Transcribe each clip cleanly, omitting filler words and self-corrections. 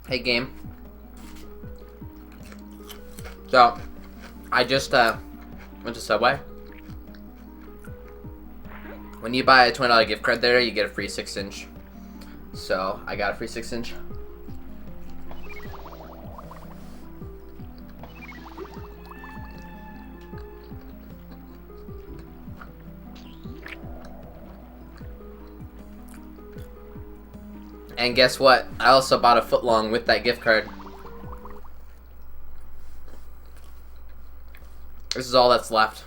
Hey, game. So, I just went to Subway. When you buy a $20 gift card there, you get a free 6-inch. So, I got a free 6-inch. And guess what? I also bought a footlong with that gift card. This is all that's left.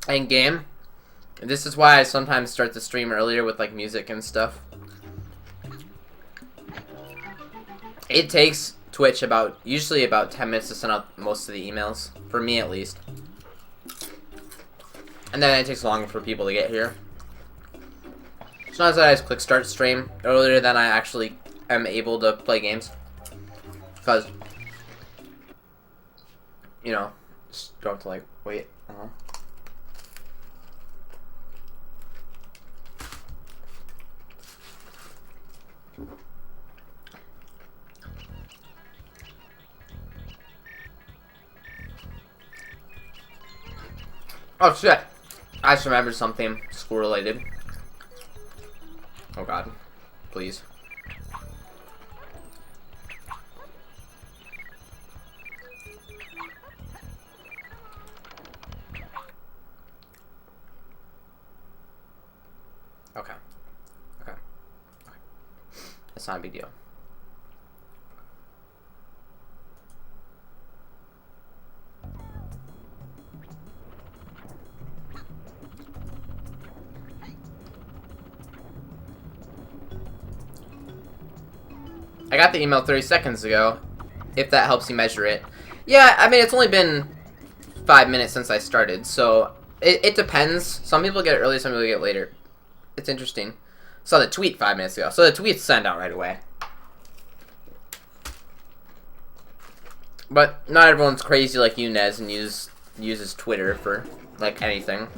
And game. This is why I sometimes start the stream earlier with like music and stuff. It takes Twitch usually about 10 minutes to send out most of the emails. For me at least. And then it takes longer for people to get here. Sometimes I just click start stream earlier than I actually am able to play games. Because, you know, just don't have to like wait. Oh shit! I just remembered something school related. Oh god. Please. Okay. Okay. It's not a big deal. I got the email 30 seconds ago, if that helps you measure it. Yeah, I mean, it's only been 5 minutes since I started, so it depends. Some people get it early, some people get it later. It's interesting. Saw the tweet 5 minutes ago, so the tweet's sent out right away. But not everyone's crazy like you, Nez, and uses Twitter for, like, anything.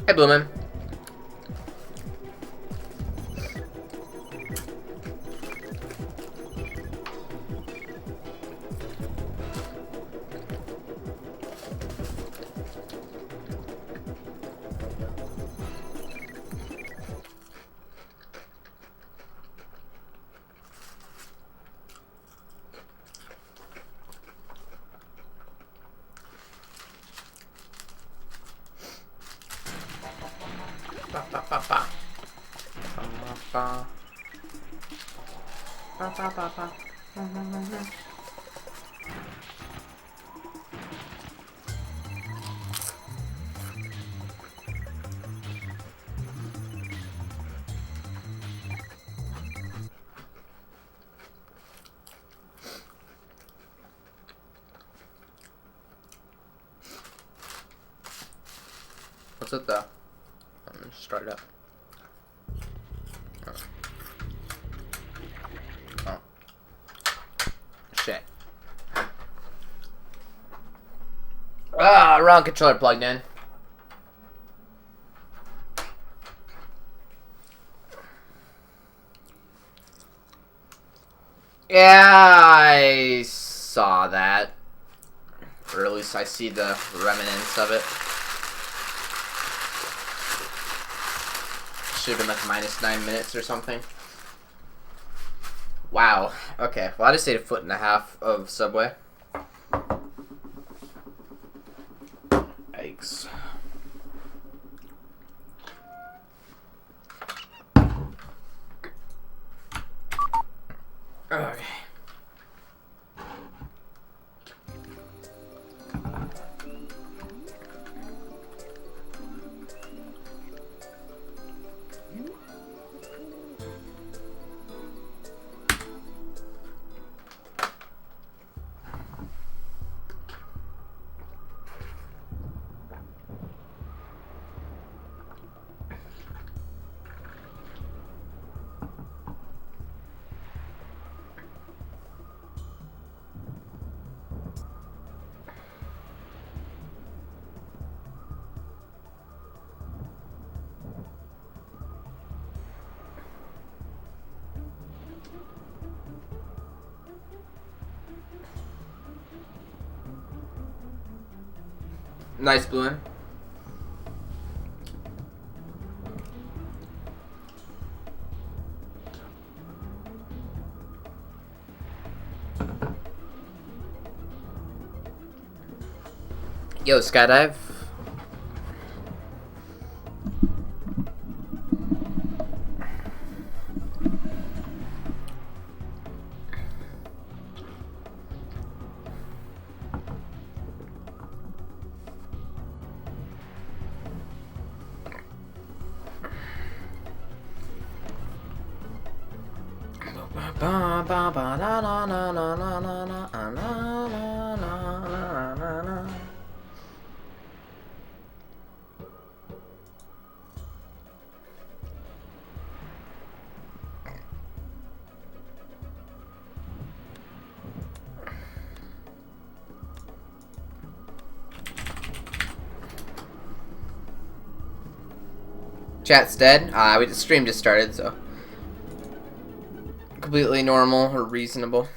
Hey, Bloomin'. it though? Let's start it up. Oh. Shit. Ah, wrong controller plugged in. Yeah, I saw that. Or at least I see the remnants of it. Should have been like -9 minutes or something. Wow. Okay. Well, I just ate a 1.5 foot of Subway. Yikes. Okay. Nice balloon. Yo, skydive. Chat's dead. The stream just started, so completely normal or reasonable.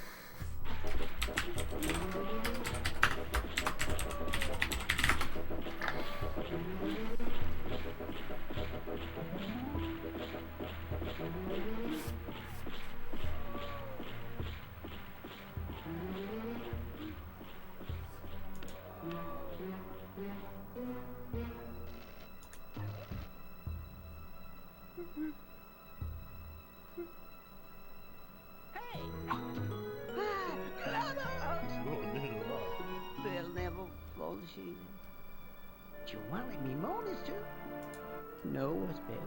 Do you want like me moaners too? No, what's bad?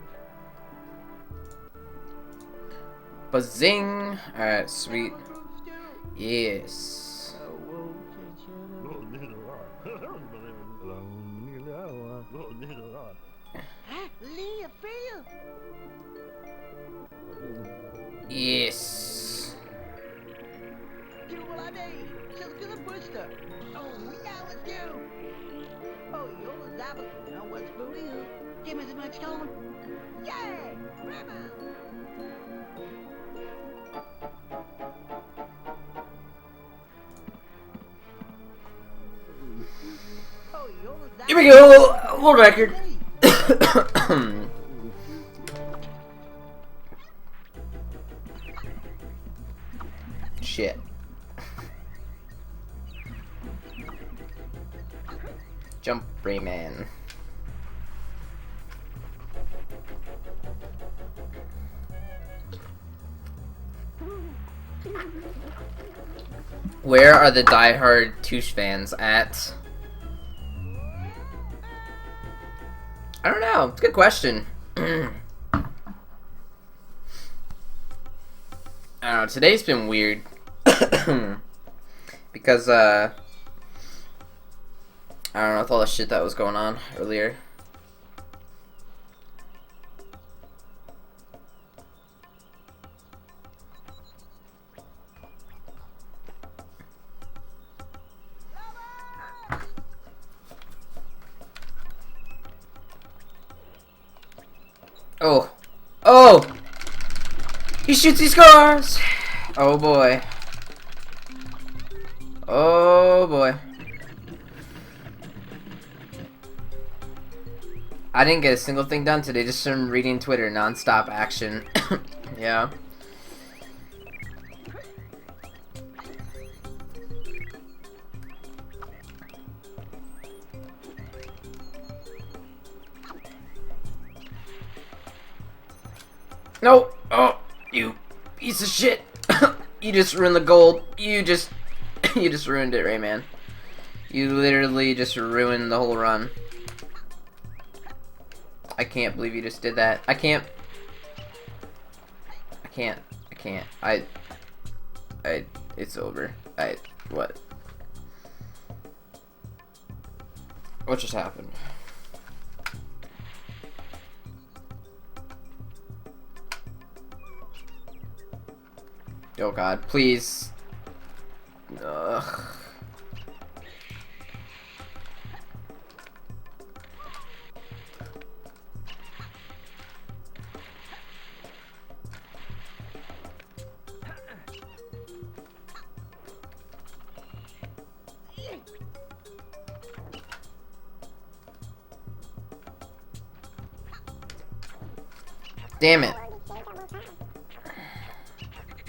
Buzzing. Alright, sweet. Yes. Yes. Oh, you're the Zabba. You know what's booty? Give me as much time. Yay! Rayman! Oh, you're the Zabba. Here we go. World record. Shit. Jump Rayman. Where are the diehard Toosh fans at? I don't know. It's a good question. I don't know. Today's been weird. Because, I don't know, with all the shit that was going on earlier. Oh. Oh! He shoots these cars! Oh boy. Oh boy. I didn't get a single thing done today, just from reading Twitter, non-stop action. Yeah. No! Oh! You piece of shit! You just ruined the gold. You just ruined it, Rayman. You literally just ruined the whole run. I can't believe you just did that. I can't. It's over. What? What just happened? Oh god, please. Ugh. Damn it.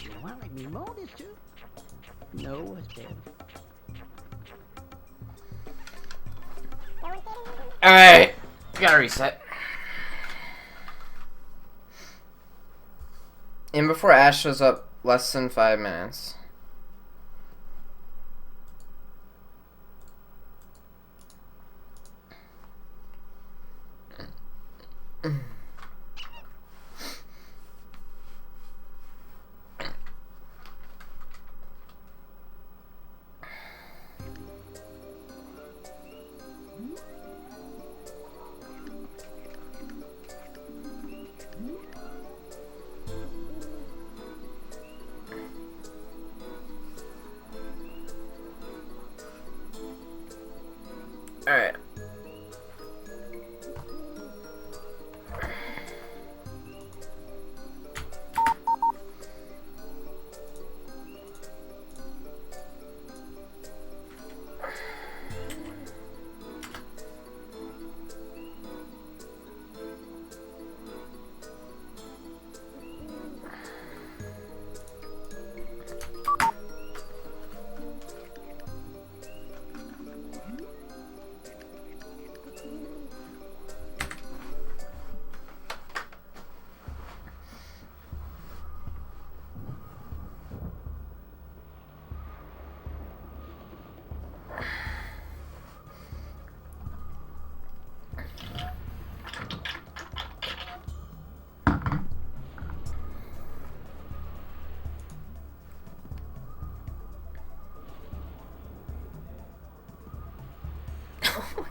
You want to let me mold this too? No, what's dead? Alright. Gotta reset. And before Ash shows up, less than 5 minutes. Alright. Oh my god.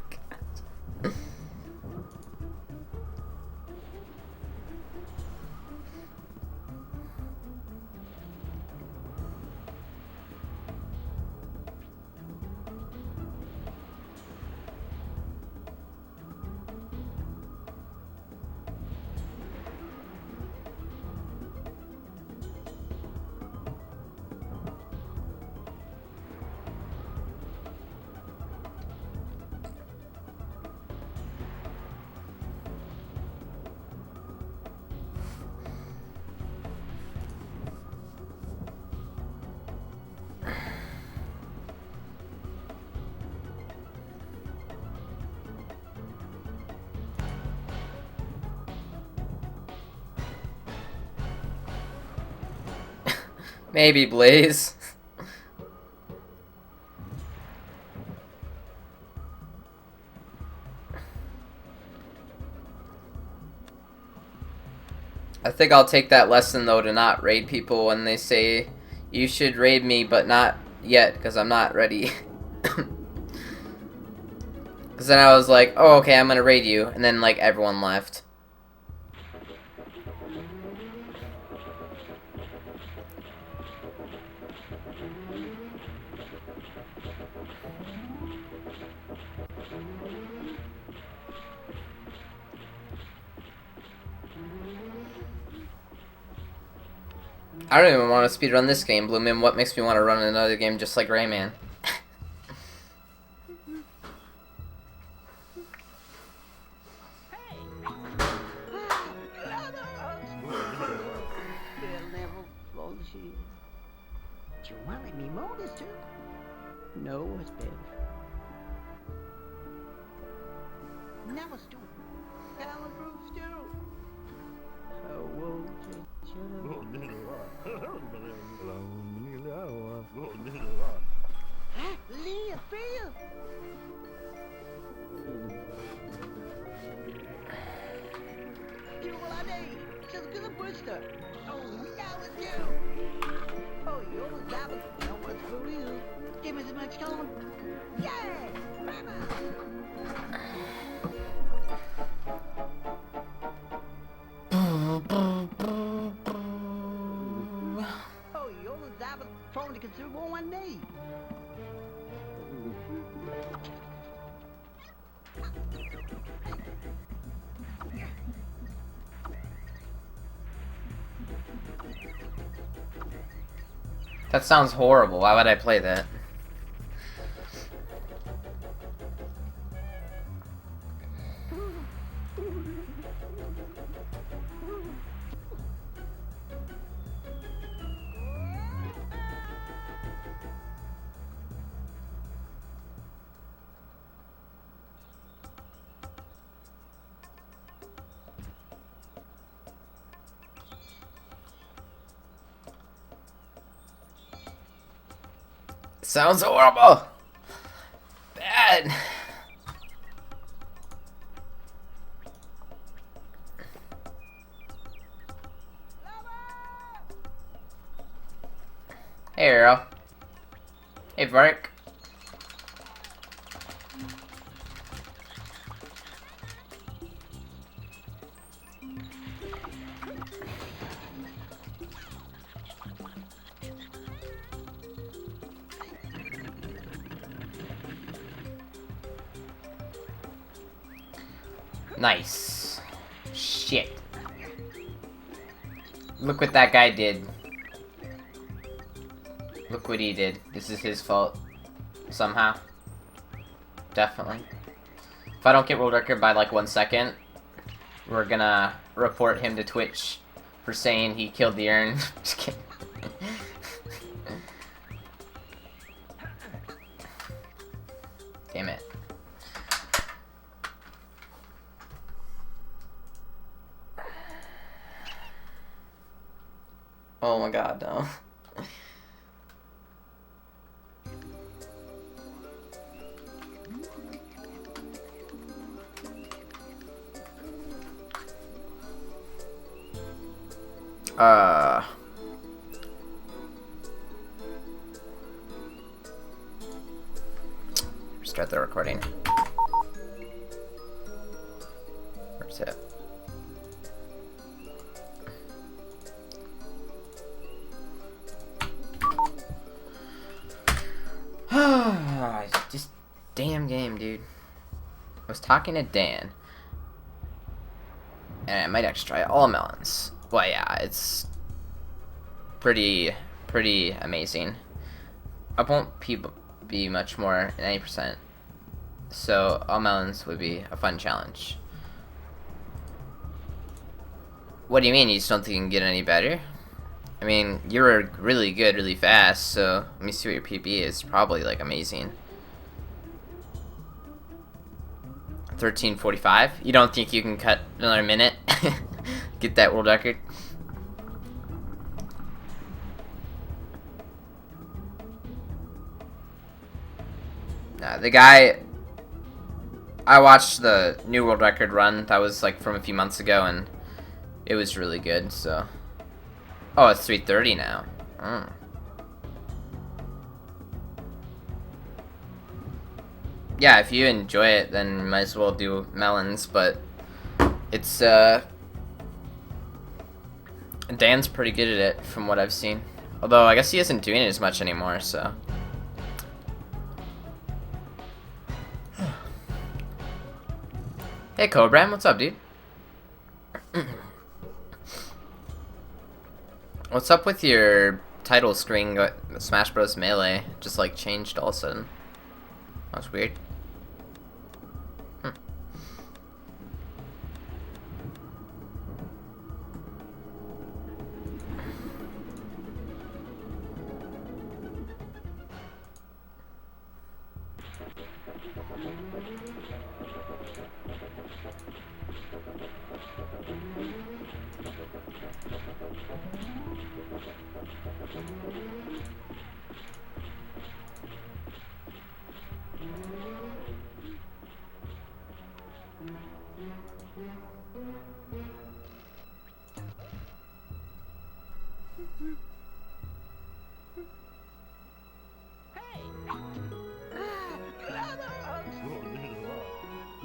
Maybe, Blaze. I think I'll take that lesson, though, to not raid people when they say, you should raid me, but not yet, because I'm not ready. Because then I was like, oh, okay, I'm gonna raid you, and then, like, everyone left. I don't even want to speedrun this game, Bloomin'. What makes me want to run another game just like Rayman? Do you want to let me mow this too? No, it's better. Now it's doing. Fireproof stew. So won't you shut up? Leah, Phil. You know what I need? Just get a booster. Oh, now it's you. Oh, you're the devil. No one's for you. Give me the much color. Yeah! Rayman! Oh, you're the devil. Phone to consider one knee. That sounds horrible. Why would I play that? Sounds horrible. Bad. Hey, Arrow. Hey, Vark. Nice. Shit. Look what that guy did. Look what he did. This is his fault. Somehow. Definitely. If I don't get world record by like 1 second, we're gonna report him to Twitch for saying he killed the urn. Just kidding. Damn it. Oh my god, no. Start the recording. Where's it? Just damn game, dude. I was talking to Dan, and I might actually try all melons. Well, yeah, it's pretty amazing. I won't be much more than 80%, so all melons would be a fun challenge. What do you mean? You just don't think you can get any better? I mean, you were really good, really fast, so let me see what your PB is. Probably, like, amazing. 13:45? You don't think you can cut another minute? Get that world record? Nah, the guy... I watched the new world record run. That was, like, from a few months ago, and it was really good, so... Oh, it's 3:30 now. Yeah, if you enjoy it, then you might as well do melons, but it's, Dan's pretty good at it, from what I've seen. Although, I guess he isn't doing it as much anymore, so... Hey, Cobram, what's up, dude? What's up with your title screen? Smash Bros. Melee just like changed all of a sudden. That's weird.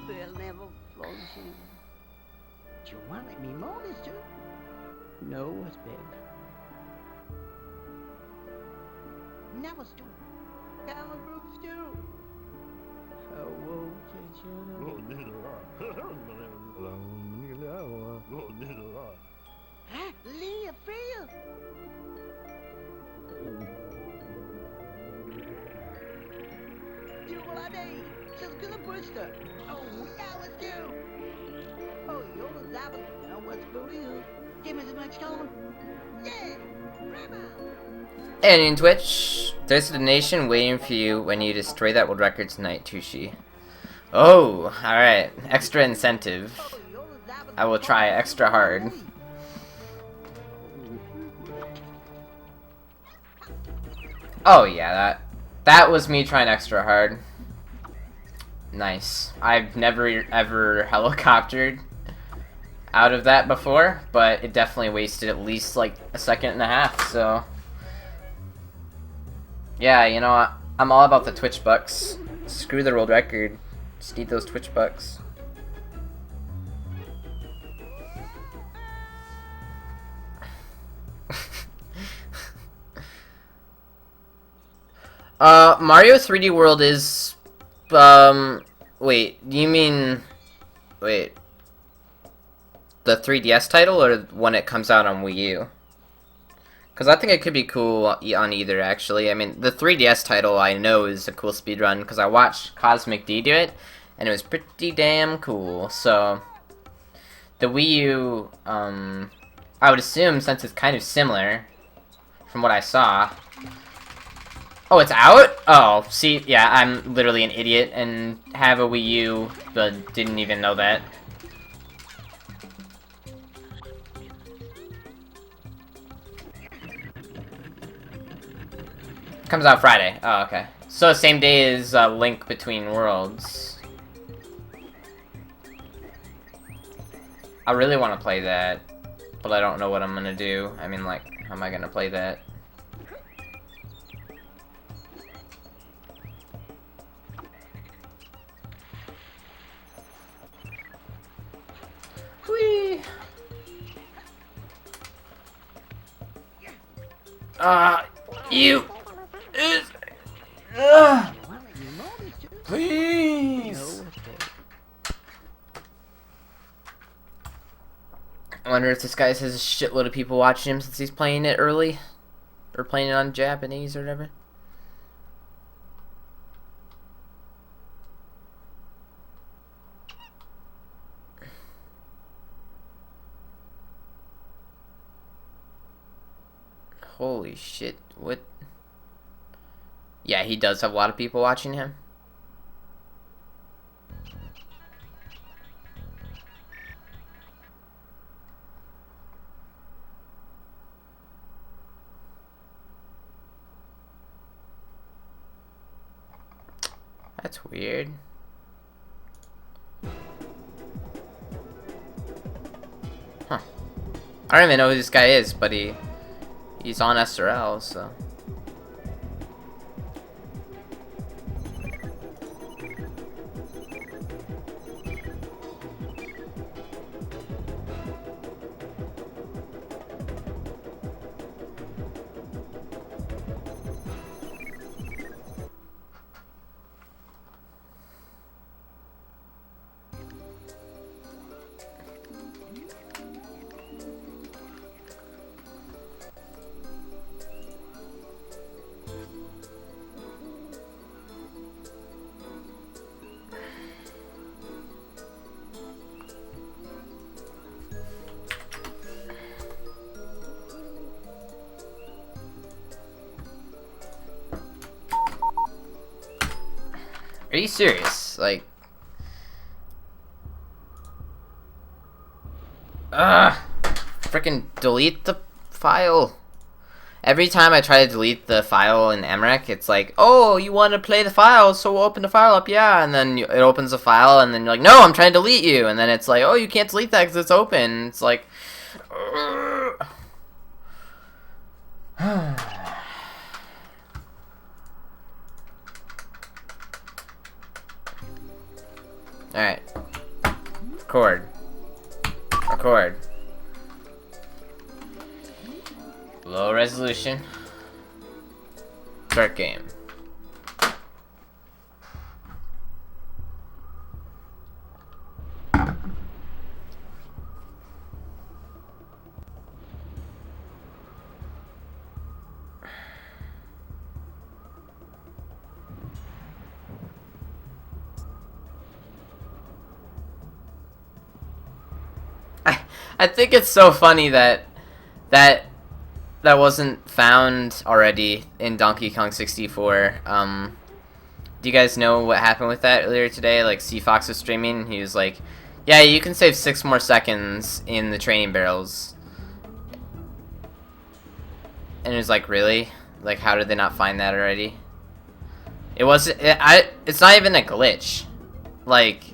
They'll never flourish in. Do you want me more, mister? No, it's bad. Now it's done. Common groups too. Oh, whoa, Huh? Leah, Phil. Do what I need. Just gonna push her. Oh, now it's you. Oh, you're the zabber. Now what's for you? Give me so much color. Yeah, Rayman. And in Twitch, there's a donation waiting for you when you destroy that world record tonight, Tooshi. Oh, alright. Extra incentive. Oh, you're the zabber. I will try extra hard. Oh yeah, that was me trying extra hard. Nice. I've never ever helicoptered out of that before, but it definitely wasted at least like a second and a half, so yeah, you know, I'm all about the Twitch bucks. Screw the world record. Just need those Twitch bucks. Mario 3D World is, wait, you mean, wait, the 3DS title or when it comes out on Wii U? Because I think it could be cool on either, actually. I mean, the 3DS title I know is a cool speedrun because I watched Cosmic D do it, and it was pretty damn cool. So, the Wii U, I would assume, since it's kind of similar, from what I saw. Oh, it's out? Oh, see, yeah, I'm literally an idiot and have a Wii U, but didn't even know that. Comes out Friday. Oh, okay. So same day as Link Between Worlds. I really want to play that, but I don't know what I'm gonna do. I mean, like, how am I gonna play that? Whee! You! Please! I wonder if this guy has a shitload of people watching him since he's playing it early. Or playing it on Japanese or whatever. Holy shit, what? Yeah, he does have a lot of people watching him. That's weird. Huh. I don't even know who this guy is, but he's on SRL, so. Are you serious? Like... Freaking delete the file. Every time I try to delete the file in Emmerich, it's like, oh, you want to play the file, so we'll open the file up, yeah. And then it opens the file, and then you're like, no, I'm trying to delete you. And then it's like, oh, you can't delete that because it's open. It's like... Alright. Record. Record. Low resolution. Start game. I think it's so funny that wasn't found already in Donkey Kong 64. Do you guys know what happened with that earlier today? Like, C-Fox was streaming, he was like, yeah, you can save 6 more seconds in the training barrels. And it was like, really? Like, how did they not find that already? It's not even a glitch. Like,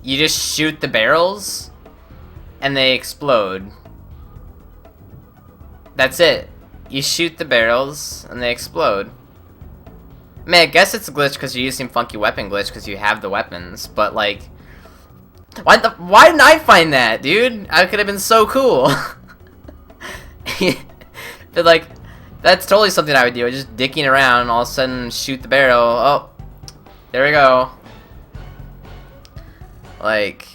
you just shoot the barrels, and they explode. That's it. You shoot the barrels, and they explode. I mean, I guess it's a glitch because you're using Funky Weapon Glitch because you have the weapons, but like... Why didn't I find that, dude? I could have been so cool. But like, that's totally something I would do. Just dicking around, all of a sudden shoot the barrel. Oh, there we go. Like...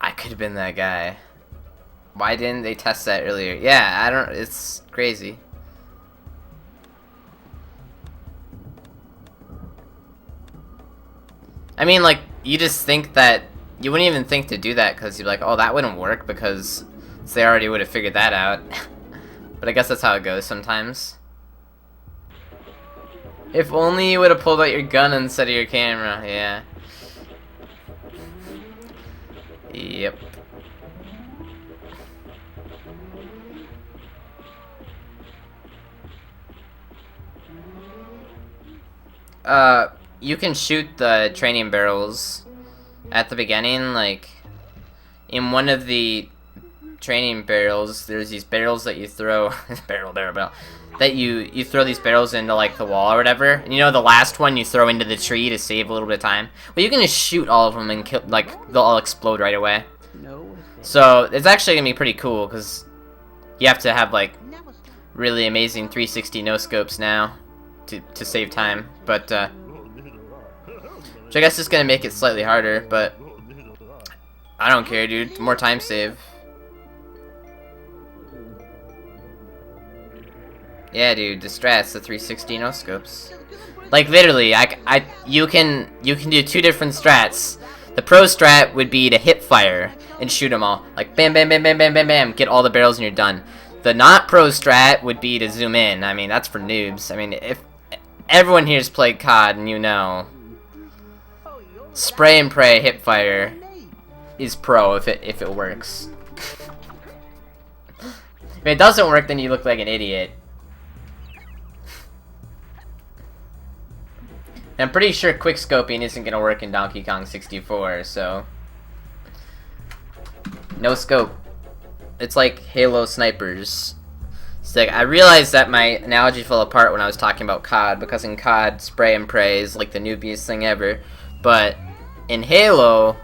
I could have been that guy. Why didn't they test that earlier? Yeah, I don't... It's crazy. I mean, like, you just think that... You wouldn't even think to do that because you're like, oh, that wouldn't work because they already would have figured that out. But I guess that's how it goes sometimes. If only you would have pulled out your gun instead of your camera. Yeah. Yep. You can shoot the training barrels at the beginning, like, in one of the training barrels, there's these barrels that you throw, barrel, that you throw these barrels into, like, the wall or whatever, and you know the last one you throw into the tree to save a little bit of time? Well, you can just shoot all of them and kill, like, they'll all explode right away. So, it's actually gonna be pretty cool, because you have to have, like, really amazing 360 no-scopes now to save time, but, which I guess is gonna make it slightly harder, but I don't care, dude. More time save. Yeah, dude, the strats, the 360 no scopes. Like literally, you can do 2 different strats. The pro strat would be to hip fire and shoot them all, like bam, bam, bam, bam, bam, bam, bam, get all the barrels and you're done. The not pro strat would be to zoom in. I mean, that's for noobs. I mean, if everyone here's played COD and you know. Spray and pray hip fire is pro if it works. If it doesn't work, then you look like an idiot. And I'm pretty sure quickscoping isn't gonna work in Donkey Kong 64, so no scope. It's like Halo snipers. It's like, I realized that my analogy fell apart when I was talking about COD, because in COD, spray and pray is like the noobiest thing ever. But in Halo,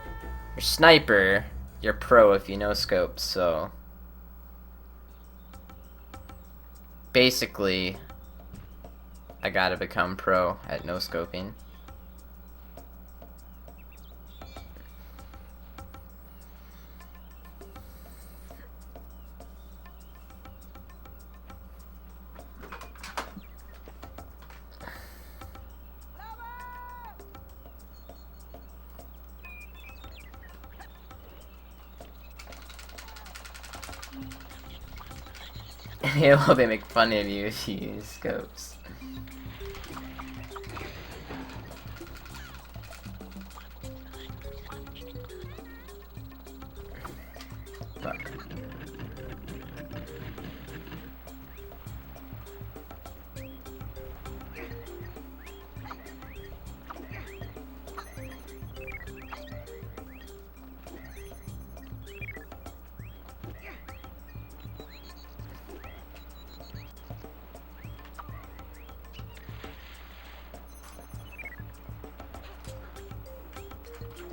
you're sniper, you're pro if you no scope, so basically I gotta become pro at no scoping. Halo, they make fun of you if you use scopes.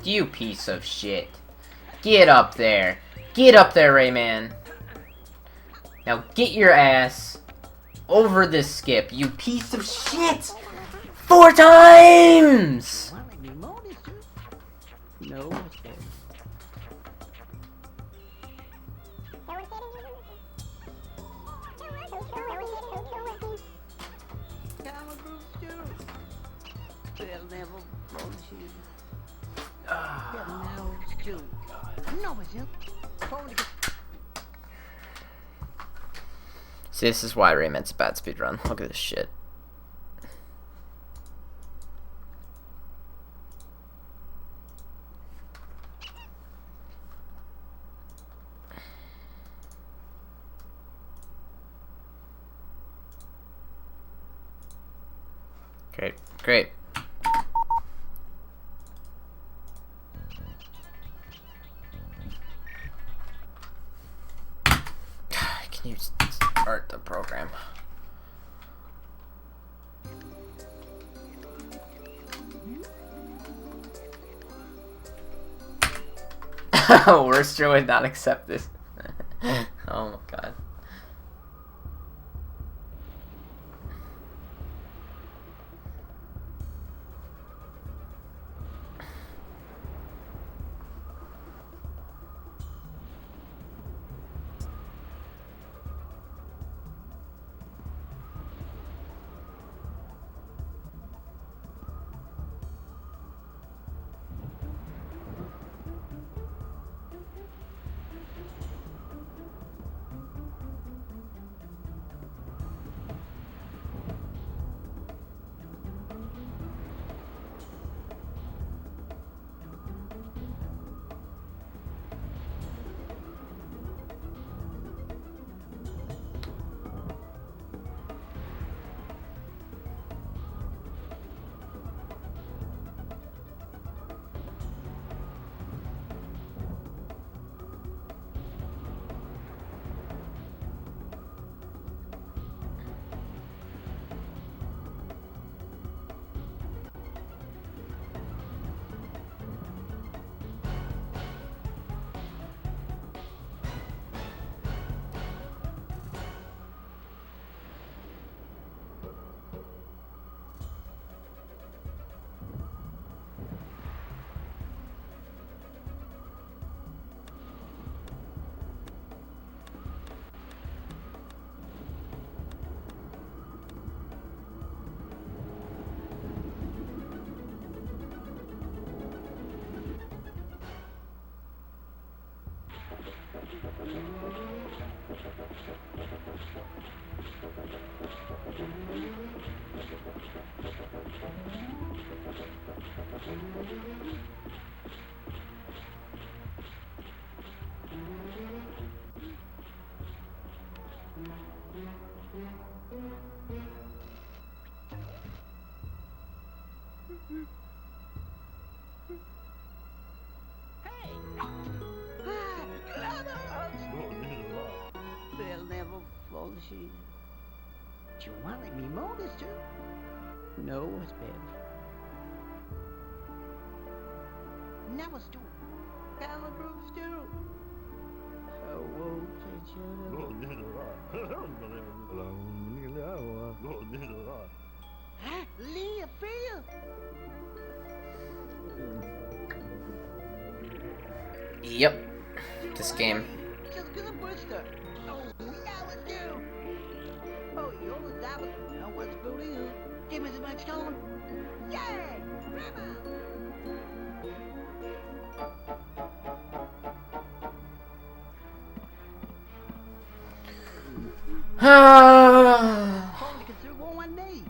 You piece of shit. Get up there. Get up there, Rayman. Now get your ass over this skip, you piece of shit! 4 times! Wanna let me mow this too? No, what's that? Comic books too. They'll never want you. Yeah, no, it's too. No, it's not. Phone to See, this is why Rayman's a bad speedrun. Look at this shit. Great, great. Can you start the program? Worcester would not accept this. Oh my god. They'll never fall asleep. Do you want to let me mow this too? No, it's bad. Now it's too. Comic books too. Oh, whoa, can't shut up. Huh? Leah, Phil. Yep. This game. Just gonna push her. Oh, now it's you. Oh, you're the diamond. Now what's booty you? Give me the much color. Yay! Rayman! Only consider one day.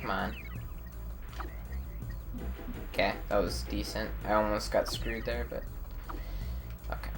Come on. Okay, that was decent. I almost got screwed there, but okay.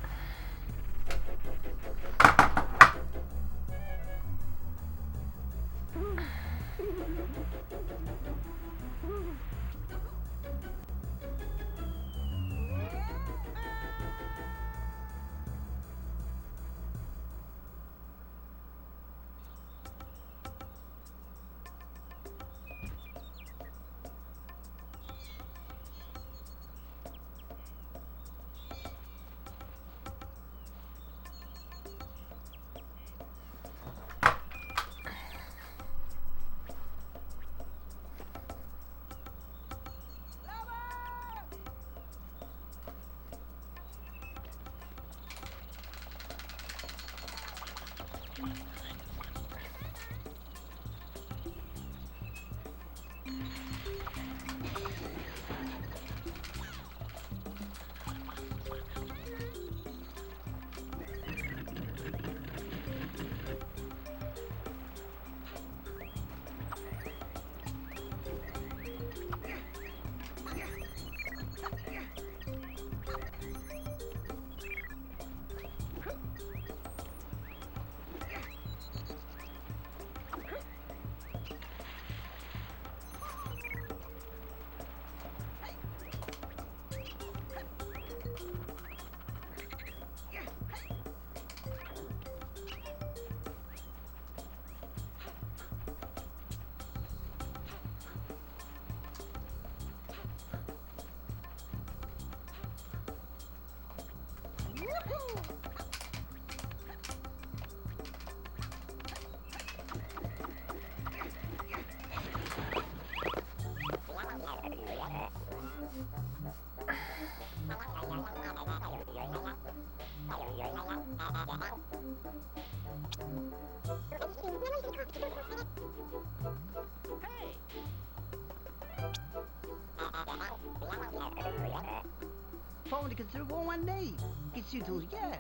Phone to consider one day. Gets you to yeah.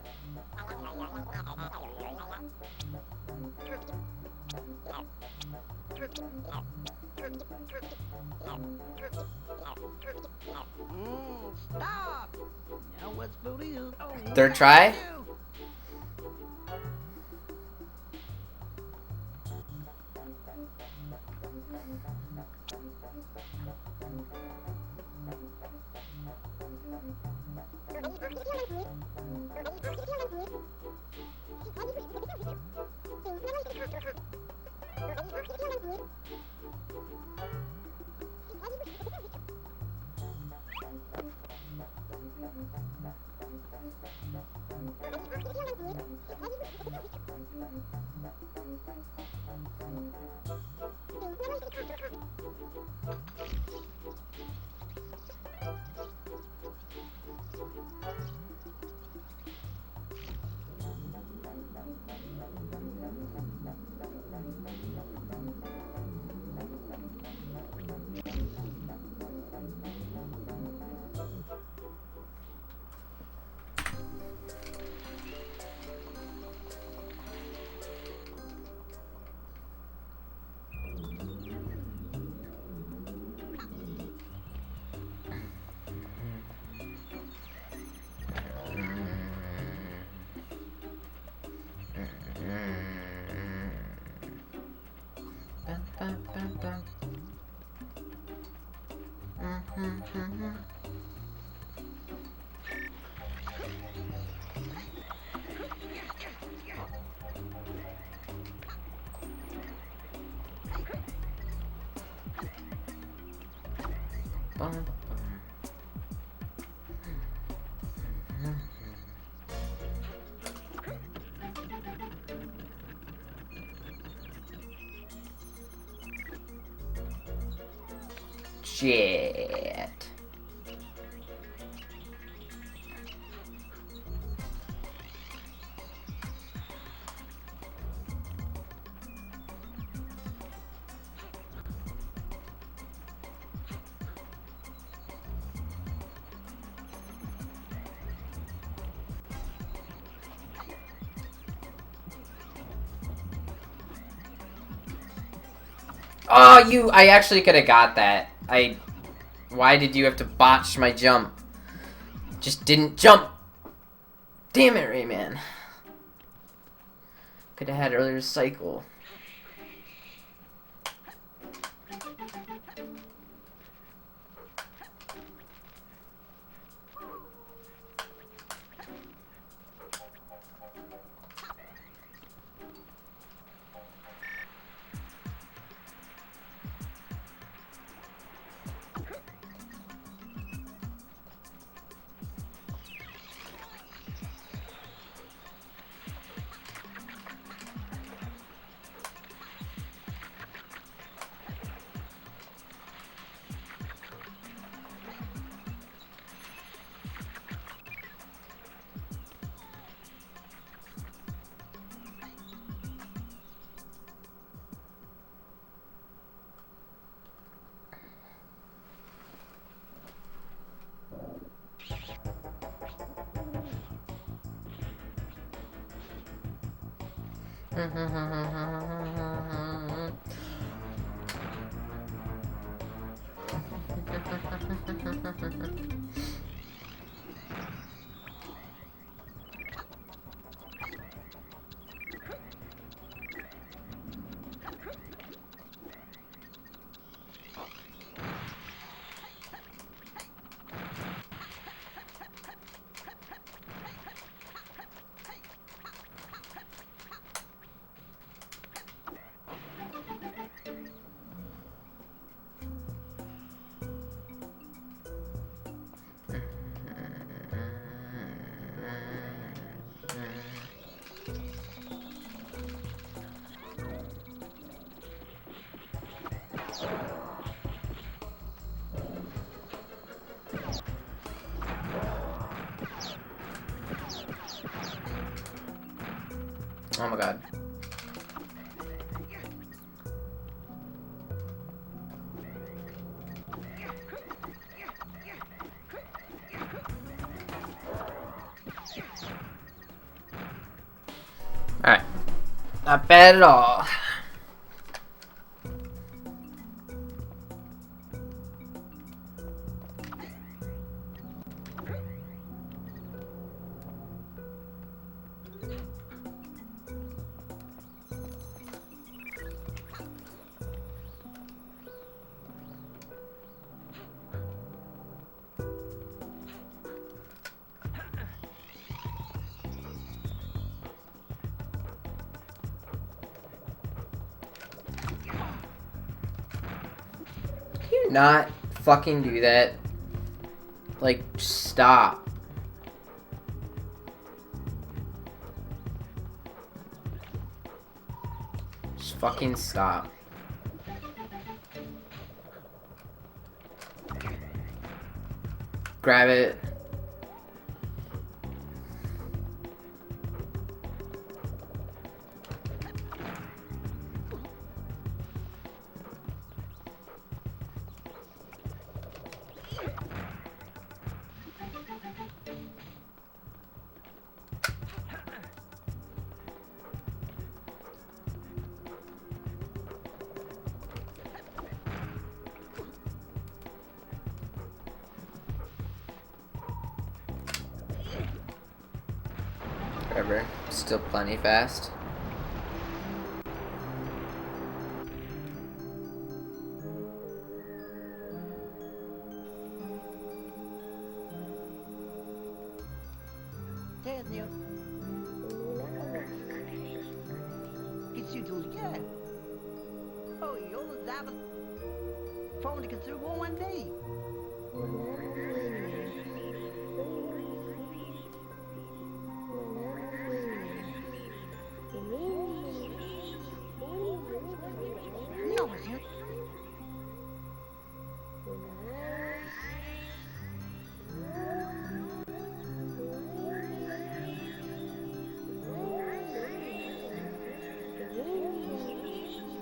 Stop. Now what's for you? Oh, Third try? Shit. Oh, I actually could have got that. Why did you have to botch my jump? Just didn't jump. Damn it, Rayman. Could have had earlier cycle. Oh my god. Alright. Not bad at all. Can you not fucking do that? Like, stop. Just fucking stop. Grab it. Whatever. Still plenty fast. There's Neil. It's you two again. Oh, you're the phone to consider one day. No, monsieur.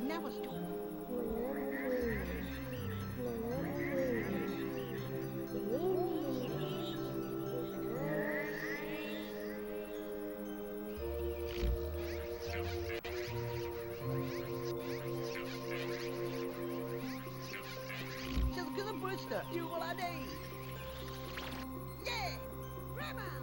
Never stop. Just gonna Brewster. You will I day. Yeah, Rayman.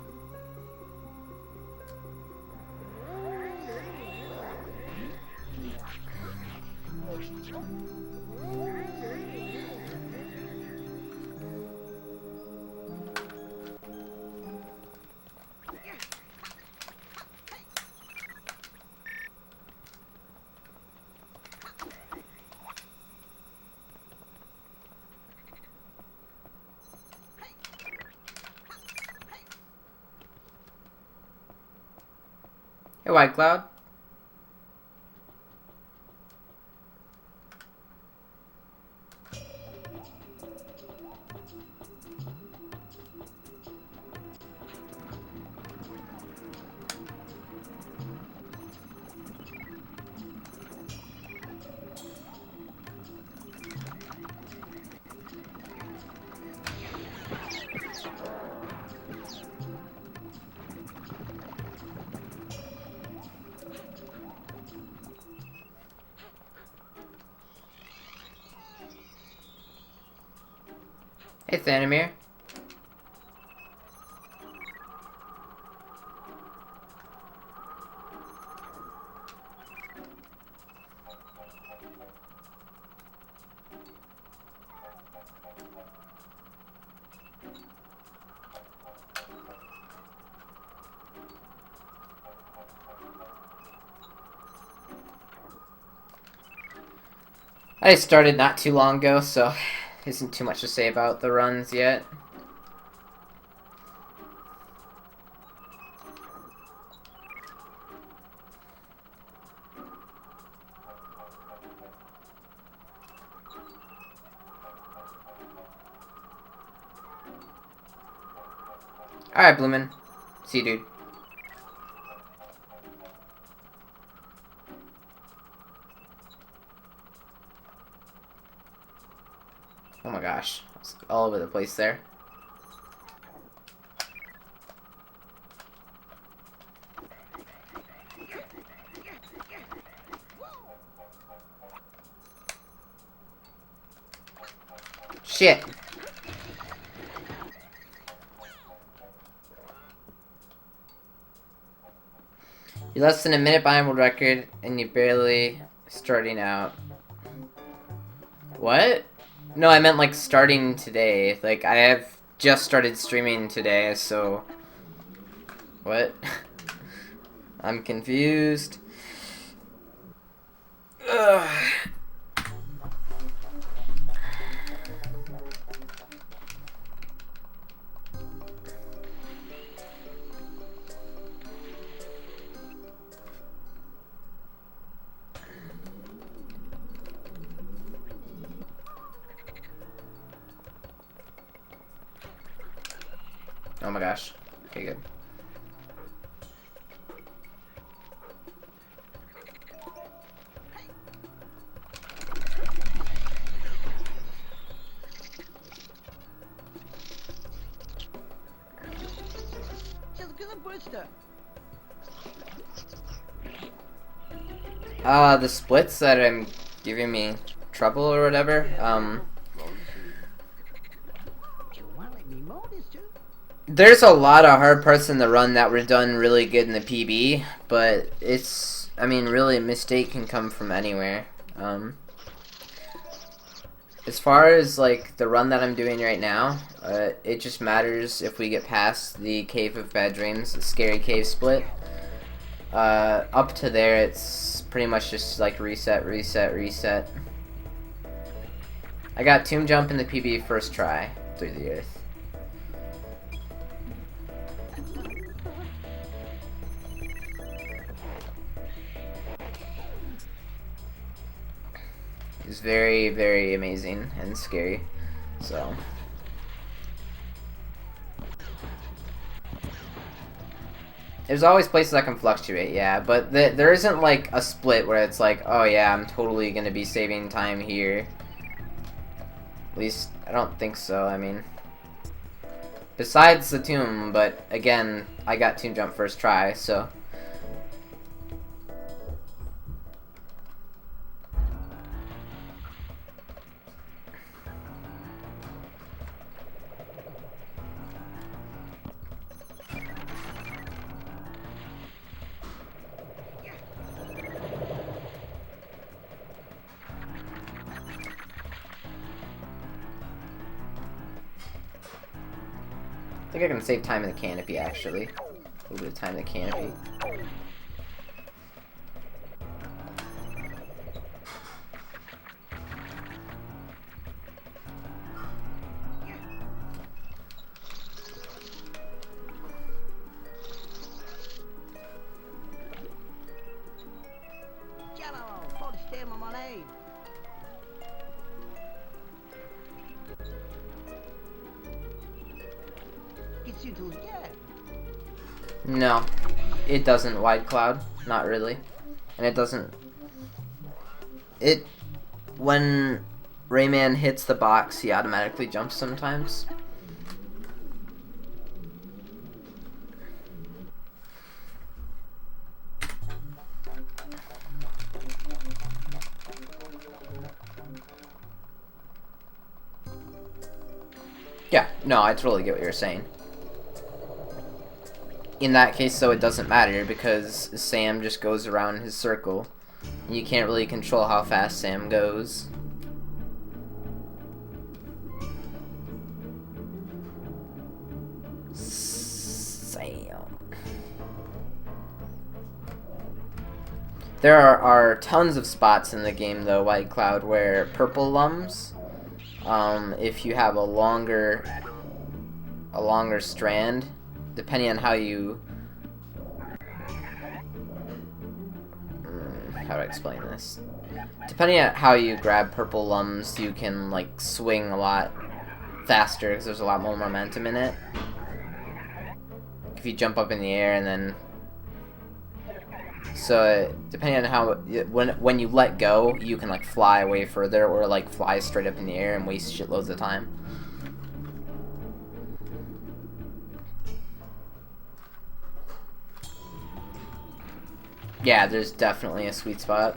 Hey, White Cloud. Hey, Thanomir. I started not too long ago, so isn't too much to say about the runs yet. Alright, Bloomin'. See you, dude. all over the place there. Shit. You're less than a minute behind world record, and you're barely starting out. What? No, I meant like starting today. Like, I have just started streaming today, so... What? I'm confused. Ugh. Oh my gosh. Okay, good. Just get a booster. The splits that are giving me trouble or whatever, You want to let me mold this too? there's a lot of hard parts in the run that were done really good in the PB, but it's, I mean, really, a mistake can come from anywhere. As far as, like, the run that I'm doing right now, it just matters if we get past the Cave of Bad Dreams, the Scary Cave split. Up to there, it's pretty much just, like, reset, reset, reset. I got Tomb Jump in the PB first try through the earth. It's very, very amazing and scary, so... There's always places that can fluctuate, yeah, but there isn't, like, a split where it's like, oh yeah, I'm totally gonna be saving time here. At least, I don't think so, I mean... Besides the tomb, but again, I got Tomb Jump first try, so... I think I can save time in the canopy, actually. A little bit of time in the canopy. Jello, put a stem on my leg. Gets you to yeah. No, it doesn't wide cloud, not really. And it doesn't... When Rayman hits the box, he automatically jumps sometimes. Yeah, no, I totally get what you're saying. In that case, though, it doesn't matter because Sam just goes around his circle. You can't really control how fast Sam goes. Sam. There are tons of spots in the game, though, White Cloud, where purple lums, if you have a longer strand, depending on how you... how do I explain this? Depending on how you grab purple lums, you can, like, swing a lot faster because there's a lot more momentum in it. If you jump up in the air and then... So, depending on how... When you let go, you can, like, fly way further or, like, fly straight up in the air and waste shitloads of time. Yeah, there's definitely a sweet spot.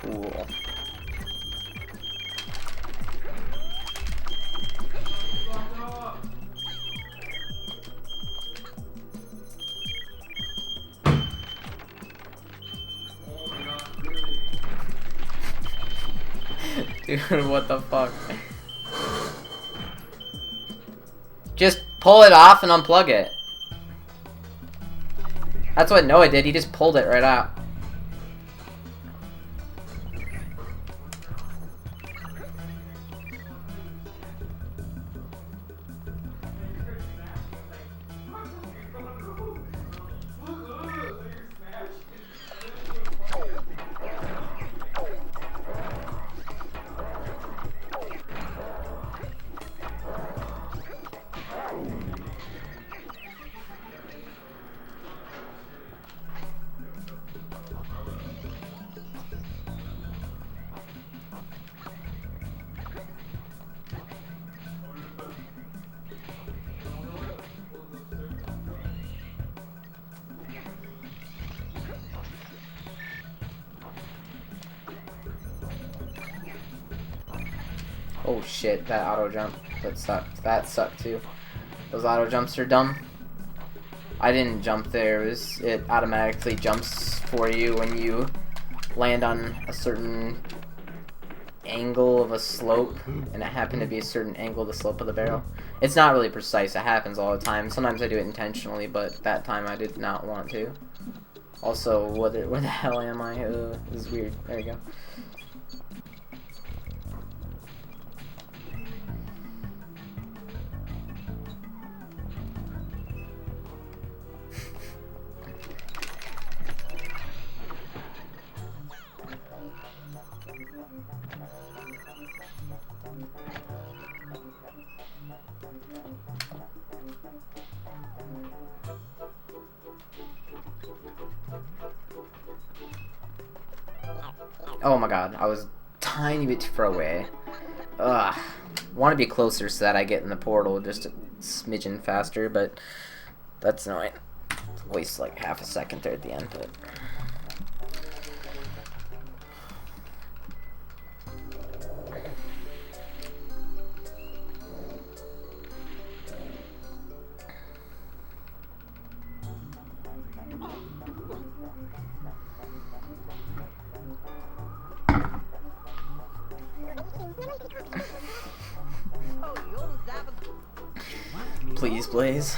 Cool. Dude, what the fuck? Just pull it off and unplug it. That's what Noah did, he just pulled it right out. Oh shit, that auto jump, that sucked. That sucked too. Those auto jumps are dumb. I didn't jump there, it automatically jumps for you when you land on a certain angle of a slope, and it happened to be a certain angle of the slope of the barrel. It's not really precise, it happens all the time. Sometimes I do it intentionally, but that time I did not want to. Also, where the hell am I? This is weird. There you go. Oh my god, I was a tiny bit too far away. Ugh. Want to be closer so that I get in the portal just a smidgen faster, but that's annoying. Waste like half a second there at the end, but... Please, Blaze.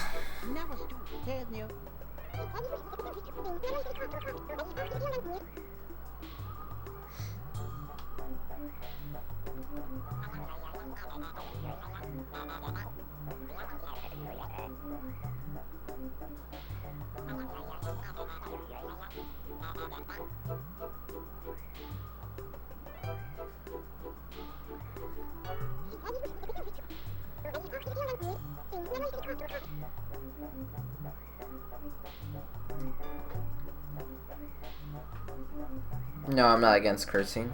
No, I'm not against cursing.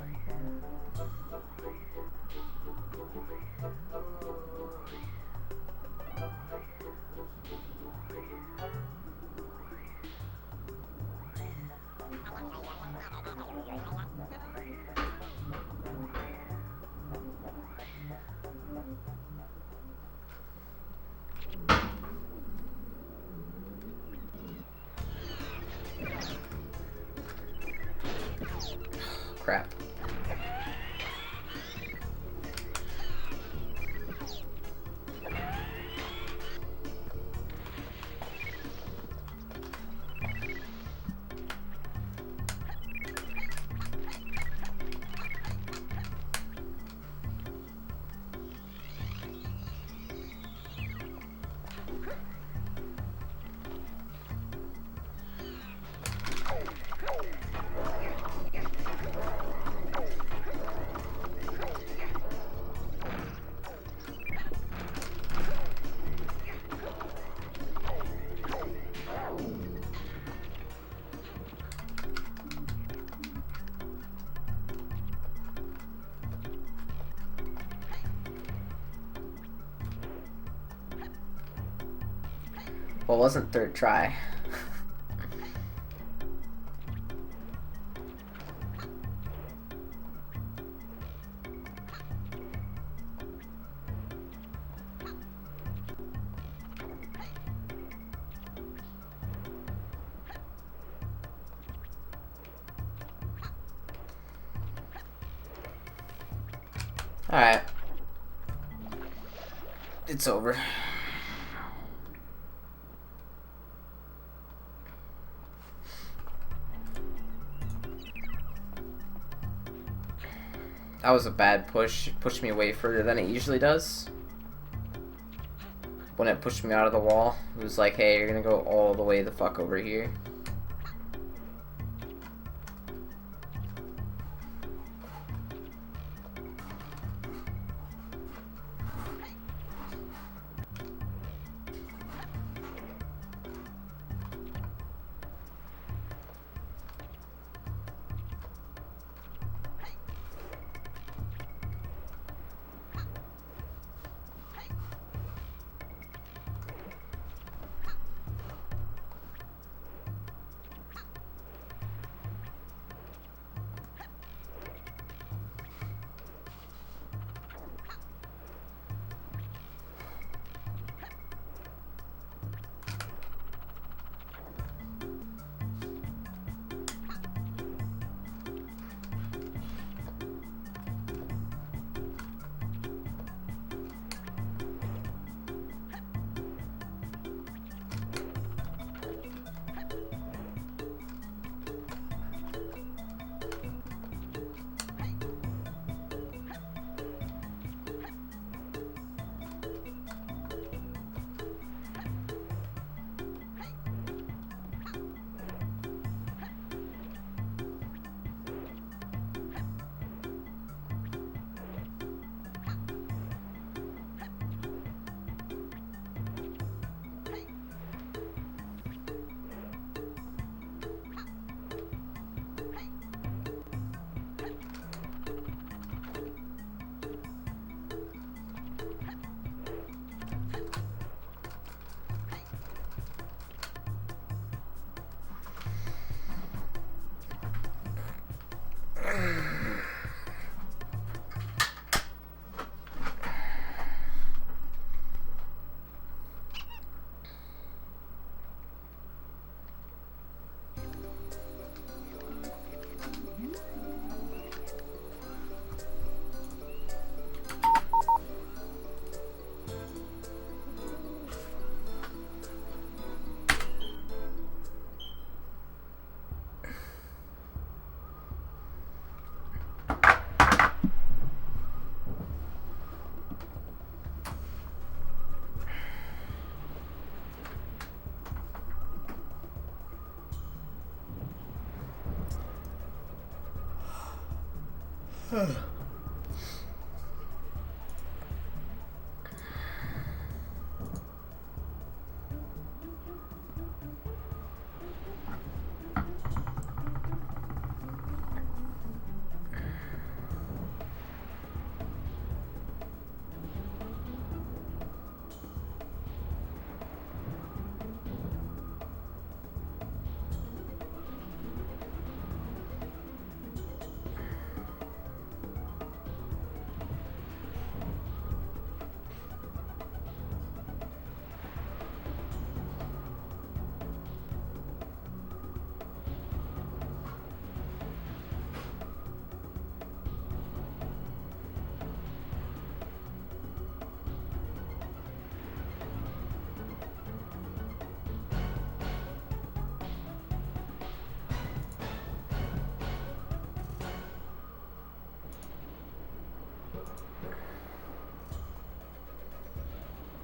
Crap. Well, it wasn't third try. Alright. It's over. That was a bad push. It pushed me away further than it usually does. When it pushed me out of the wall, it was like, hey, you're gonna go all the way the fuck over here.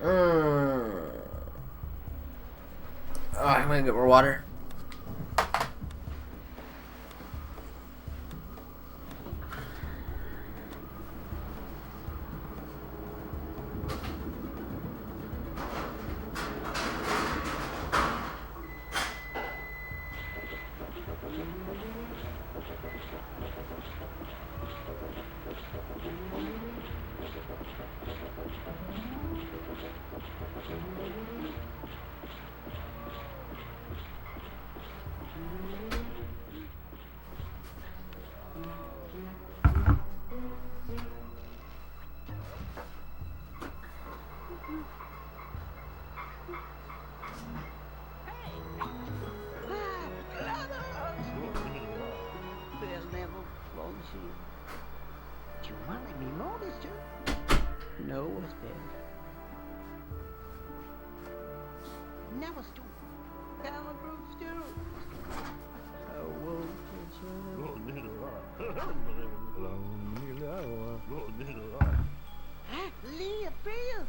Oh, I'm gonna get more water. Fair level, flawless shield. Do you want to let me roll this too? No, it's bad. Now it's too. Caliber stew. Oh, whoa, huh? Leah, Freya.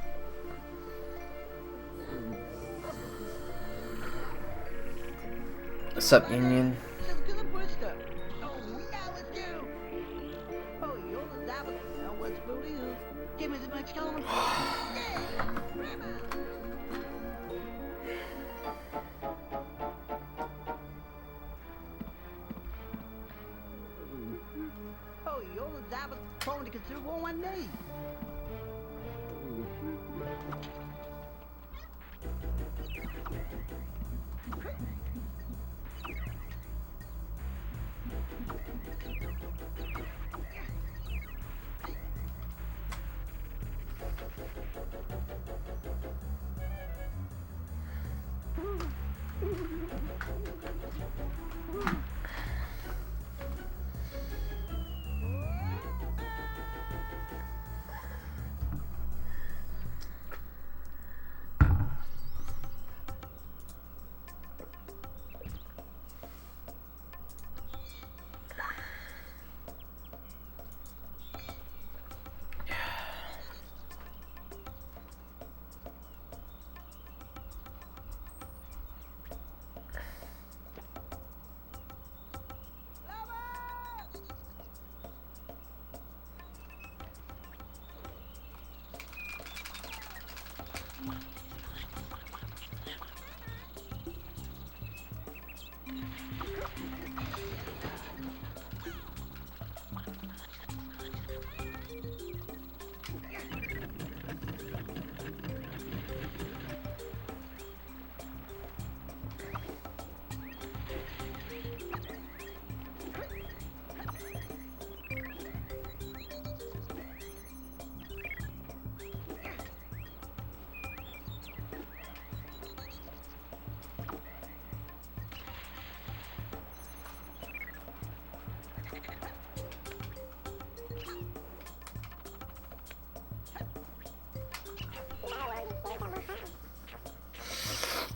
What's up, Union? This is good booster. Oh, now it's you. Oh, you're the dabble. Now what's for you? Give me the much color. Yeah, Rayman. Oh, you're the dabble. Phone to consider one day.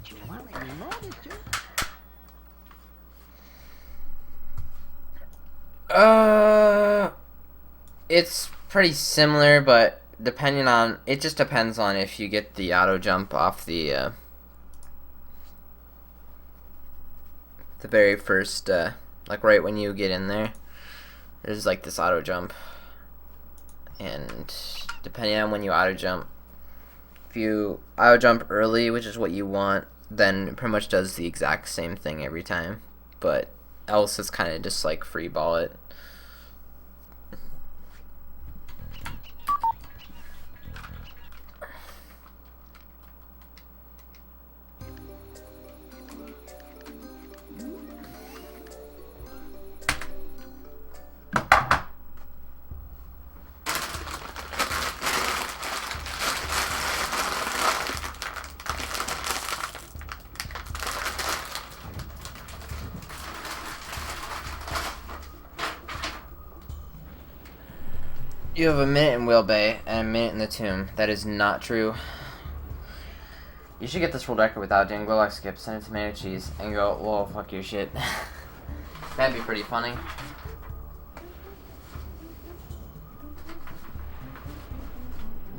Do you want to let me roll this too? It's pretty similar, but depending on it just depends on if you get the auto jump off the very first like right when you get in there. There's like this auto jump, and depending on when you auto jump, if you auto jump early, which is what you want, then it pretty much does the exact same thing every time. But else it's kind of just like free ball it. You have a minute in Whale Bay and a minute in the tomb. That is not true. You should get this world record without doing glow like skip, send it to tomato cheese, and go, whoa, fuck your shit. That'd be pretty funny.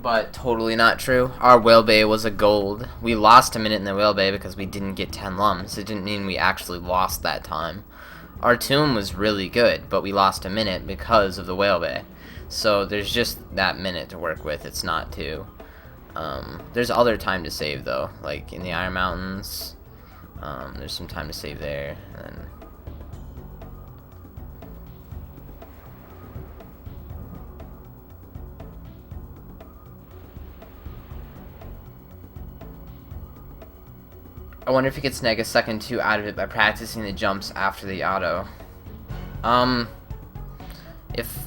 but totally not true. Our whale bay was a gold. We lost a minute in the whale bay because we didn't get 10 lums. It didn't mean we actually lost that time. Our tomb was really good, but we lost a minute because of the whale bay. So there's just that minute to work with. It's not two. There's other time to save though, like in the Iron Mountains. There's some time to save there. And I wonder if you could snag a second 2 out of it by practicing the jumps after the auto. If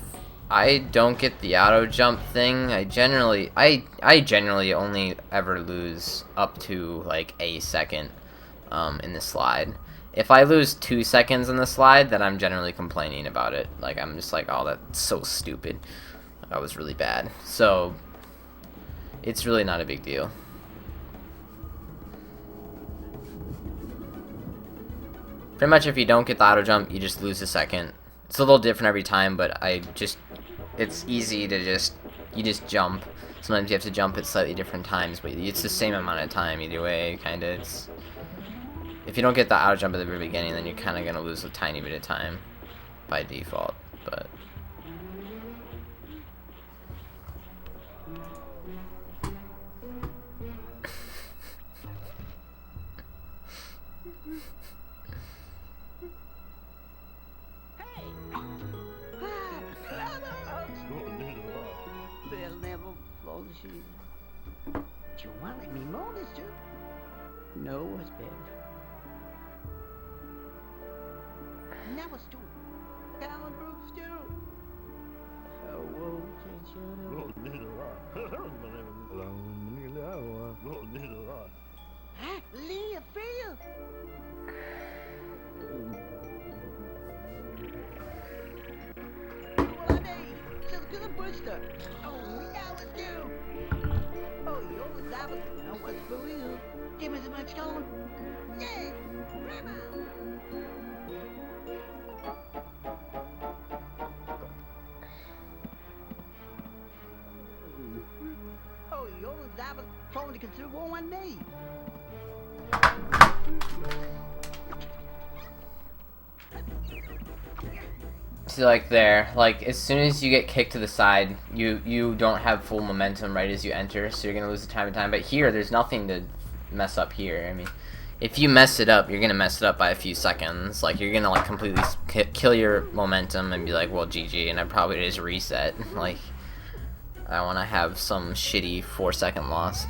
I don't get the auto jump thing, I generally only ever lose up to like a second in the slide. If I lose 2 seconds in the slide, then I'm generally complaining about it. Like, I'm just like, oh, that's so stupid. That was really bad. So it's really not a big deal. Pretty much if you don't get the auto jump, you just lose a second. It's a little different every time, but it's easy to you just jump. Sometimes you have to jump at slightly different times, but it's the same amount of time either way, kinda. If you don't get the auto jump at the very beginning, then you're kinda gonna lose a tiny bit of time by default, but They'll never flow the sheet. Do you want me more this too? No, what's better? Now what's two? Callan Brooks too. Oh, whoa, huh? Leah Phil. Oh, now it's you. Oh, you're the diamond. Now what's for real? Give me so much color. Yeah, Rayman. Oh, you're the diamond. Trying to consider one day. see, like there, like as soon as you get kicked to the side, you don't have full momentum right as you enter, so you're gonna lose the time to time. But here, there's nothing to mess up here. I mean, if you mess it up, you're gonna mess it up by a few seconds. Like you're gonna like completely kill your momentum and be like, well, GG, and I probably just reset. Like I want to have some shitty 4-second loss.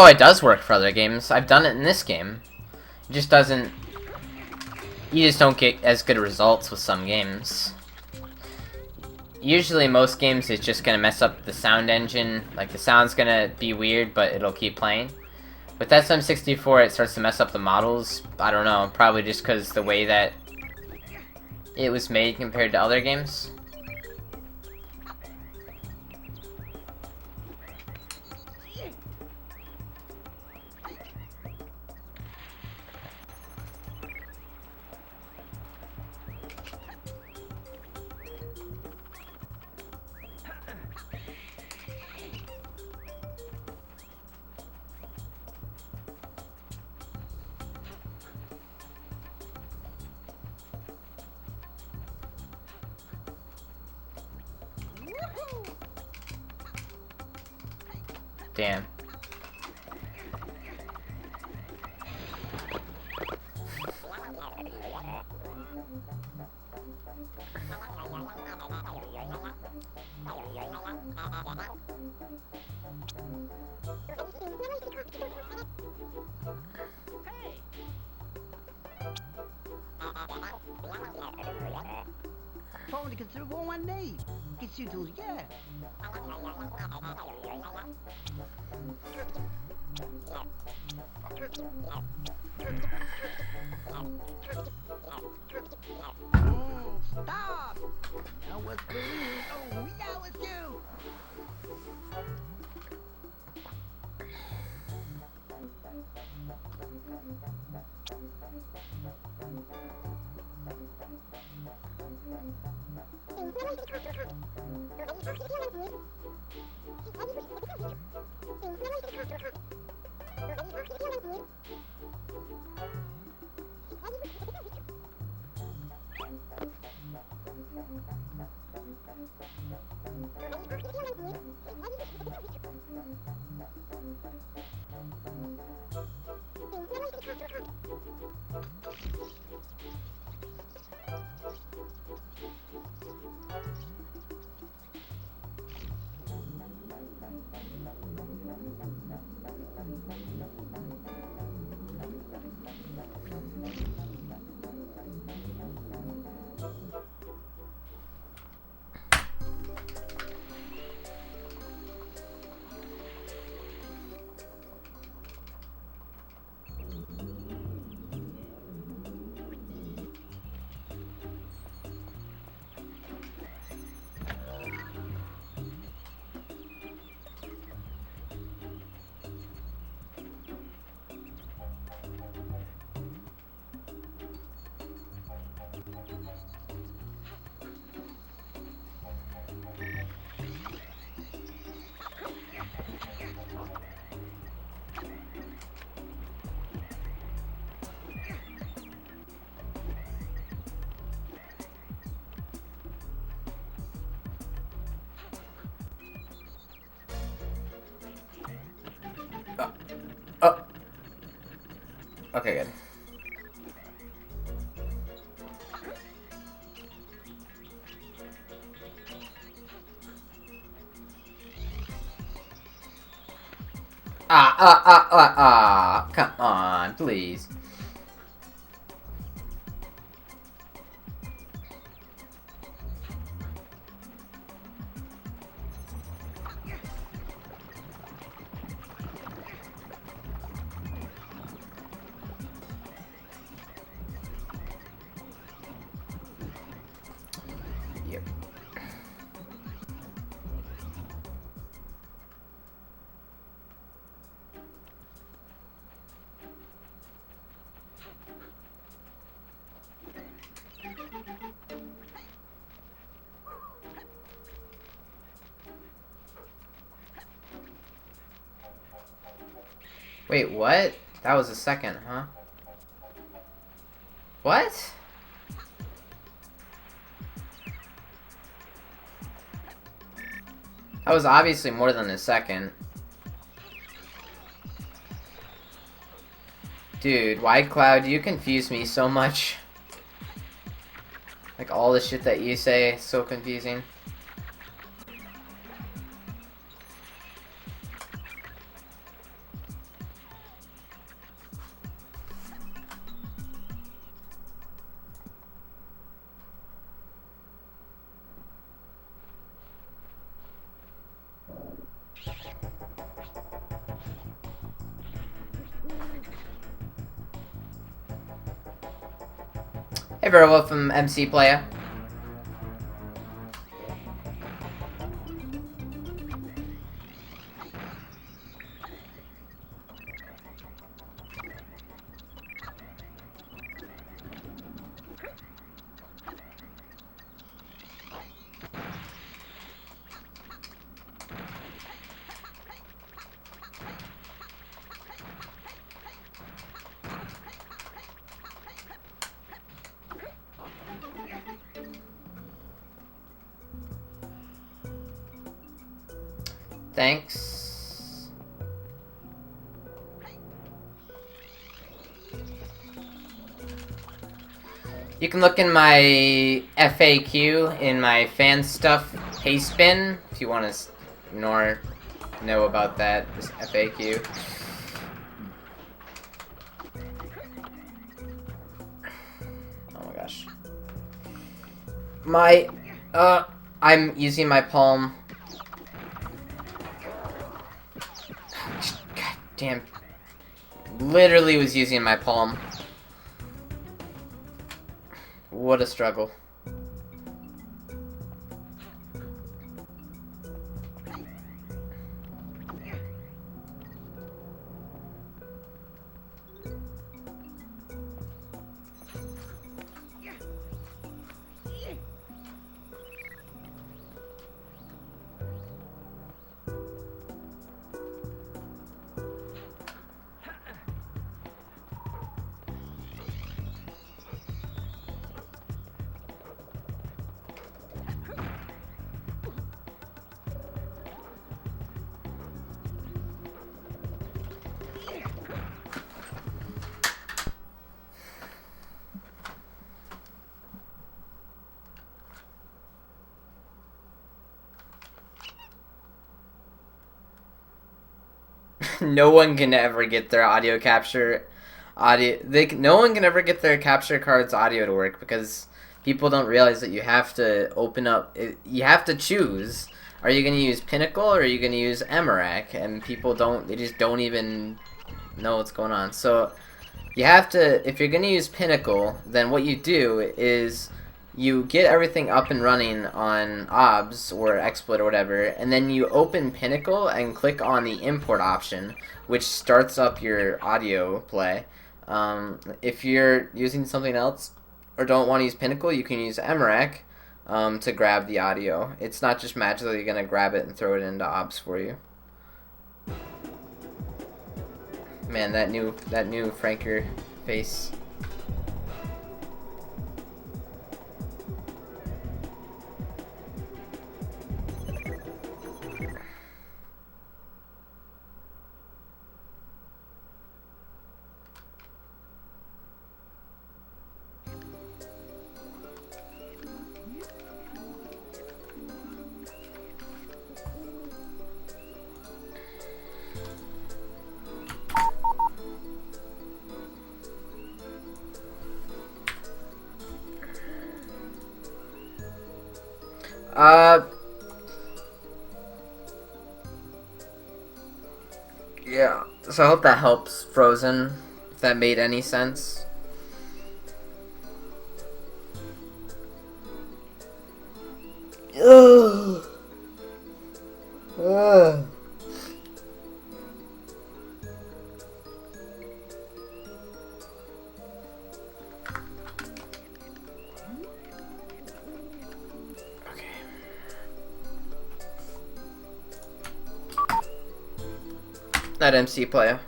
Oh, it does work for other games. I've done it in this game. It just doesn't... You just don't get as good results with some games. Usually most games it's just gonna mess up the sound engine. Like the sound's gonna be weird, but it'll keep playing. With SM64 it starts to mess up the models. I don't know, probably just because the way that it was made compared to other games. Damn. Phone to consider going one day. Get you tools, yeah. Stop! Now what's the news? Oh, yeah, let's go! Oh. Okay, good. Come on, please. Yep. Wait, what? That was a second, huh? What? That was obviously more than a second. Dude, White Cloud, you confuse me so much. Like, all the shit that you say is so confusing. Hey, very welcome, MC Player. Thanks. You can look in my FAQ in my fan stuff paste bin if you want to know about that, this FAQ. Oh my gosh. My Uh, I'm using my palm. God damn. Literally was using my palm. What a struggle. No one can ever get their audio capture no one can ever get their capture card's audio to work because people don't realize that you have to open up you have to choose, are you going to use Pinnacle or are you going to use Amarak, and people they just don't even know what's going on. So you have to, if you're going to use Pinnacle, then what you do is you get everything up and running on OBS or XSplit or whatever, and then you open Pinnacle and click on the import option, which starts up your audio play. If you're using something else or don't want to use Pinnacle, you can use Amarak to grab the audio. It's not just magically going to grab it and throw it into OBS for you. Man, that new Franker face. Yeah, so I hope that helps, Frozen, if that made any sense. Ugh. Ugh. That MC player.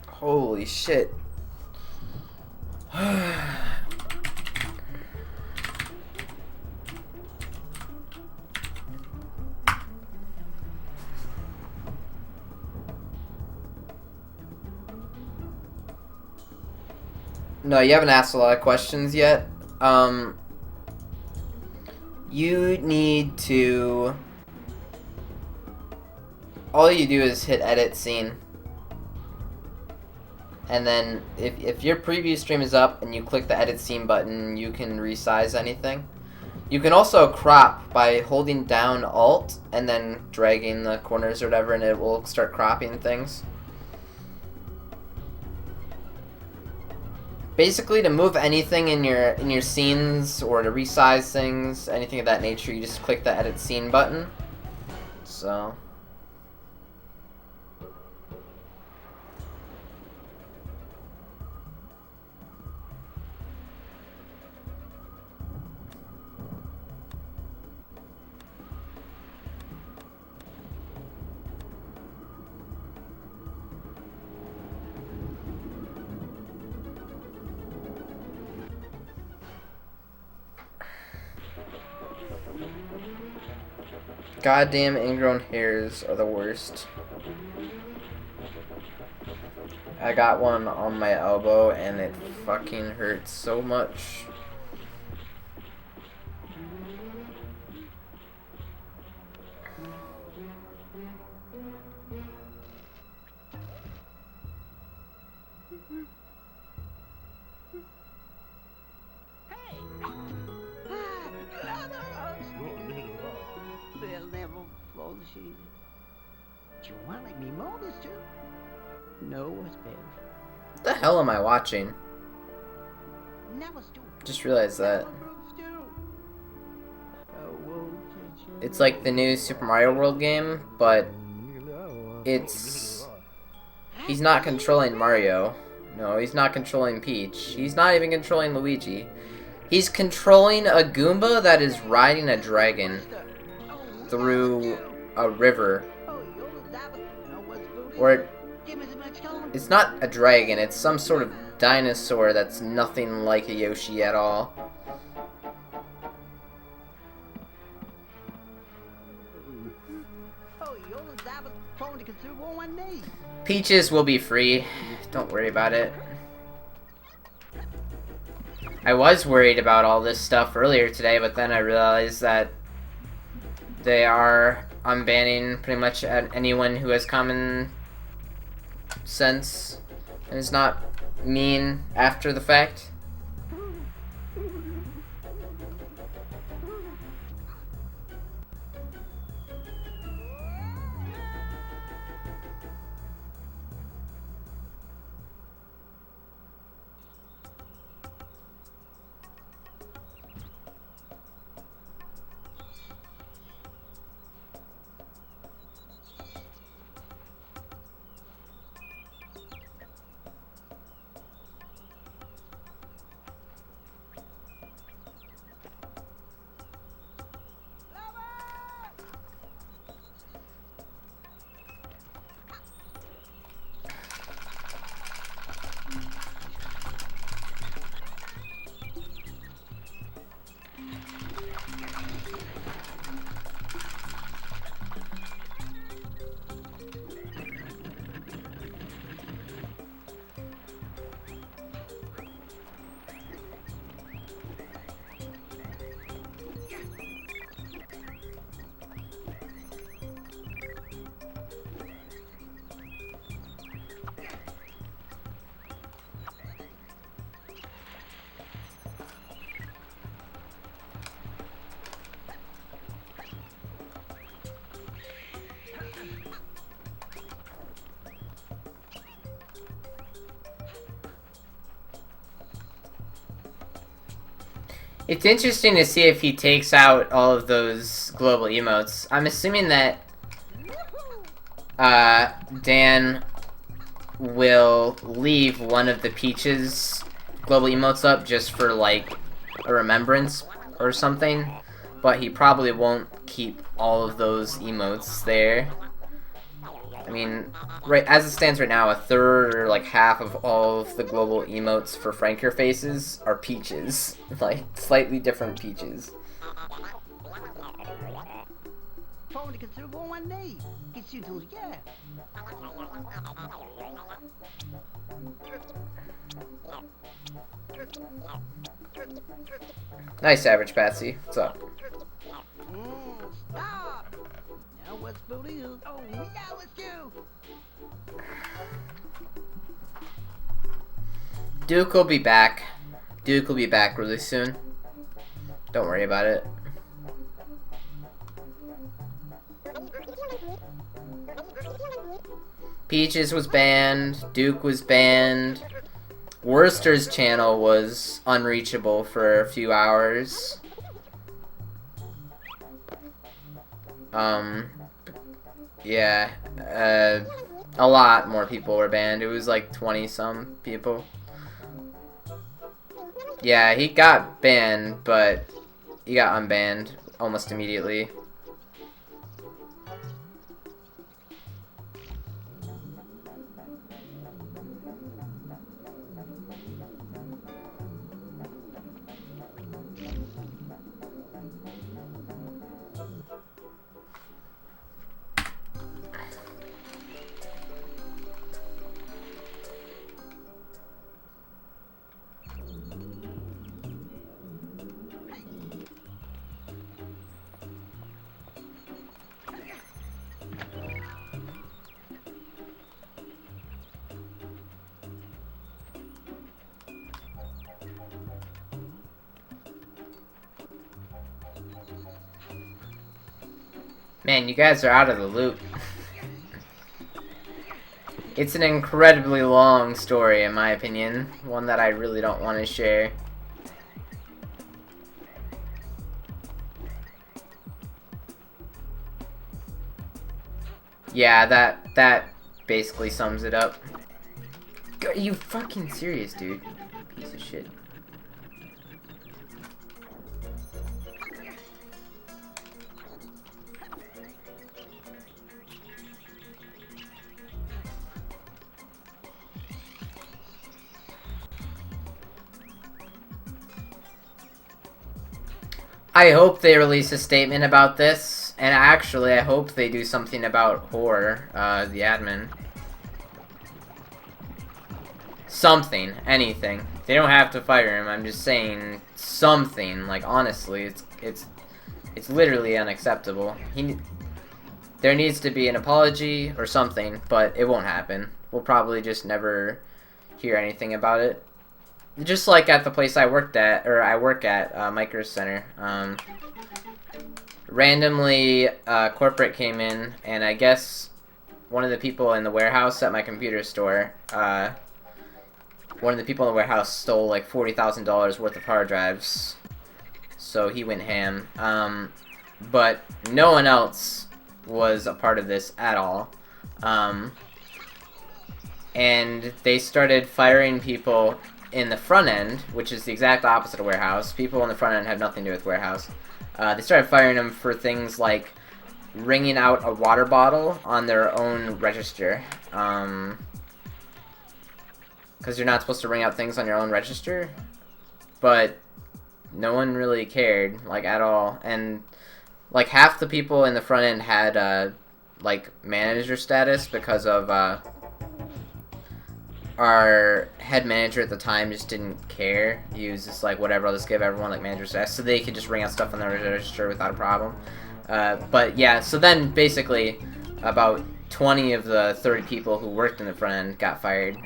Holy shit. No, you haven't asked a lot of questions yet. You need to... All you do is hit edit scene. And then if your preview stream is up and you click the edit scene button, you can resize anything. You can also crop by holding down Alt and then dragging the corners or whatever, and it will start cropping things. Basically, to move anything in your scenes or to resize things, anything of that nature, you just click the edit scene button. So... Goddamn ingrown hairs are the worst. I got one on my elbow and it fucking hurts so much. They'll never flow the sheet. Do you want to let me mow this too? No, what's better? What the hell am I watching? Never stew. Just realized that. Never stew. Oh, won't catch you. It's like the new Super Mario World game, but it's... He's not controlling Mario. No, he's not controlling Peach. He's not even controlling Luigi. He's controlling a Goomba that is riding a dragon through a river. Or it's not a dragon, it's some sort of dinosaur that's nothing like a Yoshi at all. Peaches will be free. Don't worry about it. I was worried about all this stuff earlier today, but then I realized that they are unbanning pretty much anyone who has common sense and is not mean after the fact. It's interesting to see if he takes out all of those global emotes. I'm assuming that Dan will leave one of the Peaches global emotes up just for, like, a remembrance or something, but he probably won't keep all of those emotes there. I mean, right as it stands right now, a third or like half of all of the global emotes for Franker faces are Peaches. Like, slightly different Peaches. Nice, Average Patsy. What's up? Stop! Now what's booty? Oh, now let's do. Duke will be back. Duke will be back really soon. Don't worry about it. Peaches was banned. Duke was banned. Worcester's channel was unreachable for a few hours. Yeah, a lot more people were banned. It was like 20-some people. Yeah, he got banned, but he got unbanned almost immediately. Man, you guys are out of the loop. It's an incredibly long story, in my opinion. One that I really don't want to share. Yeah, that basically sums it up. Are you fucking serious, dude? Piece of shit. I hope they release a statement about this, and actually I hope they do something about Horror, the admin. Something, anything. They don't have to fire him, I'm just saying something. Like, honestly, it's literally unacceptable. There needs to be an apology or something, but it won't happen. We'll probably just never hear anything about it. Just like at the place I work at, Micro Center. Randomly, corporate came in, and I guess one of the people in the warehouse at my computer store, one of the people in the warehouse stole like $40,000 worth of hard drives. So he went ham. But no one else was a part of this at all. And they started firing people in the front end, which is the exact opposite of warehouse. People in the front end have nothing to do with warehouse. They started firing them for things like ringing out a water bottle on their own register. Because you're not supposed to ring out things on your own register. But no one really cared, like, at all. And, like, half the people in the front end had, like, manager status because of, our head manager at the time just didn't care. He was just like, whatever, I'll just give everyone like manager status, so they could just ring out stuff on their register without a problem. But yeah, so then basically about 20 of the 30 people who worked in the front end got fired.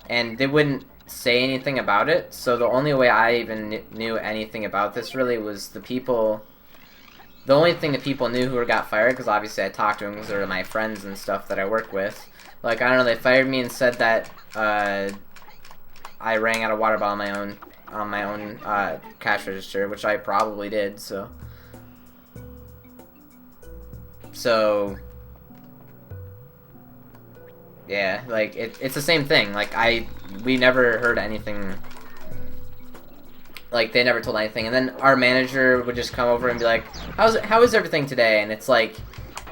And they wouldn't say anything about it, so the only way I even knew anything about this really was the only thing the people knew who got fired, because obviously I talked to them because they're my friends and stuff that I work with. Like, I don't know, they fired me and said that I rang out a water bottle on my own cash register, which I probably did, so yeah, like, it's the same thing. Like, we never heard anything. Like, they never told anything, and then our manager would just come over and be like, how is everything today? And it's like,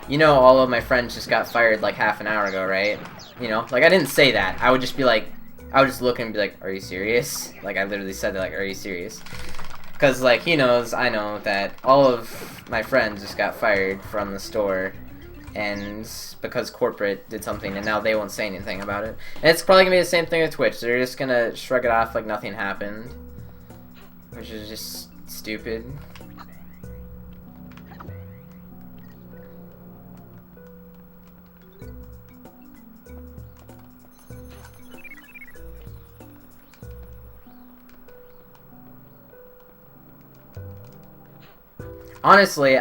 you know, all of my friends just got fired like half an hour ago, right? You know, like, I didn't say that. I would just be like, I would just look and be like, are you serious? Like, I literally said that, like, are you serious? Because, like, he knows, I know that all of my friends just got fired from the store, and because corporate did something, and now they won't say anything about it. And it's probably gonna be the same thing with Twitch. They're just gonna shrug it off like nothing happened, which is just stupid. Honestly,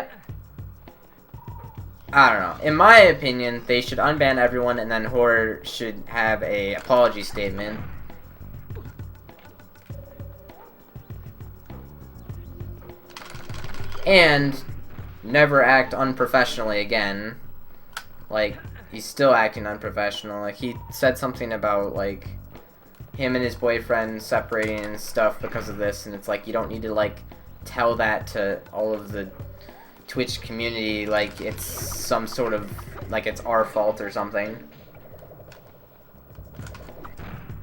I don't know. In my opinion, they should unban everyone, and then Horror should have a apology statement. And never act unprofessionally again. Like, he's still acting unprofessional. Like, he said something about, like, him and his boyfriend separating and stuff because of this, and it's like, you don't need to, like, tell that to all of the Twitch community like it's some sort of, like, it's our fault or something.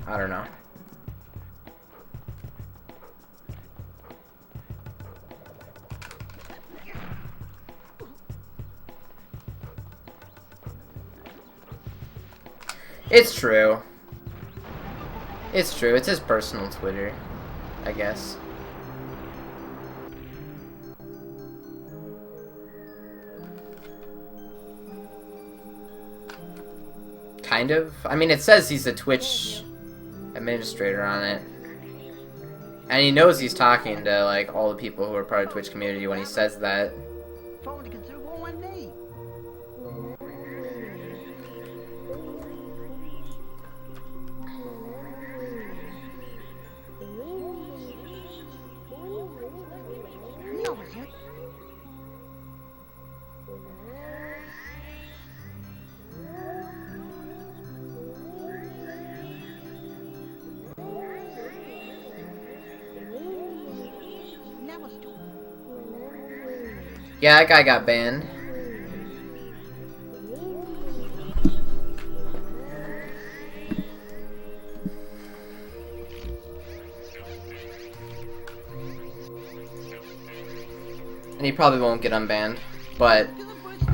I don't know. It's true. It's true. It's his personal Twitter, I guess. Kind of. I mean, it says he's a Twitch administrator on it. And he knows he's talking to, like, all the people who are part of the Twitch community when he says that. Probably considerable one day. Yeah, that guy got banned. And he probably won't get unbanned, but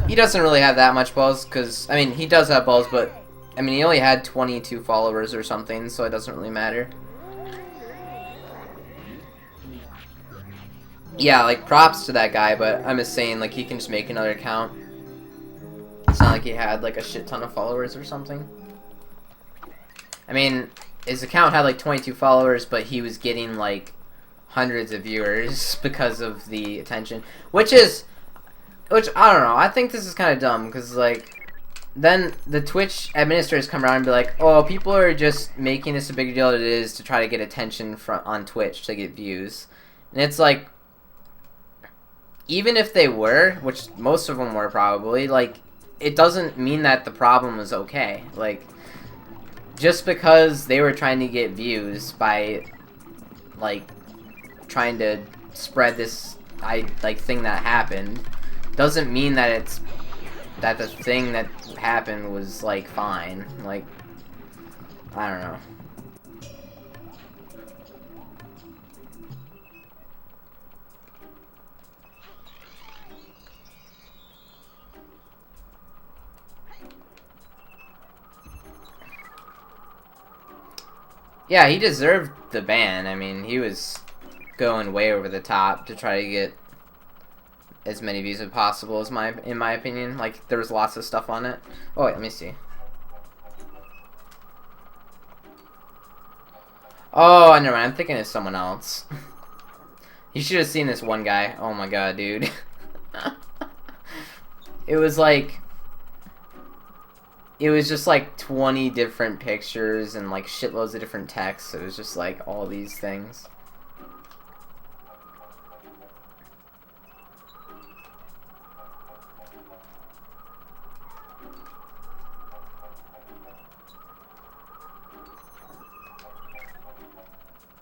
he doesn't really have that much balls, because, I mean, he does have balls, but, I mean, he only had 22 followers or something, so it doesn't really matter. Yeah, like, props to that guy, but I'm just saying, like, he can just make another account. It's not like he had, like, a shit ton of followers or something. I mean, his account had, like, 22 followers, but he was getting, like, hundreds of viewers because of the attention. Which, I don't know, I think this is kind of dumb, because, like, then the Twitch administrators come around and be like, oh, people are just making this a bigger deal than it is to try to get attention on Twitch to get views. And it's like, even if they were, which most of them were probably, like, it doesn't mean that the problem was okay. Like, just because they were trying to get views by, like, trying to spread this, thing that happened, doesn't mean that the thing that happened was, like, fine. Like, I don't know. Yeah, he deserved the ban. I mean, he was going way over the top to try to get as many views as possible, in my opinion. Like, there was lots of stuff on it. Oh, wait, let me see. Oh, never mind. I'm thinking of someone else. You should have seen this one guy. Oh my god, dude. It was like... It was just like 20 different pictures and like shitloads of different texts. It was just like all these things.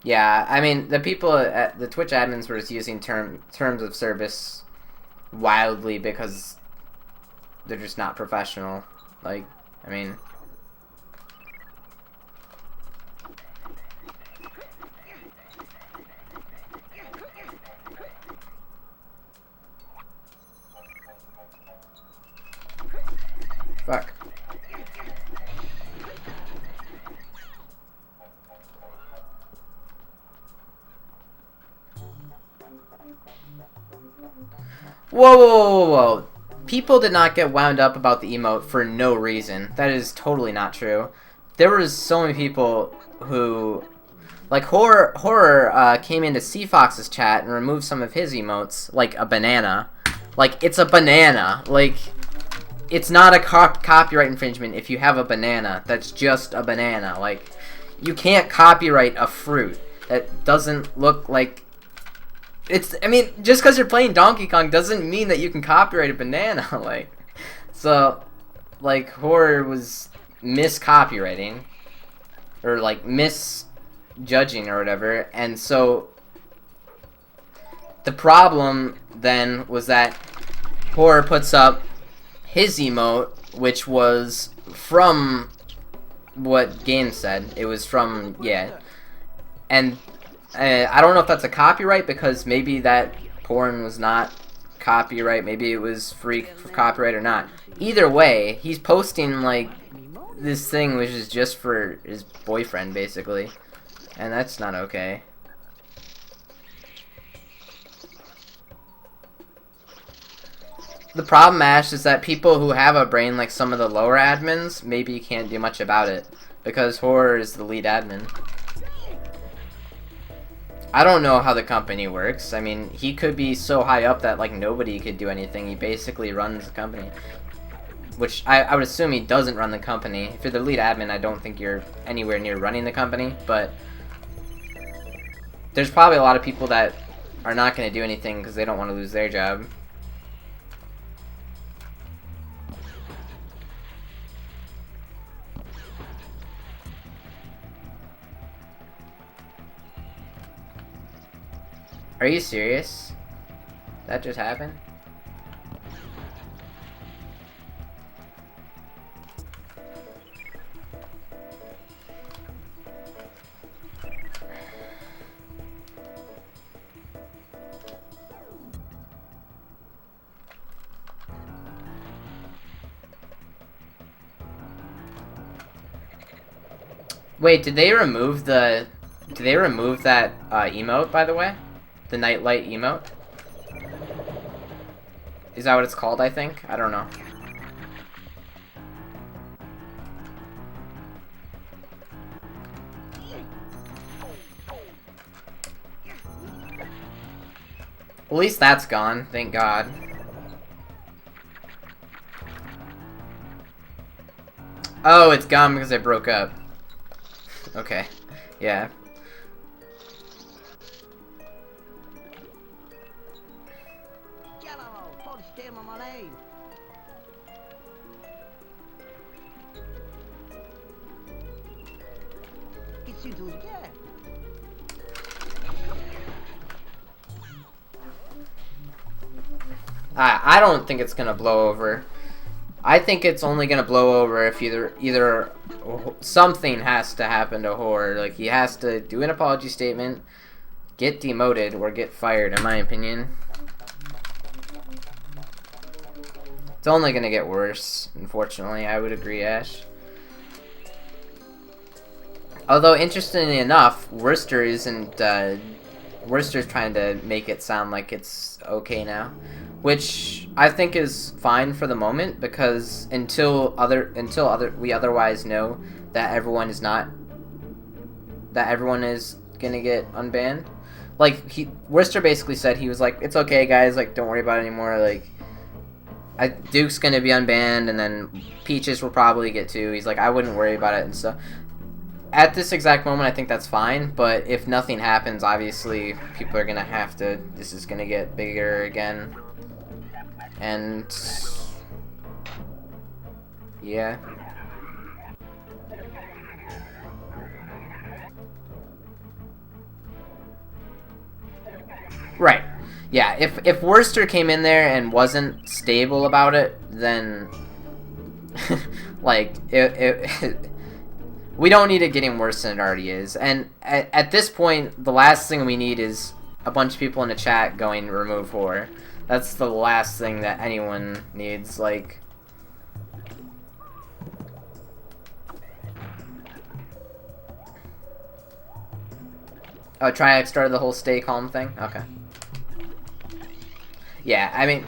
Yeah, I mean, the people at the Twitch admins were just using terms of service wildly because they're just not professional. Like, I mean... Fuck. Whoa, whoa, whoa, whoa. People did not get wound up about the emote for no reason. That is totally not true. There was so many people who... Like, Horror came into C-Fox's chat and removed some of his emotes, like a banana. Like, it's a banana. Like, it's not a copyright infringement if you have a banana. That's just a banana. Like, you can't copyright a fruit that doesn't look like... I mean, just because you're playing Donkey Kong doesn't mean that you can copyright a banana, like... So, like, Horror was miscopywriting, or, like, misjudging or whatever, and so... The problem, then, was that Horror puts up his emote, which was from what Game said. It was from, yeah. And... I don't know if that's a copyright, because maybe that porn was not copyright, maybe it was free for copyright or not. Either way, he's posting, like, this thing which is just for his boyfriend, basically. And that's not okay. The problem, Ash, is that people who have a brain, like some of the lower admins, maybe can't do much about it, because Horror is the lead admin. I don't know how the company works. I mean, he could be so high up that, like, nobody could do anything. He basically runs the company. Which, I would assume he doesn't run the company. If you're the lead admin, I don't think you're anywhere near running the company, but... There's probably a lot of people that are not going to do anything because they don't want to lose their job. Are you serious? That just happened? Wait, did they remove the... Did they remove that emote, by the way? The nightlight emote? Is that what it's called, I think? I don't know. At least that's gone, thank God. Oh, it's gone because I broke up. Okay, yeah. Yellow, put a stem on my name. Qu'est-ce que tu veux dire? I don't think it's gonna blow over. I think it's only gonna blow over if either something has to happen to Horror. Like, he has to do an apology statement, get demoted, or get fired, in my opinion. It's only gonna get worse, unfortunately. I would agree, Ash. Although, interestingly enough, Worcester isn't, Worcester's trying to make it sound like it's okay now. Which I think is fine for the moment, because until we otherwise know that everyone is gonna get unbanned. Like, Worcester basically said, he was like, it's okay guys, like, don't worry about it anymore, like, Duke's gonna be unbanned, and then Peaches will probably get too. He's like, I wouldn't worry about it and stuff. At this exact moment, I think that's fine, but if nothing happens, obviously, people are gonna have to, this is gonna get bigger again. And yeah. Right. Yeah, if Worcester came in there and wasn't stable about it, then like we don't need it getting worse than it already is. And at this point, the last thing we need is a bunch of people in the chat going remove horror. That's the last thing that anyone needs, like... Oh, Triax started the whole stay calm thing? Okay. Yeah, I mean...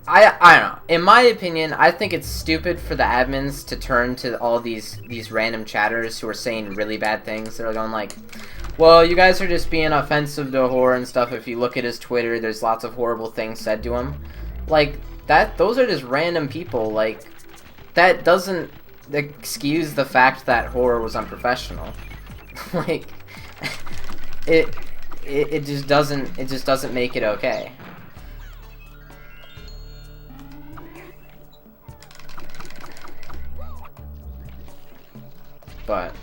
I don't know. In my opinion, I think it's stupid for the admins to turn to all these random chatters who are saying really bad things. They're going like... Well, you guys are just being offensive to Horror and stuff. If you look at his Twitter, there's lots of horrible things said to him. Like, those are just random people. Like, that doesn't excuse the fact that Horror was unprofessional. Like, it just doesn't make it okay. But...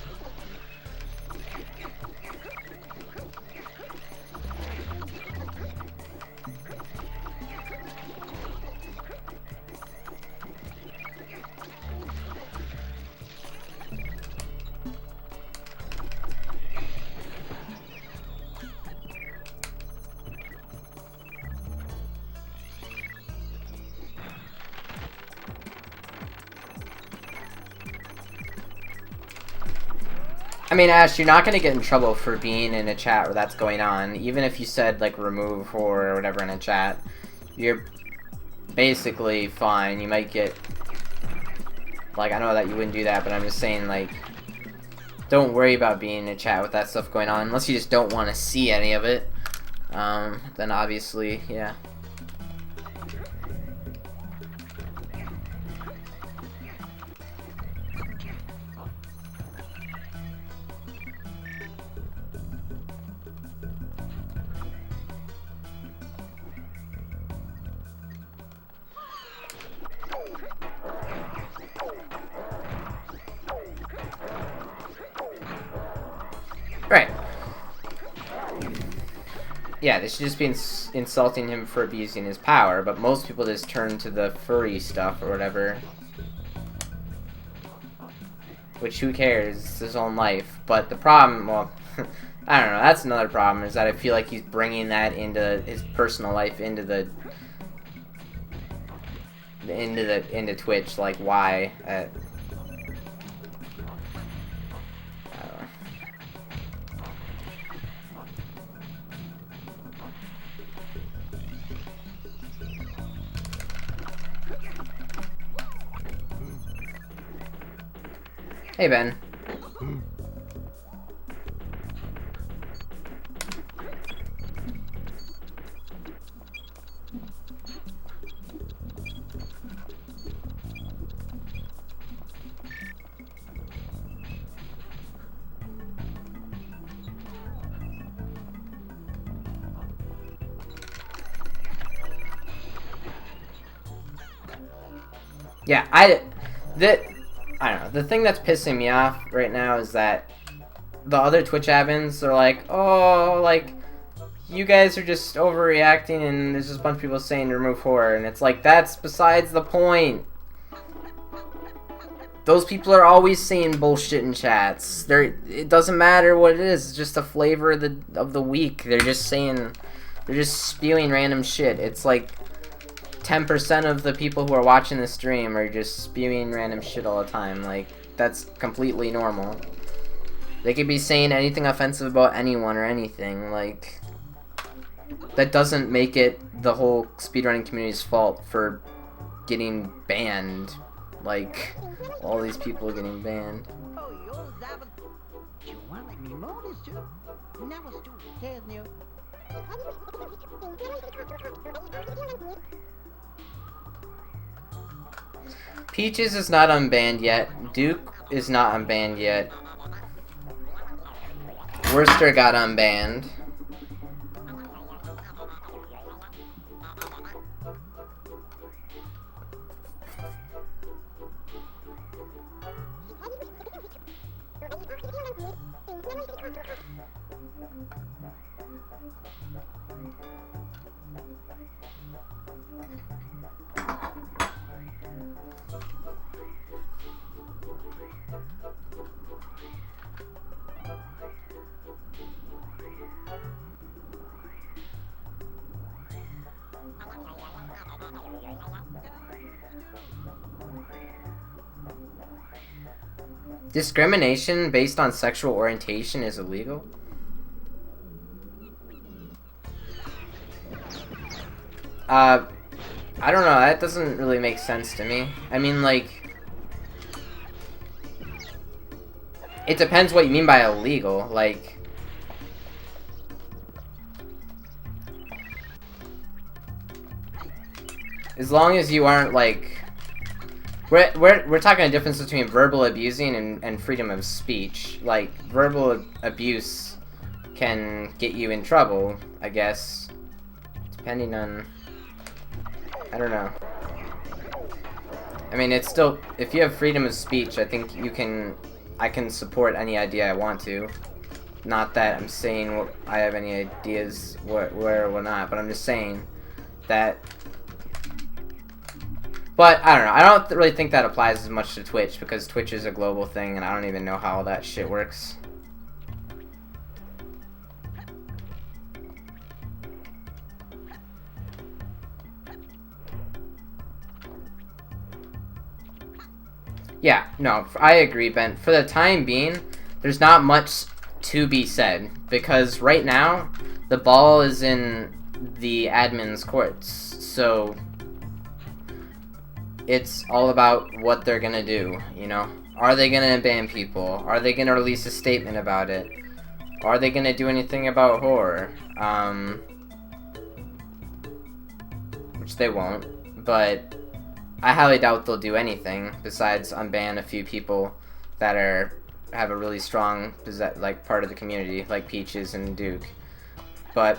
I mean, Ash, you're not gonna get in trouble for being in a chat where that's going on. Even if you said, like, remove horror or whatever in a chat, you're basically fine. You might get... Like, I know that you wouldn't do that, but I'm just saying, like, don't worry about being in a chat with that stuff going on. Unless you just don't want to see any of it. Then obviously, yeah. Right. Yeah, they should just be insulting him for abusing his power, but most people just turn to the furry stuff or whatever. Which, who cares? It's his own life. But the problem, well, I don't know, that's another problem, is that I feel like he's bringing that into his personal life, into Twitch, like, why? Hey, Ben. Yeah, I don't know. The thing that's pissing me off right now is that the other Twitch admins are like, oh, like, you guys are just overreacting and there's just a bunch of people saying remove horror, and it's like, that's besides the point. Those people are always saying bullshit in chats. It doesn't matter what it is, it's just the flavor of the week. They're just spewing random shit. It's like 10% of the people who are watching the stream are just spewing random shit all the time. Like, that's completely normal. They could be saying anything offensive about anyone or anything. Like, that doesn't make it the whole speedrunning community's fault for getting banned. Like, all these people getting banned. Peaches is not unbanned yet. Duke is not unbanned yet. Worcester got unbanned. Discrimination based on sexual orientation is illegal? I don't know, that doesn't really make sense to me. I mean, like, it depends what you mean by illegal, like, as long as you aren't, like, we're talking a difference between verbal abusing and freedom of speech. Like, verbal abuse can get you in trouble, I guess, depending on, I don't know. I mean, it's still, if you have freedom of speech, I think I can support any idea I want to. Not that I'm saying I have any ideas where or not, but I'm just saying that. But, I don't know, I don't really think that applies as much to Twitch, because Twitch is a global thing, and I don't even know how that shit works. Yeah, no, I agree, Ben. For the time being, there's not much to be said, because right now, the ball is in the admin's courts, so it's all about what they're gonna do, you know? Are they gonna ban people? Are they gonna release a statement about it? Are they gonna do anything about horror? Which they won't, but I highly doubt they'll do anything besides unban a few people that have a really strong, like, part of the community, like Peaches and Duke. But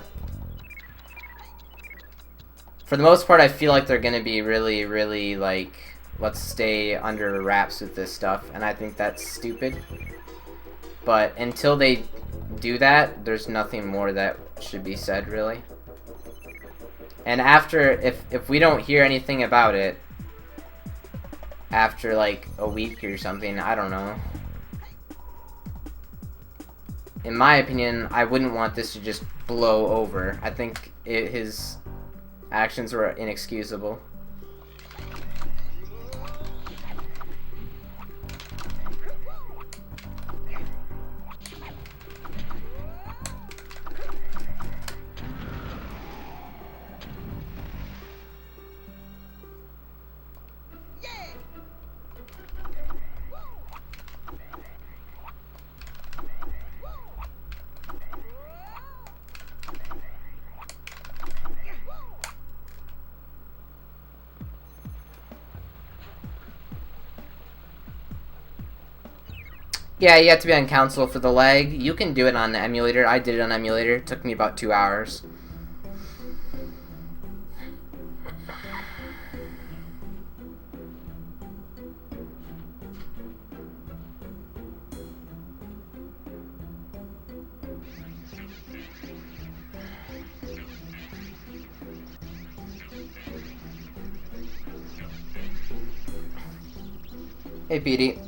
for the most part, I feel like they're gonna be really, really, like, let's stay under wraps with this stuff, and I think that's stupid. But until they do that, there's nothing more that should be said, really. And after, if we don't hear anything about it, after, like, a week or something, I don't know. In my opinion, I wouldn't want this to just blow over. I think his actions were inexcusable. Yeah, you have to be on console for the lag. You can do it on the emulator. I did it on emulator. It took me about 2 hours. Hey, Petey.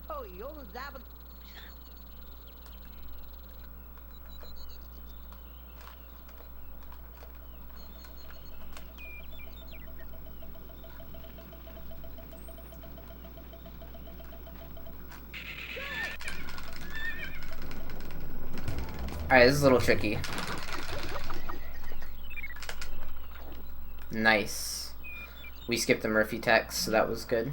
Oh, you're zapping. Alright, this is a little tricky. Nice. We skipped the Murphy text, so that was good.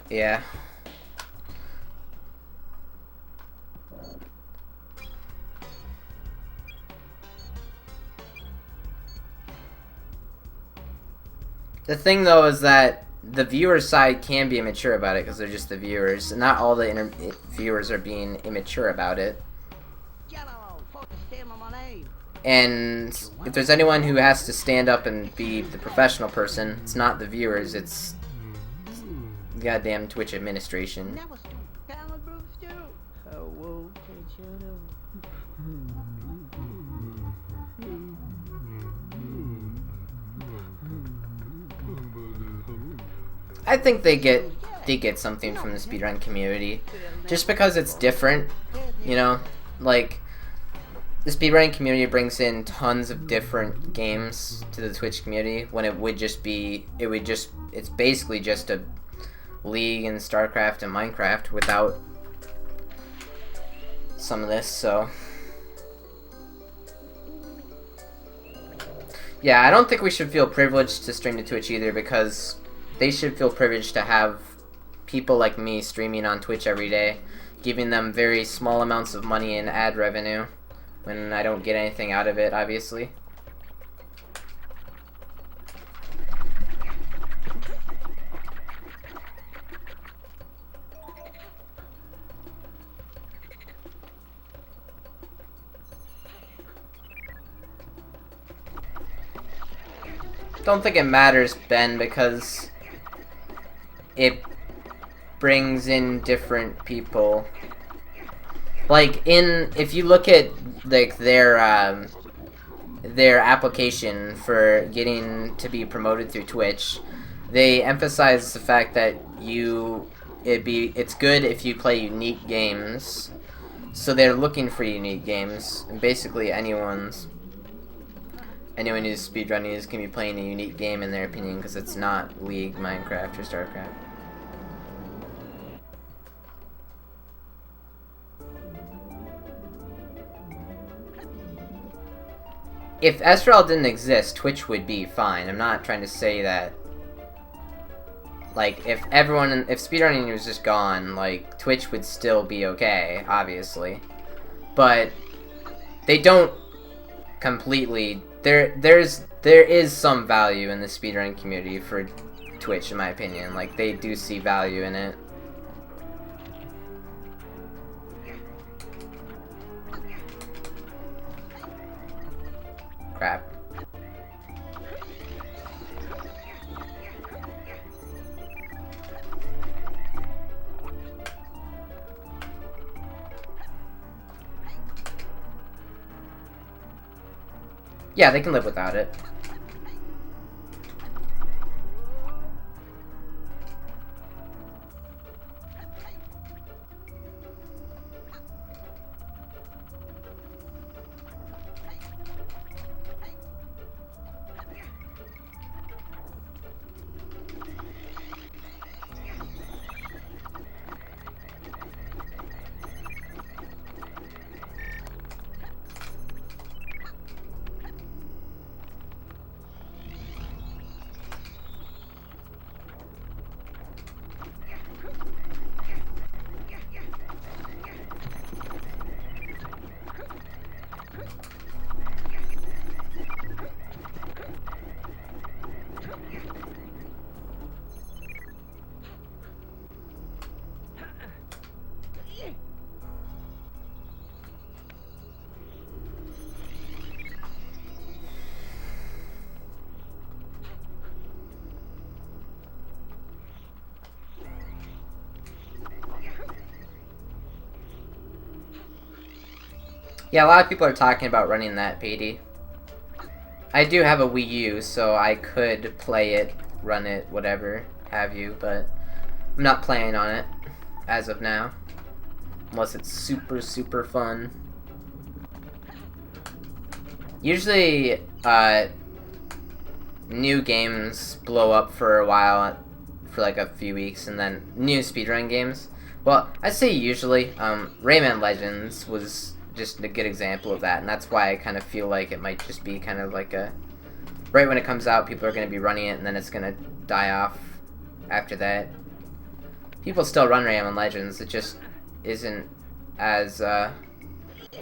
Yeah. The thing, though, is that the viewer side can be immature about it because they're just the viewers. Not all the viewers are being immature about it. And if there's anyone who has to stand up and be the professional person, it's not the viewers, it's goddamn Twitch administration. I think they get something from the speedrun community. Just because it's different You know, like the speedrunning community brings in tons of different games to the Twitch community when it would just be, it's basically just a League and StarCraft and Minecraft without some of this, so. Yeah, I don't think we should feel privileged to stream to Twitch either, because they should feel privileged to have people like me streaming on Twitch every day, giving them very small amounts of money in ad revenue when I don't get anything out of it, obviously. Don't think it matters, Ben, because it brings in different people. Like, if you look at like their application for getting to be promoted through Twitch, they emphasize the fact that it's good if you play unique games. So they're looking for unique games, and basically anyone who's speedrunning can be playing a unique game in their opinion, because it's not League, Minecraft, or StarCraft. If SRL didn't exist, Twitch would be fine. I'm not trying to say that. Like, if speedrunning was just gone, like, Twitch would still be okay, obviously. But they don't completely. There is some value in the speedrunning community for Twitch, in my opinion. Like, they do see value in it. Crap. Yeah, they can live without it. Yeah, a lot of people are talking about running that, Petey. I do have a Wii U, so I could play it, run it, whatever have you, but I'm not planning on it as of now. Unless it's super, super fun. Usually, new games blow up for a while, for like a few weeks, and then new speedrun games. Well, I say usually. Rayman Legends was just a good example of that, and that's why I kind of feel like it might just be kind of like a... Right when it comes out, people are going to be running it, and then it's going to die off after that. People still run Rayman Legends, it just isn't as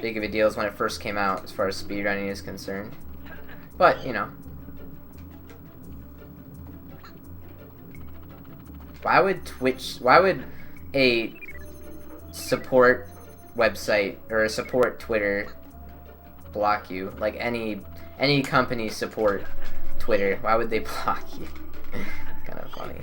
big of a deal as when it first came out, as far as speedrunning is concerned. But, you know. Why would a support website or a support Twitter block you? Like any company support Twitter, why would they block you? It's kind of funny.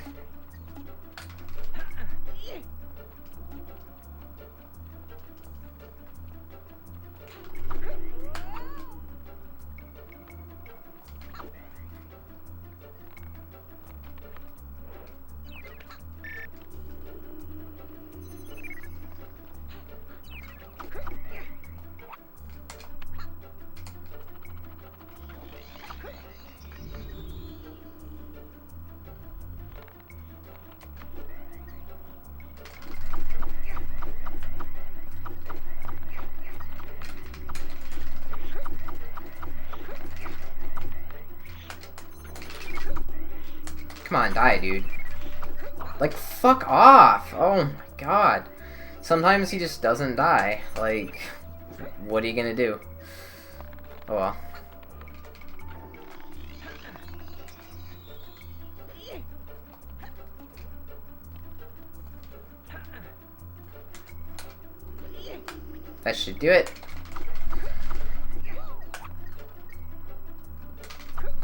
Come on, die, dude. Like, fuck off! Oh my god. Sometimes he just doesn't die. Like, what are you gonna do? Oh well. That should do it.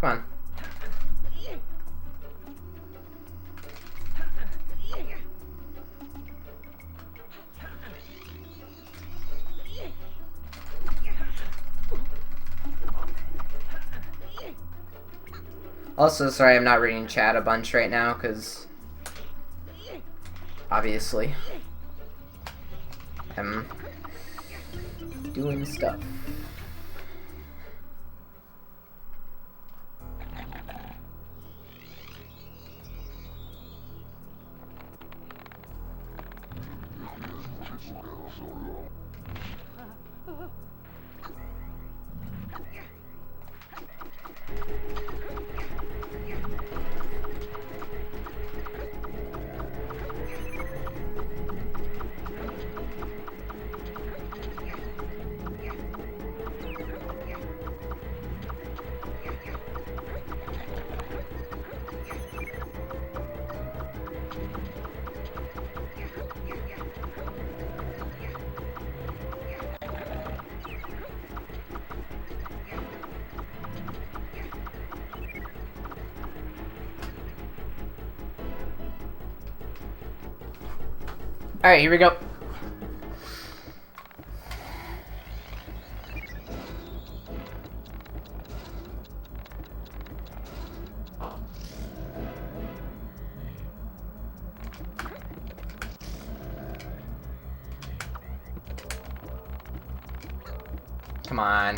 Come on. Also, sorry I'm not reading chat a bunch right now, because obviously I'm doing stuff. Alright, here we go. Come on.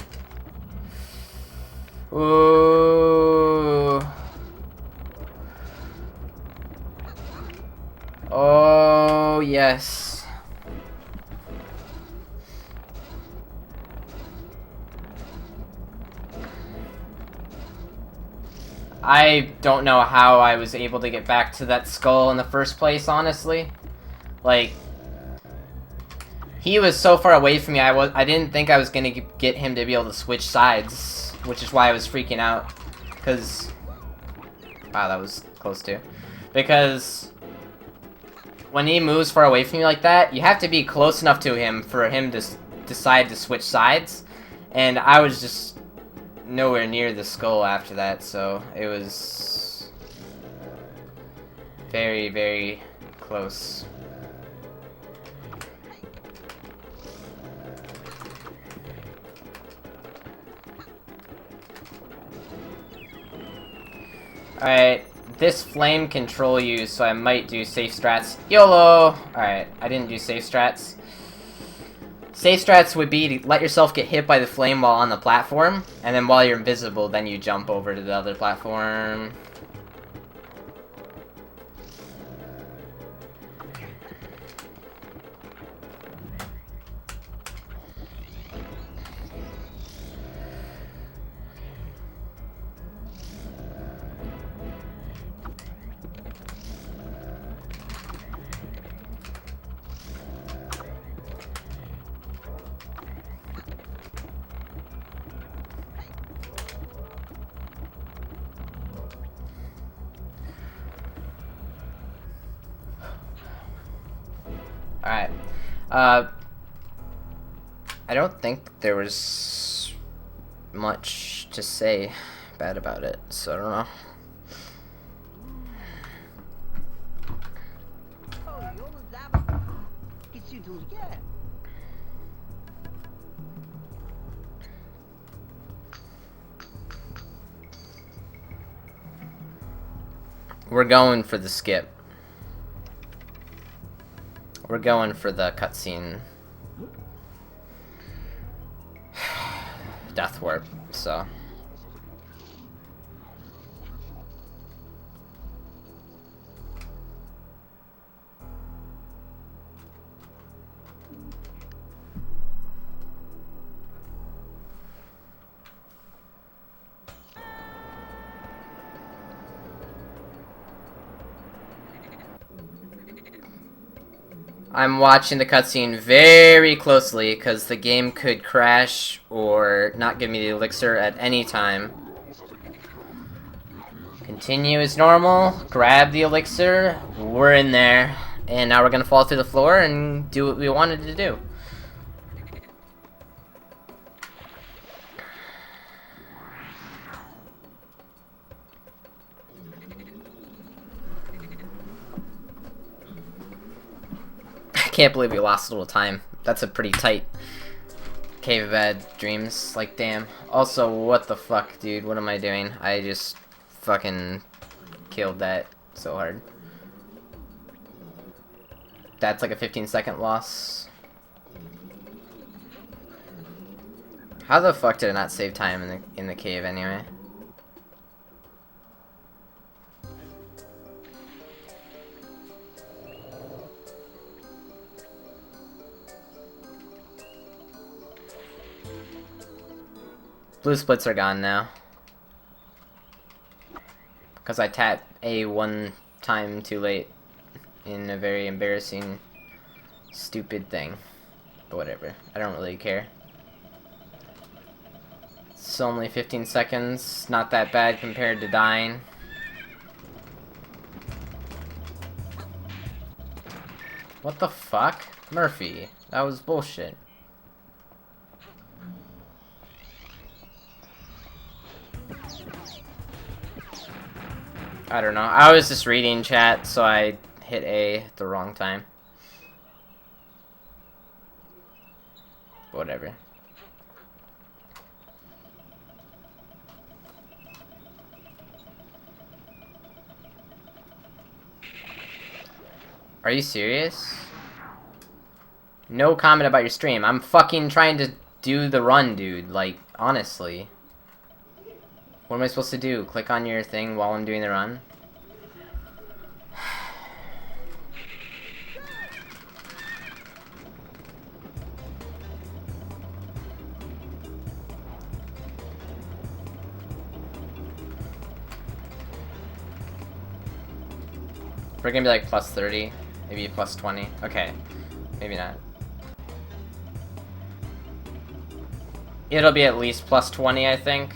Ooh. Oh, yes. I don't know how I was able to get back to that skull in the first place, honestly. Like, he was so far away from me, I didn't think I was gonna get him to be able to switch sides, which is why I was freaking out. Because, wow, that was close too. Because when he moves far away from you like that, you have to be close enough to him for him to decide to switch sides. And I was just nowhere near the skull after that, so it was very, very close. Alright, this flame control you, so I might do safe strats. YOLO! Alright, I didn't do safe strats. Safe strats would be to let yourself get hit by the flame while on the platform, and then while you're invisible, then you jump over to the other platform. Alright. I don't think there was much to say bad about it, so I don't know. We're going for the skip. We're going for the cutscene death warp, so. I'm watching the cutscene very closely because the game could crash or not give me the elixir at any time. Continue as normal, grab the elixir, we're in there, and now we're gonna fall through the floor and do what we wanted to do. I can't believe we lost a little time. That's a pretty tight cave of bad dreams. Like, damn. Also, what the fuck, dude? What am I doing? I just fucking killed that so hard. That's like a 15-second loss. How the fuck did I not save time in the cave anyway? Blue splits are gone now. Because I tapped A one time too late in a very embarrassing, stupid thing. But whatever. I don't really care. It's only 15 seconds. Not that bad compared to dying. What the fuck? Murphy. That was bullshit. I don't know. I was just reading chat, so I hit A at the wrong time. Whatever. Are you serious? No comment about your stream. I'm fucking trying to do the run, dude. Like, honestly. What am I supposed to do? Click on your thing while I'm doing the run? We're gonna be like plus 30, maybe plus 20. Okay, maybe not. It'll be at least plus 20, I think.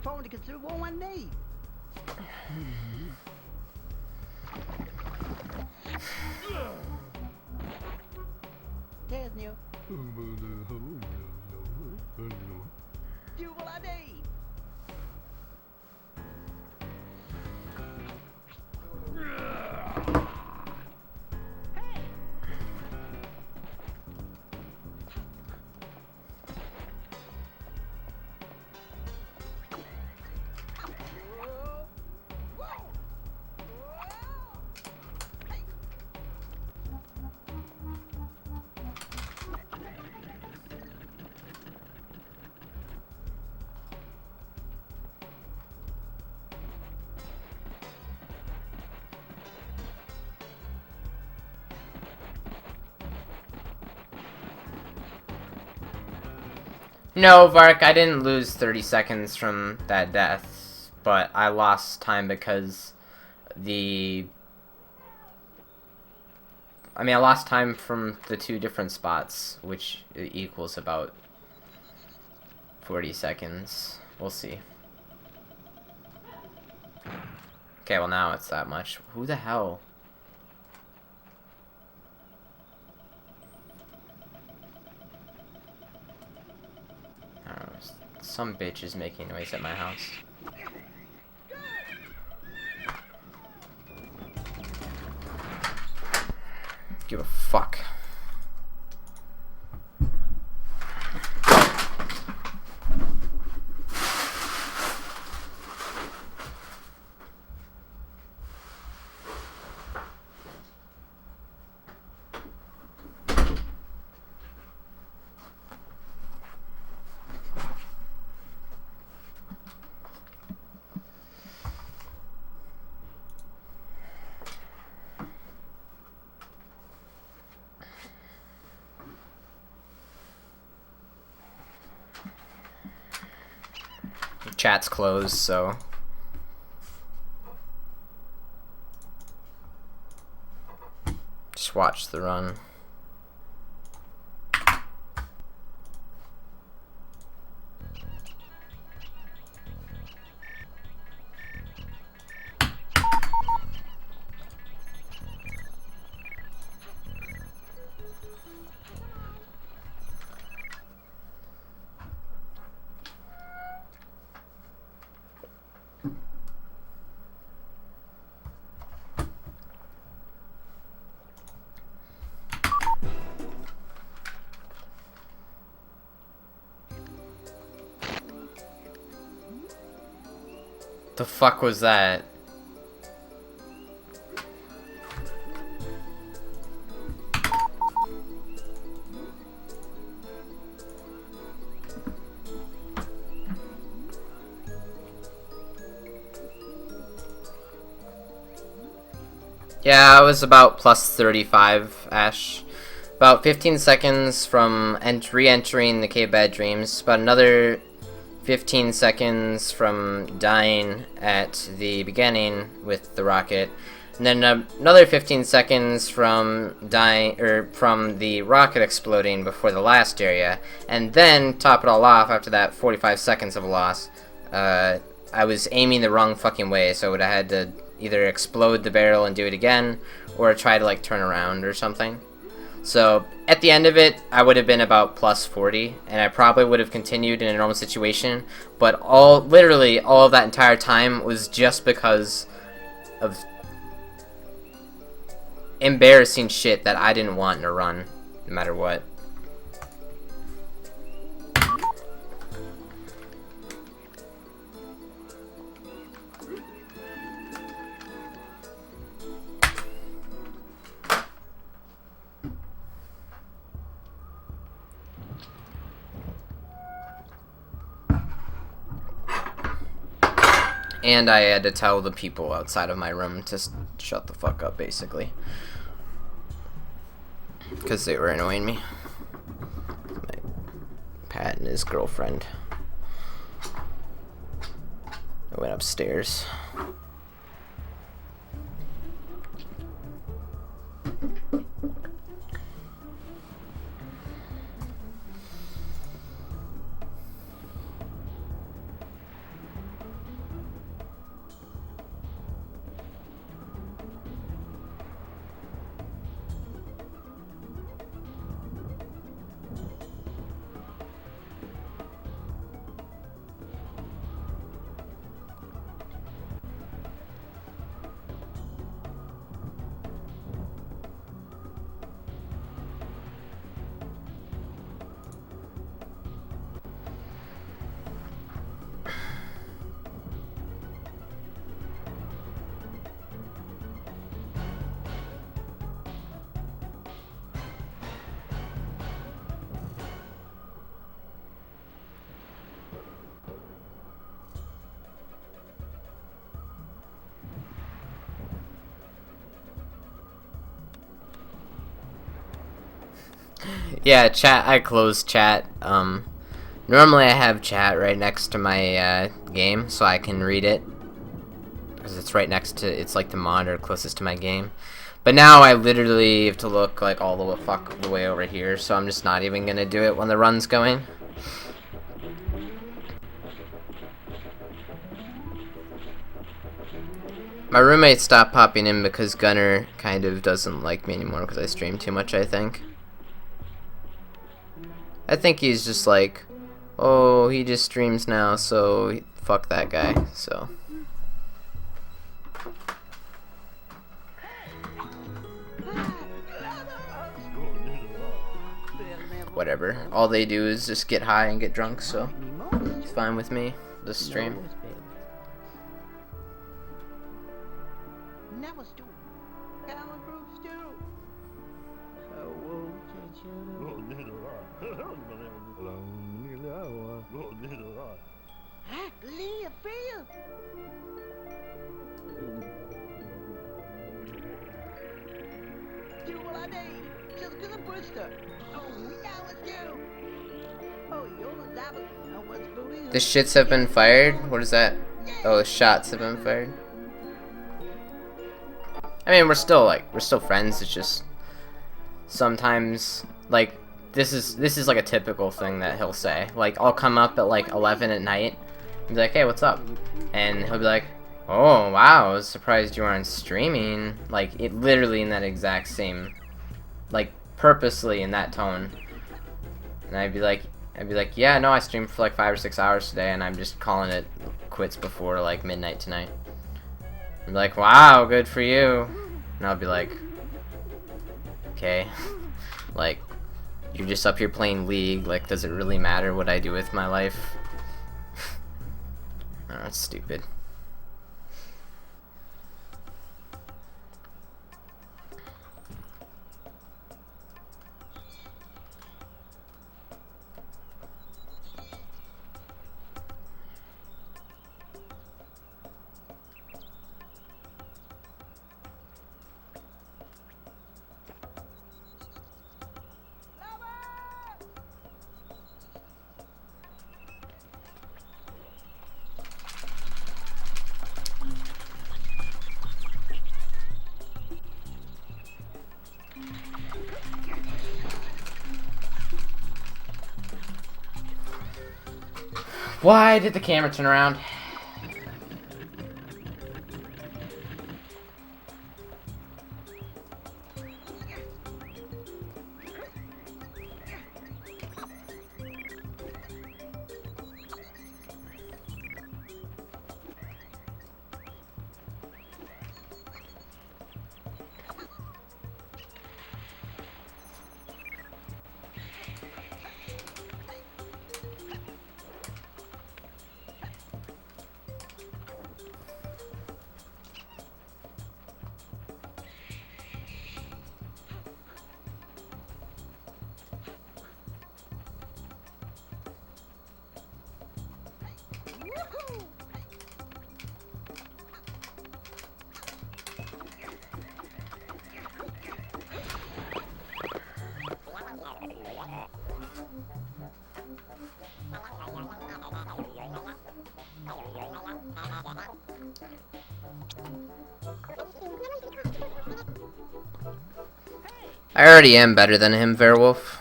Phone to consider one day. There's new. Jubilee. No, Vark, I didn't lose 30 seconds from that death, but I lost time because I lost time from the two different spots, which equals about 40 seconds. We'll see. Okay, well now it's that much. Who the hell? I don't know. Some bitch is making noise at my house. Give a fuck. chat's closed, so. Just watch the run. The fuck was that? Yeah, I was about plus 35, Ash. About 15 seconds from re-entering the cave bad dreams. About another 15 seconds from dying at the beginning with the rocket, and then another 15 seconds from dying from the rocket exploding before the last area, and then top it all off after that 45 seconds of a loss. I was aiming the wrong fucking way, so I would have had to either explode the barrel and do it again, or try to like turn around or something. So at the end of it, I would have been about plus 40, and I probably would have continued in a normal situation, but literally all of that entire time was just because of embarrassing shit that I didn't want in a run, no matter what. And I had to tell the people outside of my room to shut the fuck up, basically. Because they were annoying me. Pat and his girlfriend. I went upstairs. Yeah, chat. I closed chat. Normally I have chat right next to my game, so I can read it because it's right next to. It's like the monitor closest to my game. But now I literally have to look like all the way over here, so I'm just not even gonna do it when the run's going. My roommate stopped popping in because Gunner kind of doesn't like me anymore because I stream too much, I think. I think he's just like, oh, he just streams now, so fuck that guy, so. Whatever. All they do is just get high and get drunk, so it's fine with me, this stream. The shits have been fired? What is that? Oh, the shots have been fired. I mean, we're still friends. It's just sometimes like this is like a typical thing that he'll say. Like I'll come up at like 11 at night and be like, "Hey, what's up?" And he'll be like, "Oh, wow, I was surprised you weren't streaming." Like it literally in that exact same, like purposely in that tone. And I'd be like, "Yeah, no, I streamed for like 5 or 6 hours today, and I'm just calling it quits before like midnight tonight." I'm like, "Wow, good for you." And I'll be like, "Okay." Like, you're just up here playing League, like, does it really matter what I do with my life? Oh, that's stupid. Why did the camera turn around? I already am better than him, Verwolf.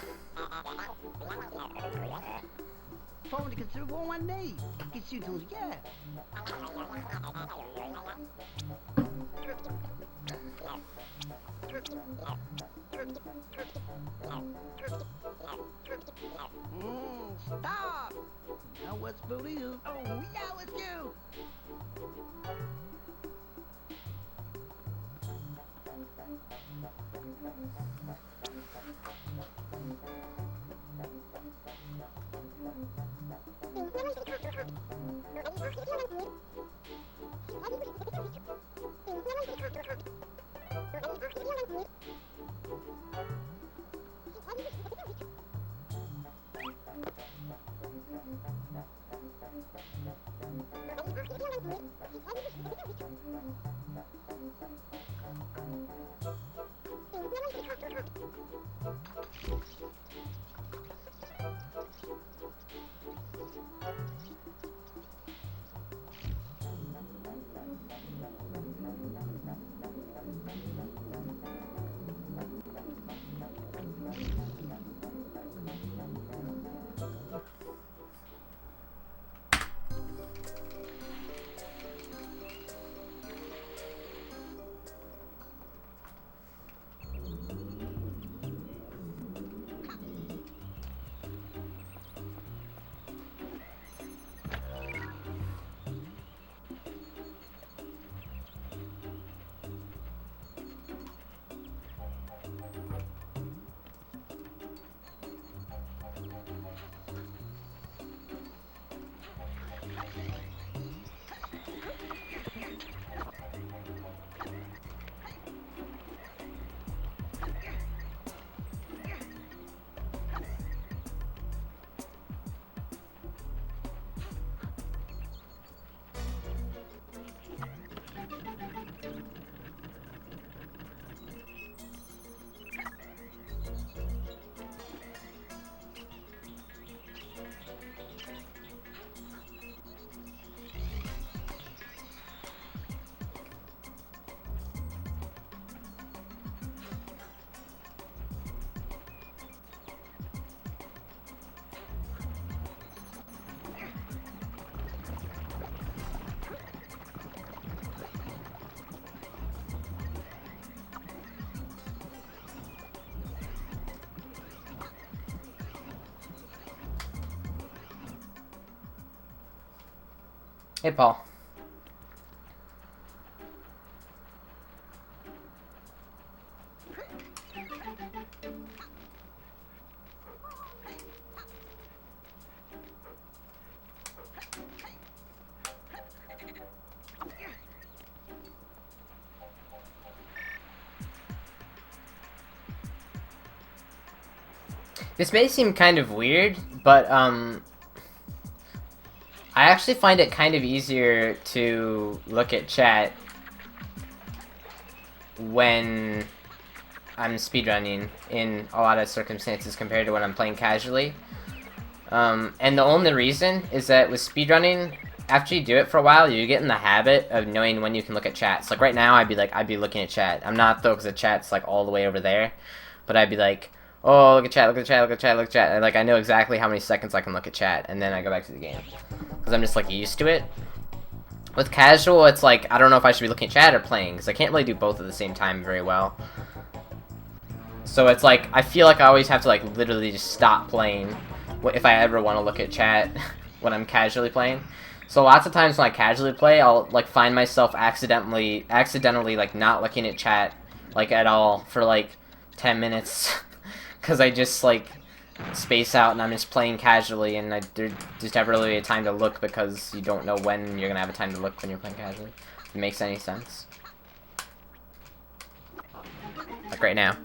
Stop! Now what's for you? Oh, yeah, it's you! Hey, Paul. This may seem kind of weird, but I actually find it kind of easier to look at chat when I'm speedrunning in a lot of circumstances compared to when I'm playing casually. And the only reason is that with speedrunning, after you do it for a while, you get in the habit of knowing when you can look at chats. Like right now, I'd be looking at chat. I'm not though, because the chat's like all the way over there. But I'd be like, oh, look at chat, look at chat, look at chat, look at chat. And like I know exactly how many seconds I can look at chat, and then I go back to the game because I'm just like used to it. With casual, it's like I don't know if I should be looking at chat or playing because I can't really do both at the same time very well. So it's like I feel like I always have to like literally just stop playing if I ever want to look at chat when I'm casually playing. So lots of times when I casually play, I'll like find myself accidentally like not looking at chat like at all for like 10 minutes because I just like space out and I'm just playing casually and there's just never really a time to look because you don't know when you're gonna have a time to look when you're playing casually. If it makes any sense. Like right now.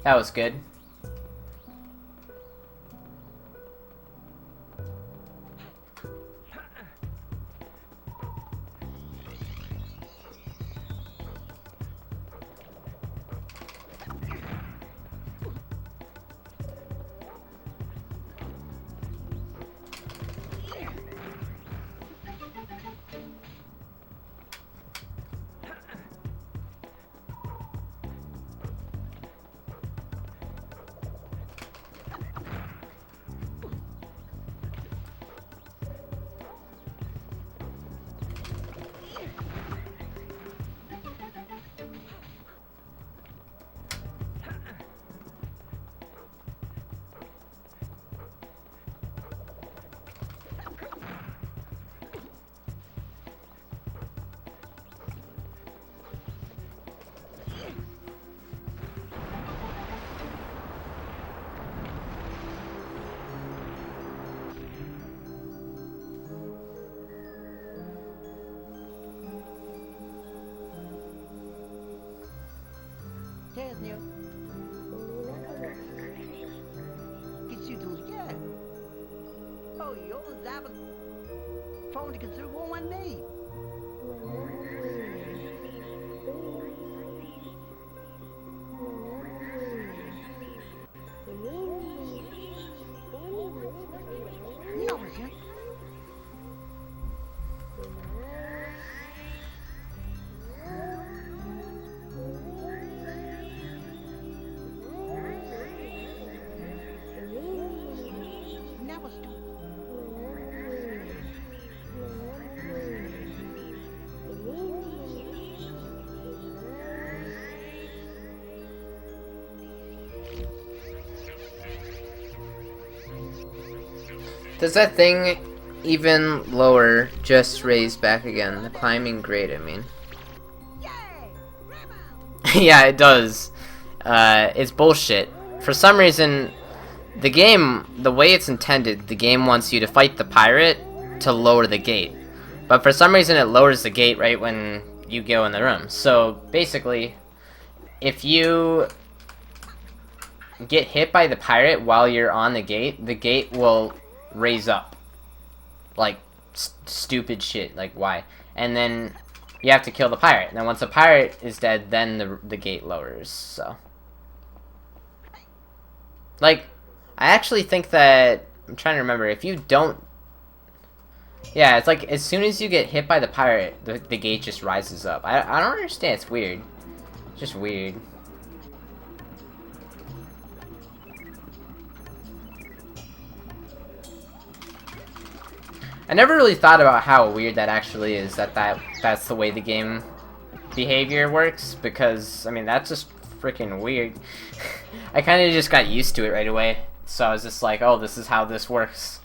That was good. Честно. Кисютус, yeah. Oh, you're zapping. Phone to consider one day. Не обращай. Does that thing even lower just raise back again? The climbing grade, I mean. Yeah, it does. It's bullshit. For some reason, the game, the way it's intended, the game wants you to fight the pirate to lower the gate. But for some reason, it lowers the gate right when you go in the room. So basically, if you get hit by the pirate while you're on the gate will raise up. Like, stupid shit. Like, why? And then you have to kill the pirate. And then once the pirate is dead, then the gate lowers, so. Like, I actually think that... I'm trying to remember. If you don't... Yeah, it's like, as soon as you get hit by the pirate, the gate just rises up. I don't understand. It's weird. It's just weird. I never really thought about how weird that actually is, that's the way the game behavior works, because, I mean, that's just freaking weird. I kind of just got used to it right away, so I was just like, oh, this is how this works.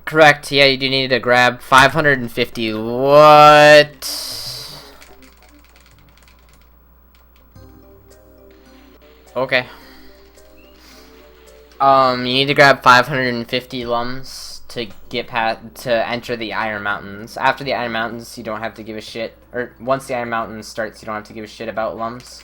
Correct, yeah, you do need to grab 550. What? Okay. You need to grab 550 lums to get to enter the Iron Mountains. After the Iron Mountains, you don't have to give a shit. Or once the Iron Mountains starts, you don't have to give a shit about lums.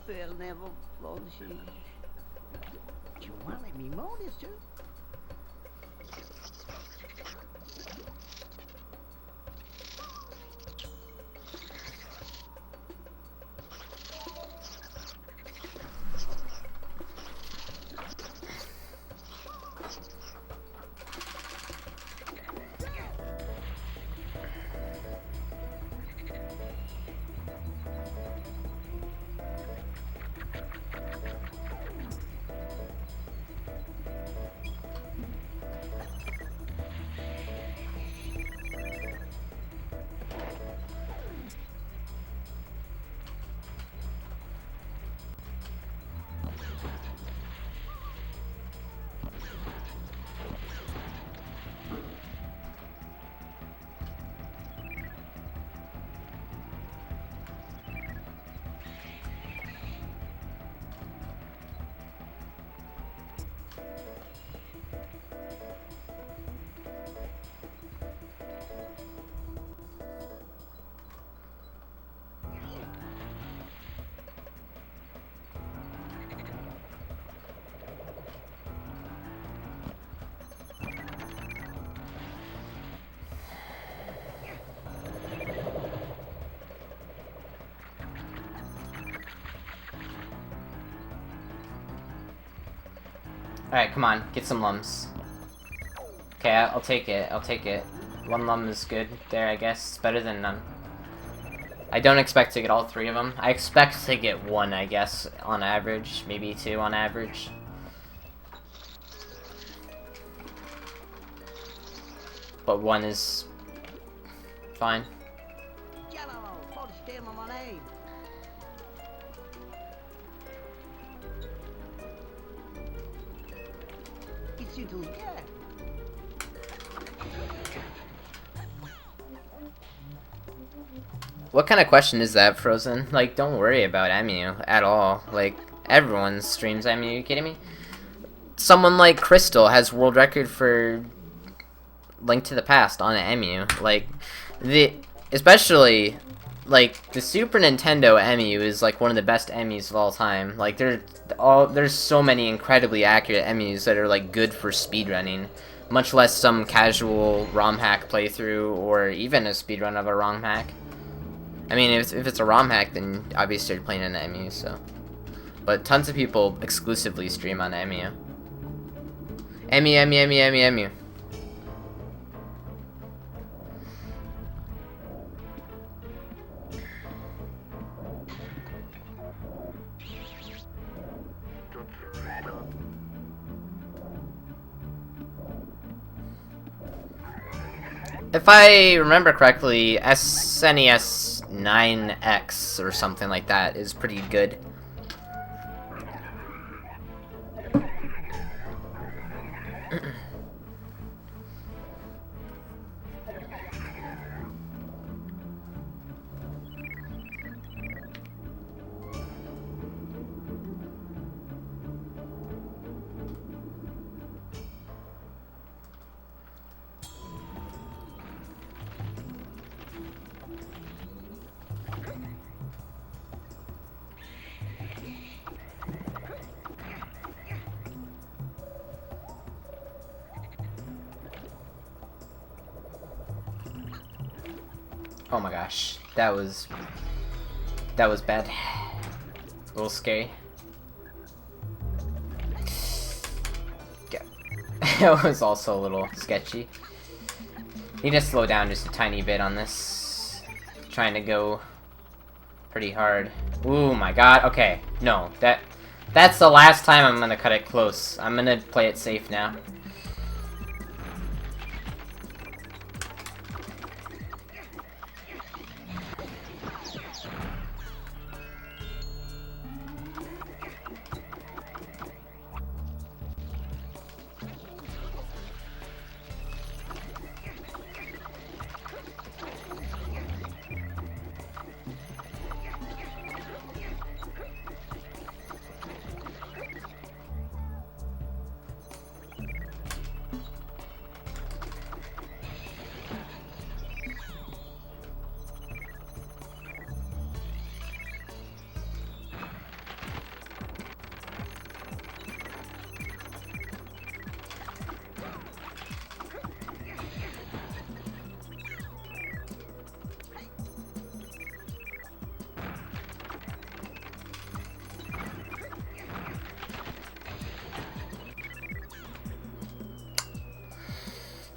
They'll never blow the sheet. You want to let me mow this too? Alright, come on, get some lums. Okay, I'll take it, I'll take it. One lum is good there, I guess. It's better than none. I don't expect to get all 3 of them. I expect to get 1, I guess, on average. Maybe 2 on average. But 1 is fine. Jello, pode steal my name. It's you to yeah. What kind of question is that, Frozen? Like, don't worry about Emu at all. Like, everyone streams Emu, are you kidding me? Someone like Crystal has world record for Link to the Past on Emu. Like, especially, like, the Super Nintendo Emu is, like, one of the best Emus of all time. Like, there's so many incredibly accurate Emus that are, like, good for speedrunning. Much less some casual ROM hack playthrough, or even a speedrun of a ROM hack. I mean, if it's a ROM hack, then obviously you're playing on Emu, so. But tons of people exclusively stream on Emu. Emu. If I remember correctly, SNES 9X or something like that is pretty good. Oh my gosh, that was bad. A little scary. Yeah. That was also a little sketchy. Need to slow down just a tiny bit on this. Trying to go pretty hard. Ooh my god, okay. No, that's the last time I'm gonna cut it close. I'm gonna play it safe now.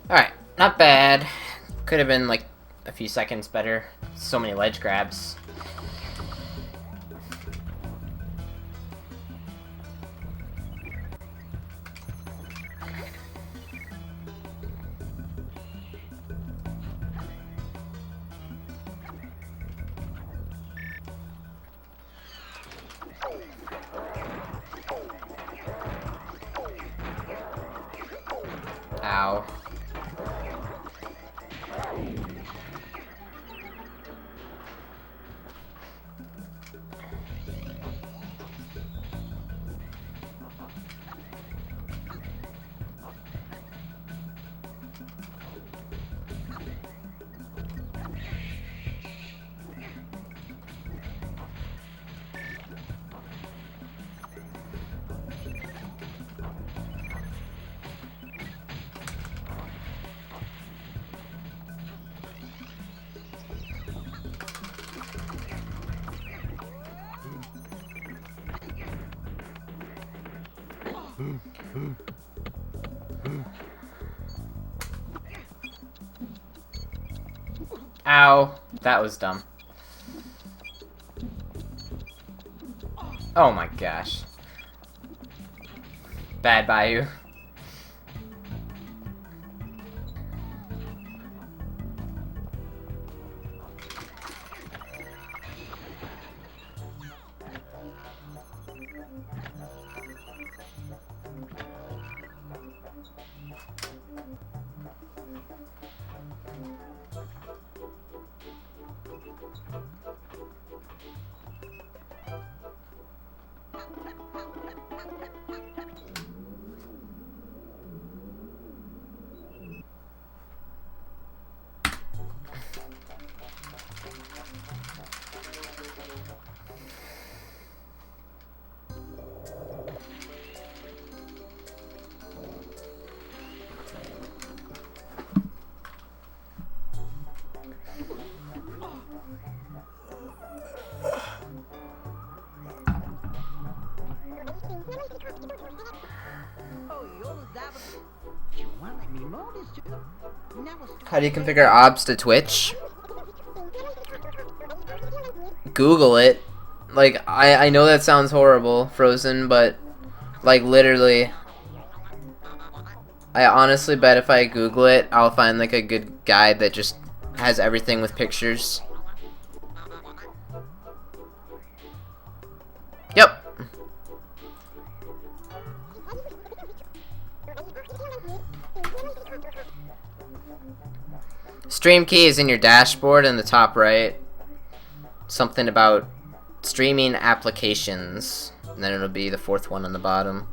Alright, not bad. Could have been like a few seconds better. So many ledge grabs. Ow. Ow. That was dumb. Oh my gosh. Bad Bayou. How do you configure OBS to Twitch? Google it. Like, I know that sounds horrible, Frozen, but, like, literally, I honestly bet if I Google it, I'll find, like, a good guide that just has everything with pictures. Yep. Stream key is in your dashboard in the top right. Something about streaming applications. And then it'll be the fourth one on the bottom.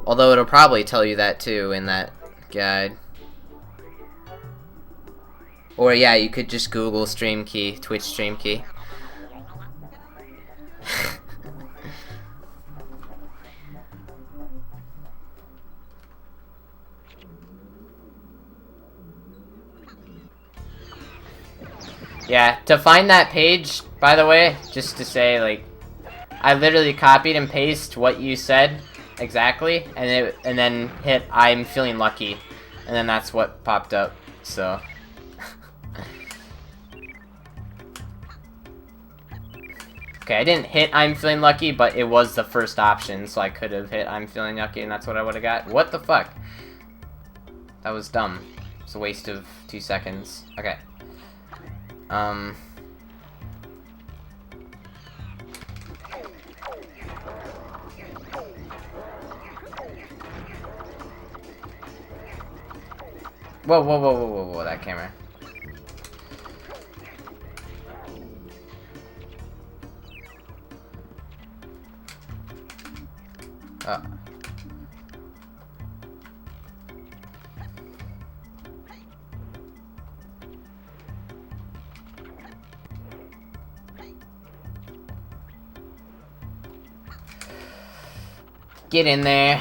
Although it'll probably tell you that too in that guide. Or yeah, you could just Google stream key, Twitch stream key. Yeah, to find that page, by the way, just to say, like, I literally copied and pasted what you said exactly, and then hit I'm feeling lucky, and then that's what popped up. So okay, I didn't hit I'm feeling lucky, but it was the first option, so I could have hit I'm feeling lucky, and that's what I would have got. What the fuck? That was dumb. It's a waste of 2 seconds. Okay. Whoa, whoa, whoa, whoa, whoa, whoa, that camera. Oh. Get in there.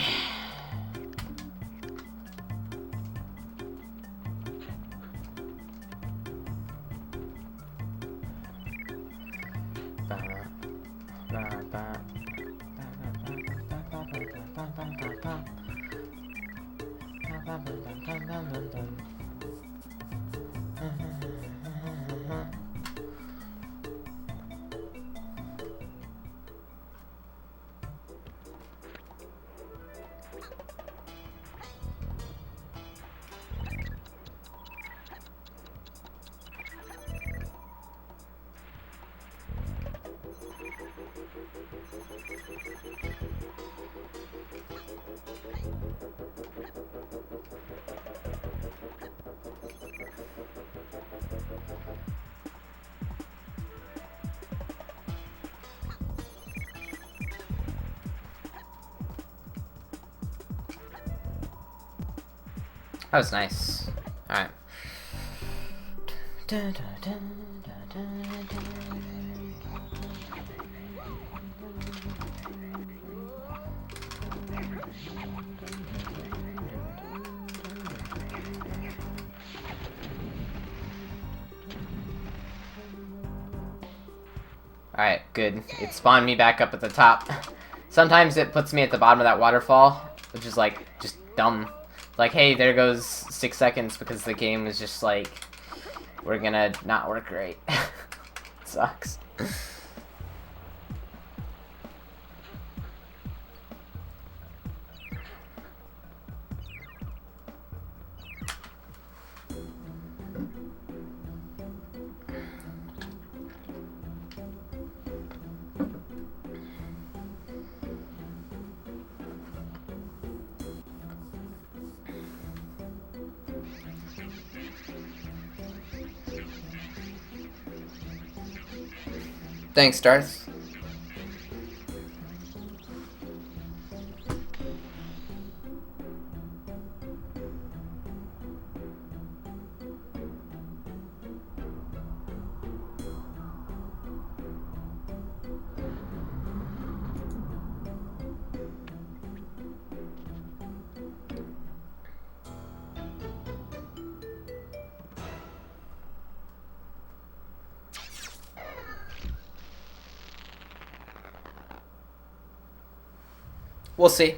That was nice. Alright. Alright, good. It spawned me back up at the top. Sometimes it puts me at the bottom of that waterfall, which is like, just dumb. Like, hey, there goes 6 seconds because the game is just like, we're gonna not work right. Sucks. Thanks, Darth. We'll see.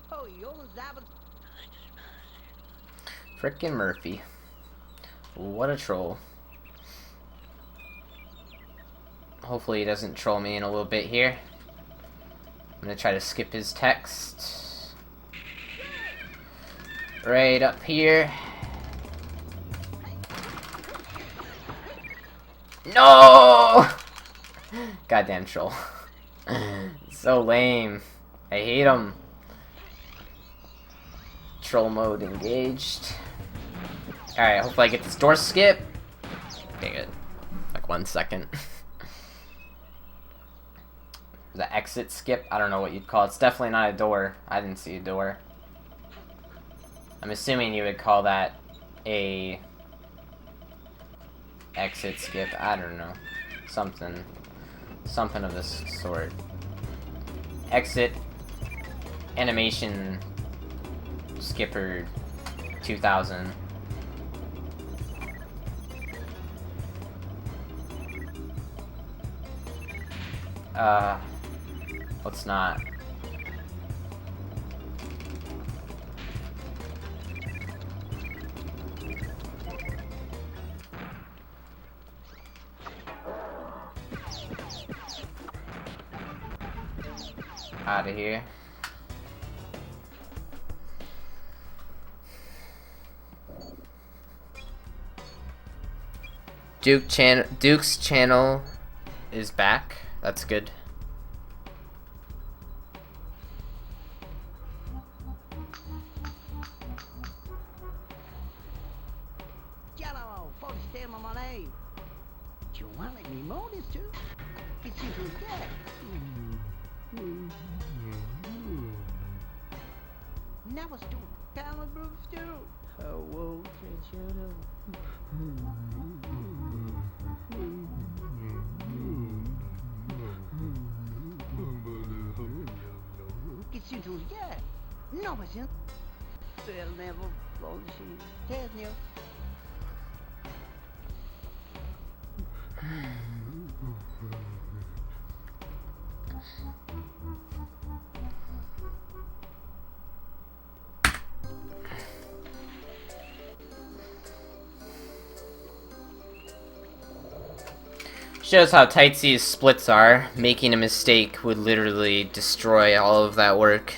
Oh, you're zapping. Frickin' Murphy. What a troll. Hopefully he doesn't troll me in a little bit here. I'm gonna try to skip his text. Right up here. No! Goddamn troll. So lame. I hate him. Troll mode engaged. Alright, hopefully I get this door skip. Okay, good. Like 1 second. The exit skip? I don't know what you'd call it. It's definitely not a door. I didn't see a door. I'm assuming you would call that a exit skip. I don't know. Something of this sort. Exit animation skipper 2000. Let's not. Out of here. Duke's channel is back. That's good. Jello, for stand on my name. Do you want any more this too? It's simple as that. Now it's too talent moves too. Oh, whoa, Qu'est-ce que tu veux dire? Non, patient. Père never blows she. Tell you. Shows how tight these splits are. Making a mistake would literally destroy all of that work.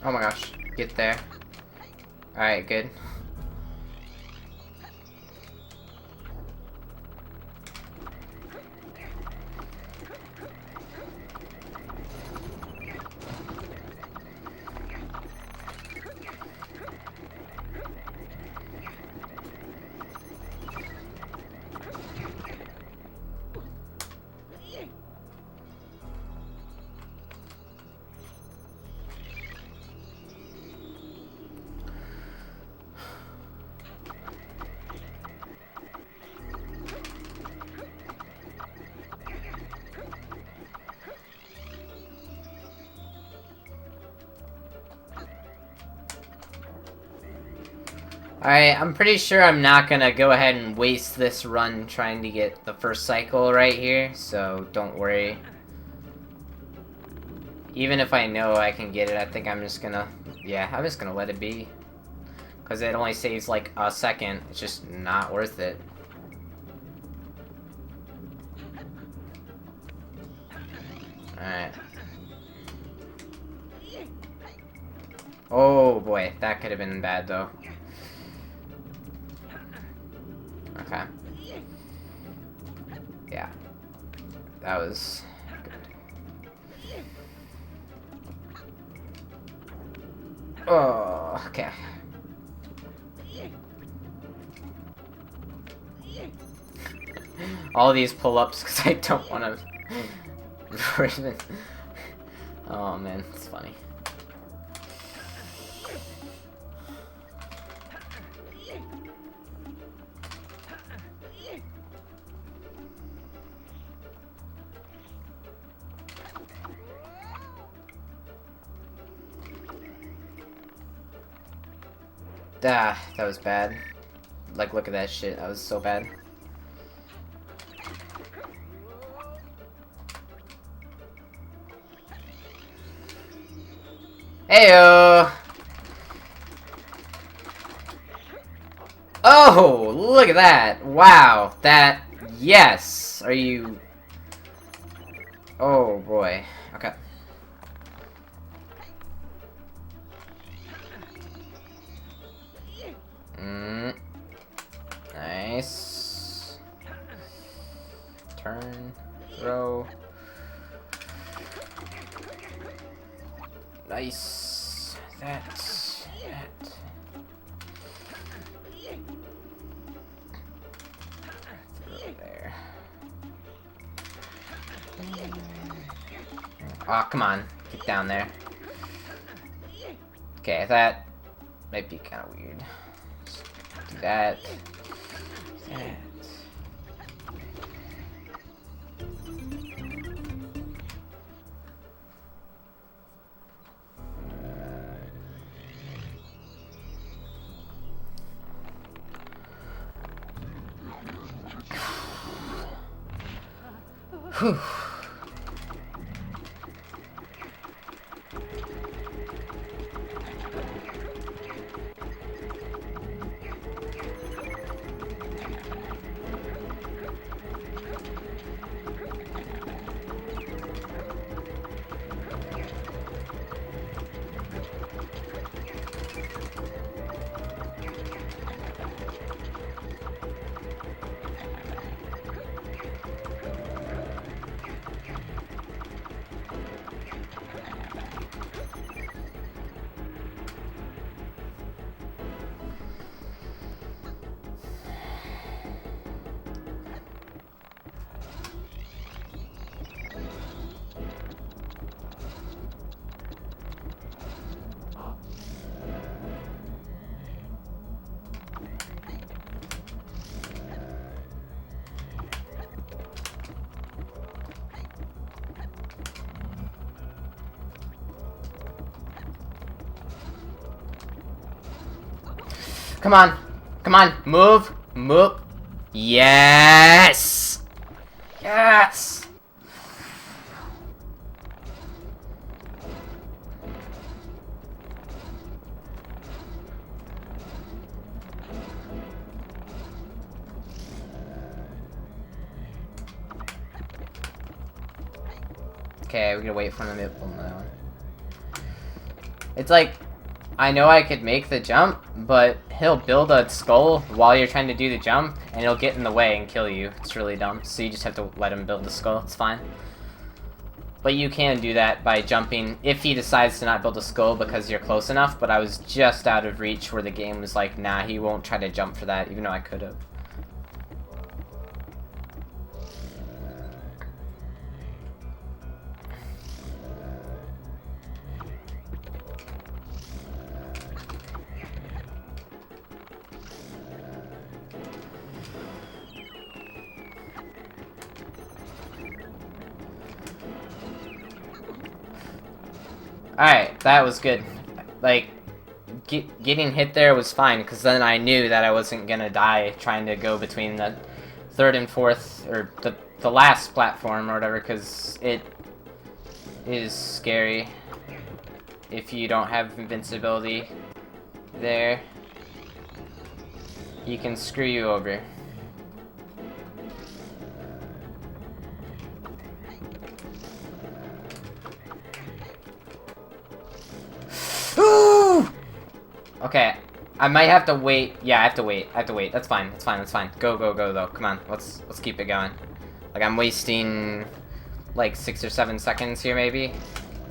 Oh my gosh, get there. Alright, good. Alright, I'm pretty sure I'm not gonna go ahead and waste this run trying to get the first cycle right here, so don't worry. Even if I know I can get it, I think I'm just gonna... Yeah, I'm just gonna let it be. Because it only saves like a second. It's just not worth it. Alright. Oh boy, that could have been bad though. Okay. Yeah. That was good. Oh, okay. All these pull-ups because I don't want to... Oh man, it's funny. Ah, that was bad. Like, look at that shit. That was so bad. Heyo! Oh, look at that! Wow, that... Yes! Are you... Oh, boy. Okay. Nice. Turn. Throw. Nice. That. Throw there. Oh, come on. Get down there. Okay, that might be kind of weird. Do that. That. Whew. Come on. Come on. Move. Move. Yes! Yes! Okay, we're gonna wait for him to pull now. It's like, I know I could make the jump, but he'll build a skull while you're trying to do the jump, and he'll get in the way and kill you. It's really dumb, so you just have to let him build the skull. It's fine. But you can do that by jumping if he decides to not build a skull because you're close enough, but I was just out of reach where the game was like, nah, he won't try to jump for that, even though I could have. Alright, that was good. Like, getting hit there was fine, because then I knew that I wasn't gonna die trying to go between the third and fourth, or the last platform or whatever, because it is scary if you don't have invincibility there. He can screw you over. Okay, I might have to wait. Yeah, I have to wait. I have to wait. That's fine. That's fine. That's fine. Go, go, go, though. Come on. Let's keep it going. Like, I'm wasting like 6 or 7 seconds here, maybe.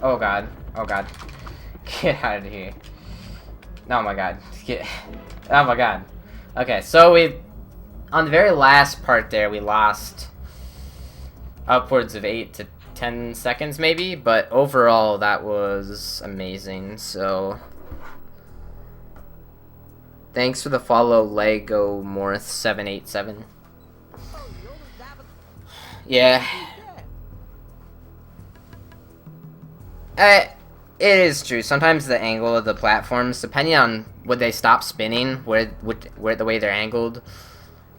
Oh god. Oh god. Get out of here. Oh my god. Get. Oh my god. Okay, so on the very last part there, we lost upwards of 8 to 10 seconds, maybe. But overall, that was amazing. So. Thanks for the follow, Lego Morth 787. Yeah. It is true. Sometimes the angle of the platforms, depending on would they stop spinning, where the way they're angled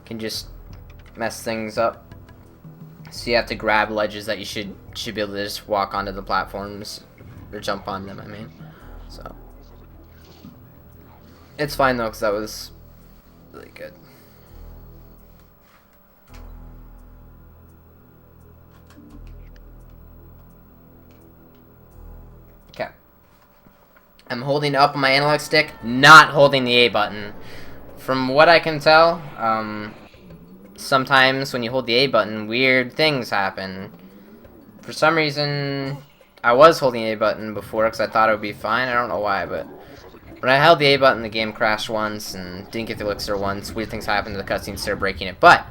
can just mess things up. So you have to grab ledges that you should be able to just walk onto the platforms or jump on them. I mean, so it's fine though, because that was really good. Okay. I'm holding up my analog stick, not holding the A button. From what I can tell, sometimes when you hold the A button, weird things happen. For some reason, I was holding the A button before because I thought it would be fine. I don't know why, but when I held the A button, the game crashed once and didn't get the elixir once. Weird things happened, the cutscene started breaking it. But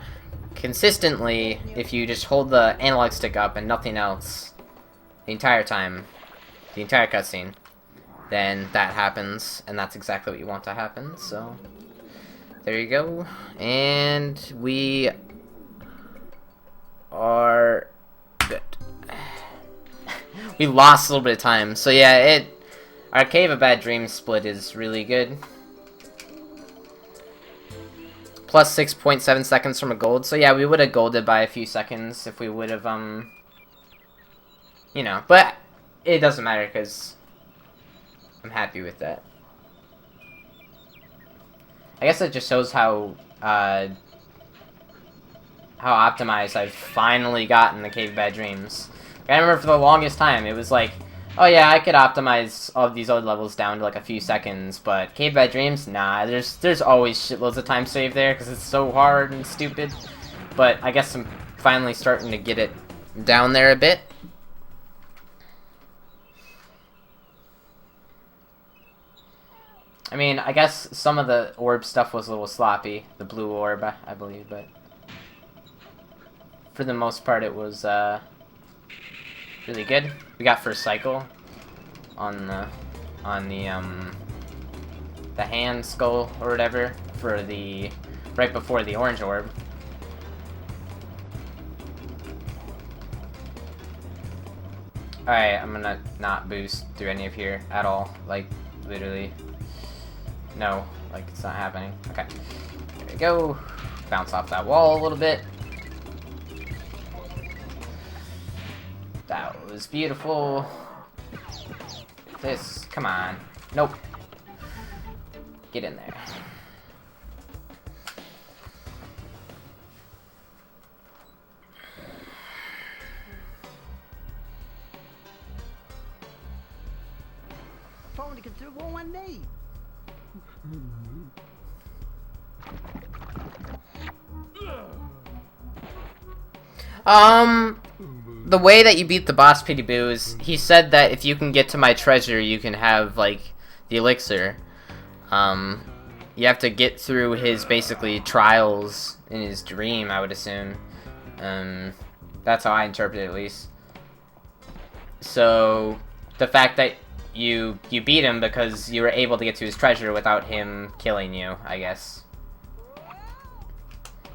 consistently, if you just hold the analog stick up and nothing else the entire time, the entire cutscene, then that happens, and that's exactly what you want to happen. So there you go, and we are good. We lost a little bit of time, so yeah, our Cave of Bad Dreams split is really good. Plus 6.7 seconds from a gold, so yeah, we would have golded by a few seconds if we would have, you know, but it doesn't matter because I'm happy with that. I guess it just shows how optimized I've finally gotten the Cave of Bad Dreams. I remember for the longest time, it was like, oh yeah, I could optimize all of these other levels down to like a few seconds, but Cave of Bad Dreams, nah, there's always shitloads of time saved there because it's so hard and stupid. But I guess I'm finally starting to get it down there a bit. I mean, I guess some of the orb stuff was a little sloppy, the blue orb, I believe, but for the most part it was really good. We got first cycle on the hand skull or whatever for the right before the orange orb. Alright, I'm gonna not boost through any of here at all, like literally. No, like it's not happening. Okay, there we go. Bounce off that wall a little bit. That was beautiful. This, come on. Nope. Get in there. Tony can throw one knee. The way that you beat the boss Pity Boo is, he said that if you can get to my treasure, you can have, like, the elixir. You have to get through his, basically, trials in his dream, I would assume. That's how I interpret it, at least. So, the fact that you beat him because you were able to get to his treasure without him killing you, I guess.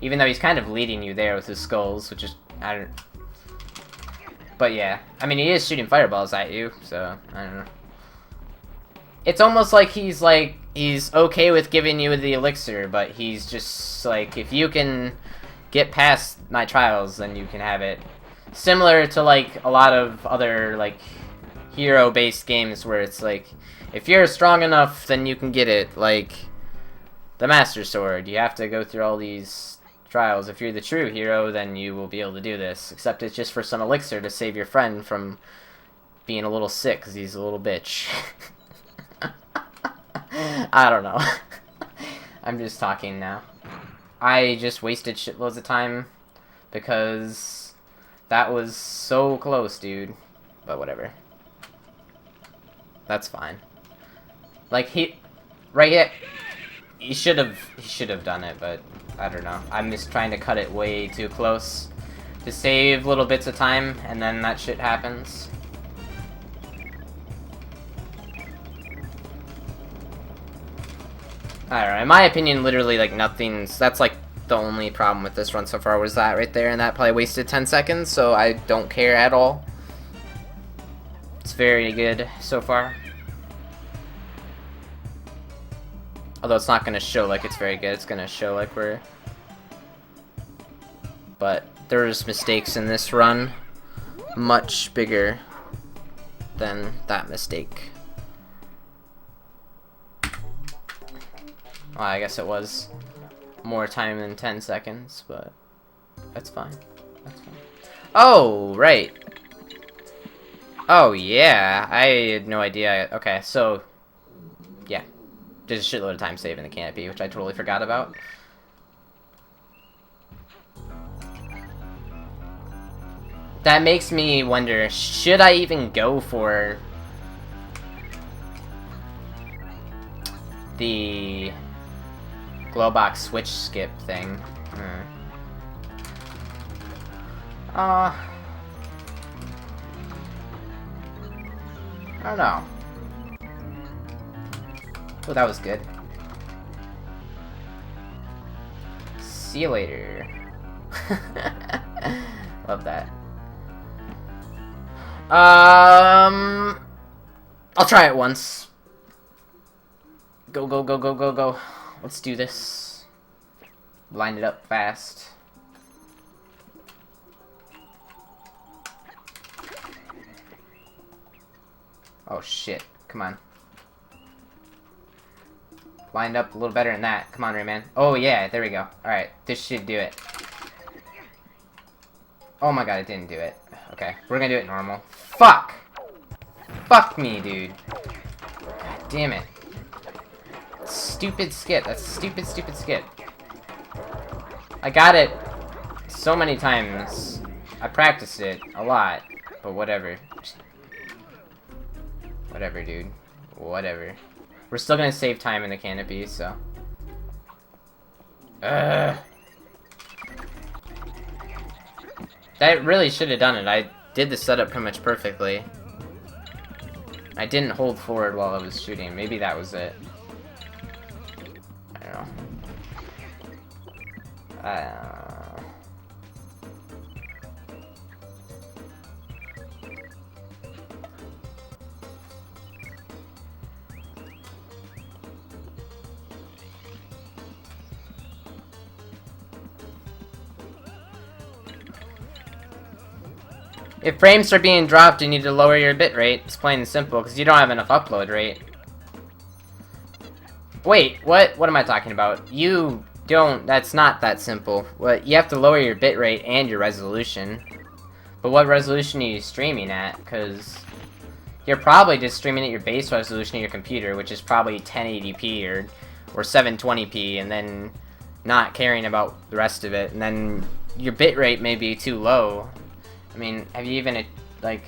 Even though he's kind of leading you there with his skulls, which is, I don't... But yeah, I mean, he is shooting fireballs at you, so, I don't know. It's almost like he's okay with giving you the elixir, but he's just, like, if you can get past my trials, then you can have it. Similar to, like, a lot of other, like, hero-based games where it's like, if you're strong enough, then you can get it. Like, the Master Sword, you have to go through all these trials. If you're the true hero, then you will be able to do this. Except it's just for some elixir to save your friend from being a little sick because he's a little bitch. I don't know. I'm just talking now. I just wasted shitloads of time because that was so close, dude. But whatever. That's fine. Like, right here, he should have done it, but I don't know. I'm just trying to cut it way too close to save little bits of time, and then that shit happens. I don't know. In my opinion, literally, like, that's, like, the only problem with this run so far was that right there, and that probably wasted 10 seconds, so I don't care at all. It's very good so far. Although it's not gonna show like it's very good. It's gonna show like we're... But there's mistakes in this run much bigger than that mistake. Well, I guess it was more time than 10 seconds, but that's fine. That's fine. Oh, right. Oh, yeah. I had no idea. Okay, so, yeah. There's a shitload of time saved in the canopy, which I totally forgot about. That makes me wonder, should I even go for the Glowbox switch skip thing? I don't know. Oh, that was good. See you later. Love that. I'll try it once. Go, go, go, go, go, go. Let's do this. Line it up fast. Oh shit, come on. Lined up a little better than that. Come on, Rayman. Oh yeah, there we go. Alright, this should do it. Oh my god, it didn't do it. Okay, we're gonna do it normal. Fuck! Fuck me, dude. God damn it. Stupid skip. That's stupid, stupid skip. I got it so many times. I practiced it a lot, but whatever. Whatever, dude. Whatever. We're still gonna save time in the canopy, so. Ugh. That really should have done it. I did the setup pretty much perfectly. I didn't hold forward while I was shooting. Maybe that was it. I don't know. If frames are being dropped, you need to lower your bitrate. It's plain and simple, because you don't have enough upload rate. Wait, what? What am I talking about? You don't. That's not that simple. What? You have to lower your bitrate and your resolution. But what resolution are you streaming at? Because you're probably just streaming at your base resolution of your computer, which is probably 1080p or 720p, and then not caring about the rest of it. And then your bitrate may be too low. I mean, have you even, like...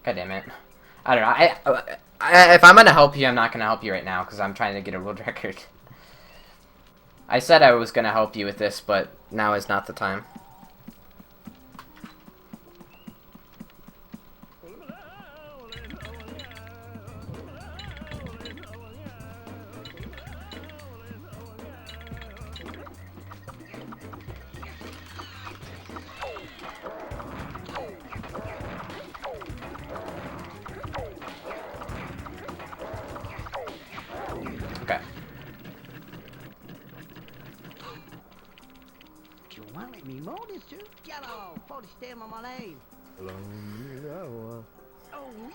God damn it. I don't know. If I'm gonna help you, I'm not gonna help you right now, because I'm trying to get a world record. I said I was gonna help you with this, but now is not the time. Okay. You wanted me more this too? Yellow, 40 stem on my lane. Oh,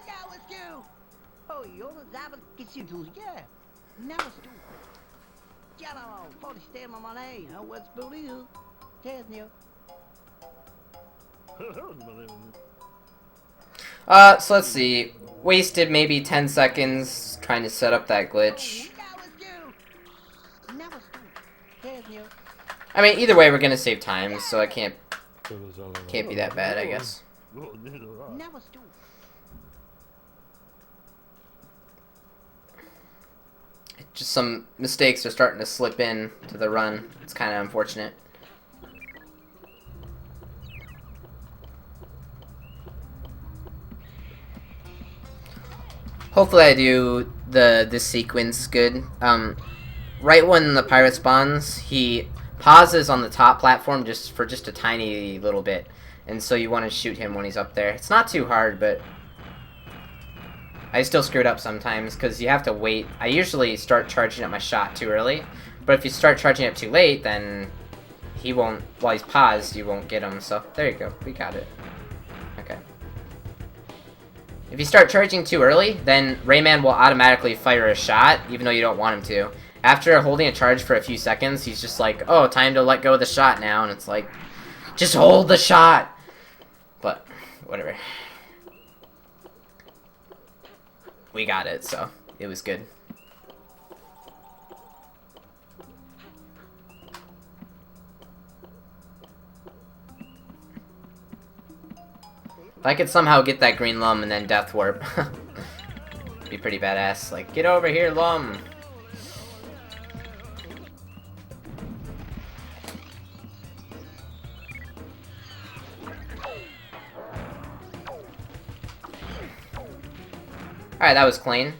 yeah, let's go. Oh, you're the diamond. Get you tools, yeah. Now let's do. Yellow, 40 stem on my lane. Oh, what's booty? There's new. So let's see. Wasted maybe 10 seconds trying to set up that glitch. I mean, either way, we're gonna save time, so I can't be that bad, I guess. Just some mistakes are starting to slip in to the run. It's kind of unfortunate. Hopefully I do this sequence good. Right when the pirate spawns, he pauses on the top platform for just a tiny little bit, and so you want to shoot him when he's up there. It's not too hard, but I still screwed up sometimes because you have to wait. I usually start charging up my shot too early, but if you start charging up too late, then he won't, while he's paused, you won't get him. So there you go, we got it. Okay. If you start charging too early, then Rayman will automatically fire a shot, even though you don't want him to. After holding a charge for a few seconds, he's just like, oh, time to let go of the shot now, and it's like, just hold the shot! But, whatever. We got it, so it was good. If I could somehow get that green lum and then death warp, be pretty badass. Like, get over here, lum! Alright, that was clean.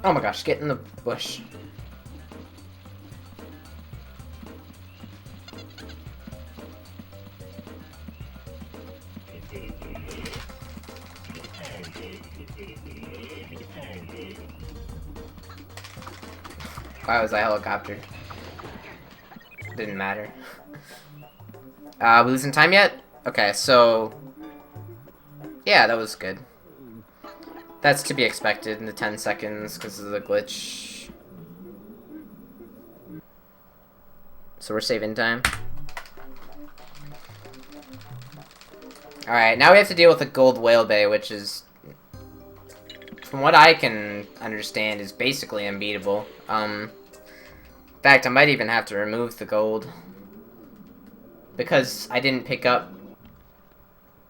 Oh my gosh, get in the bush. Why was I helicopter? Didn't matter. We losing time yet? Okay, so... yeah, that was good. That's to be expected in the 10 seconds because of the glitch. So we're saving time. Alright, now we have to deal with the gold whale bay, which is, from what I can understand, is basically unbeatable. In fact, I might even have to remove the gold. Because I didn't pick up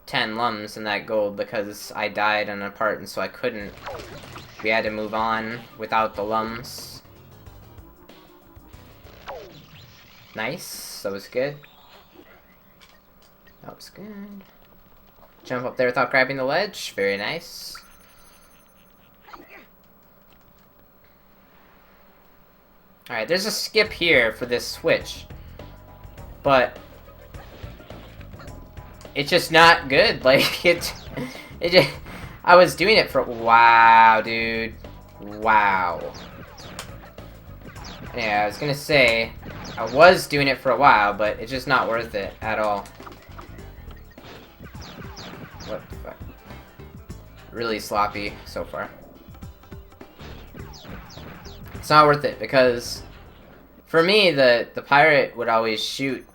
10 lums in that gold because I died on a part and so I couldn't. We had to move on without the lums. Nice, that was good. That was good. Jump up there without grabbing the ledge, very nice. Alright, there's a skip here for this switch. But it's just not good. Like, it just, I was doing it for, wow, dude. Wow. Yeah, I was gonna say, I was doing it for a while, but it's just not worth it at all. What the fuck? Really sloppy so far. It's not worth it, because for me, the pirate would always shoot.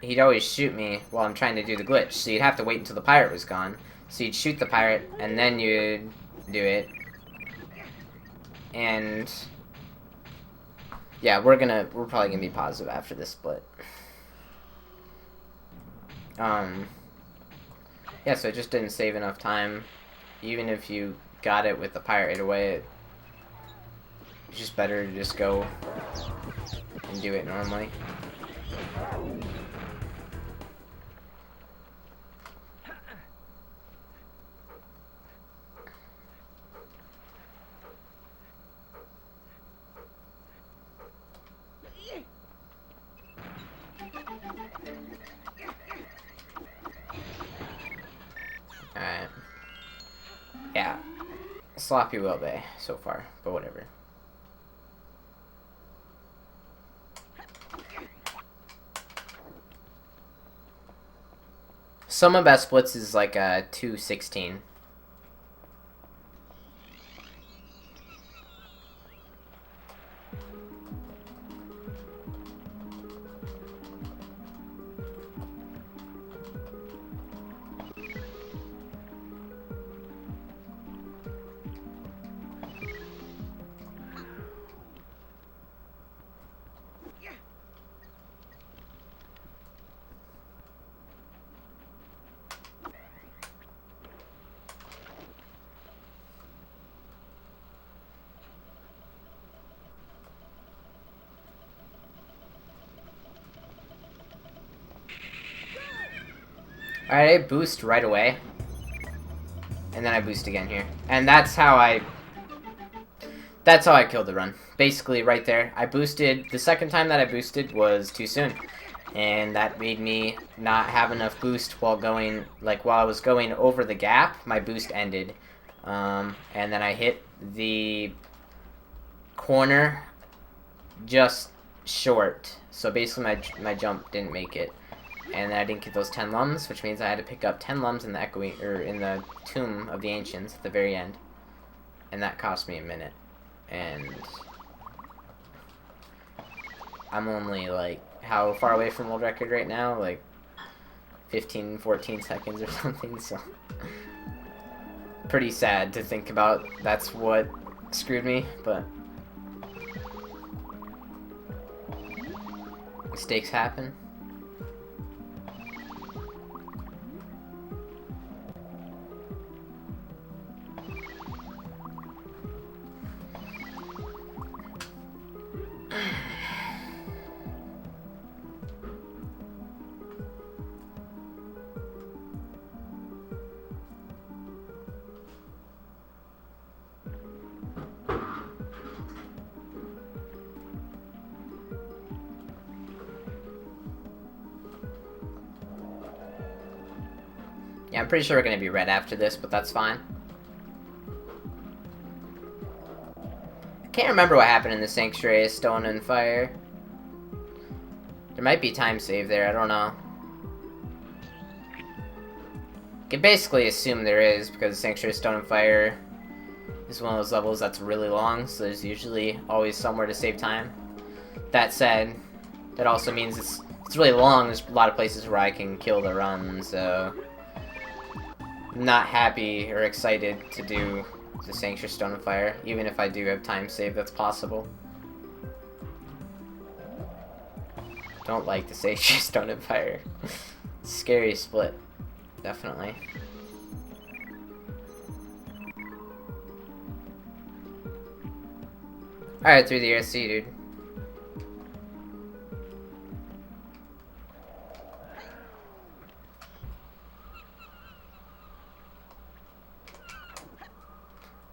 He'd always shoot me while I'm trying to do the glitch, so you'd have to wait until the pirate was gone. So you'd shoot the pirate, and then you'd do it. And yeah, we're probably gonna be positive after this split. Yeah, so it just didn't save enough time. Even if you got it with the pirate right away, it's just better to just go and do it normally. Alright. Yeah. Sloppy whale bay so far, but whatever. Some of best splits is like a 2:16. Alright, I boost right away. And then I boost again here. And that's how I killed the run. Basically, right there. I boosted. The second time that I boosted was too soon. And that made me not have enough boost while I was going over the gap, my boost ended. And then I hit the corner just short. So basically my jump didn't make it. And then I didn't get those 10 lums, which means I had to pick up 10 lums in the Tomb of the Ancients at the very end. And that cost me a minute. And I'm only like how far away from world record right now? Like 15, 14 seconds or something, so pretty sad to think about. That's what screwed me, but mistakes happen. Yeah, I'm pretty sure we're gonna be red after this, but that's fine. I can't remember what happened in the Sanctuary of Stone and Fire. There might be time save there, I don't know. I can basically assume there is, because Sanctuary of Stone and Fire is one of those levels that's really long, so there's usually always somewhere to save time. That said, that also means it's really long. There's a lot of places where I can kill the run, so I'm not happy or excited to do the Sanctuary Stone and Fire, even if I do have time save that's possible. Don't like the Sanctuary Stone and Fire. Scary split, definitely. Alright, through the air, see you, dude.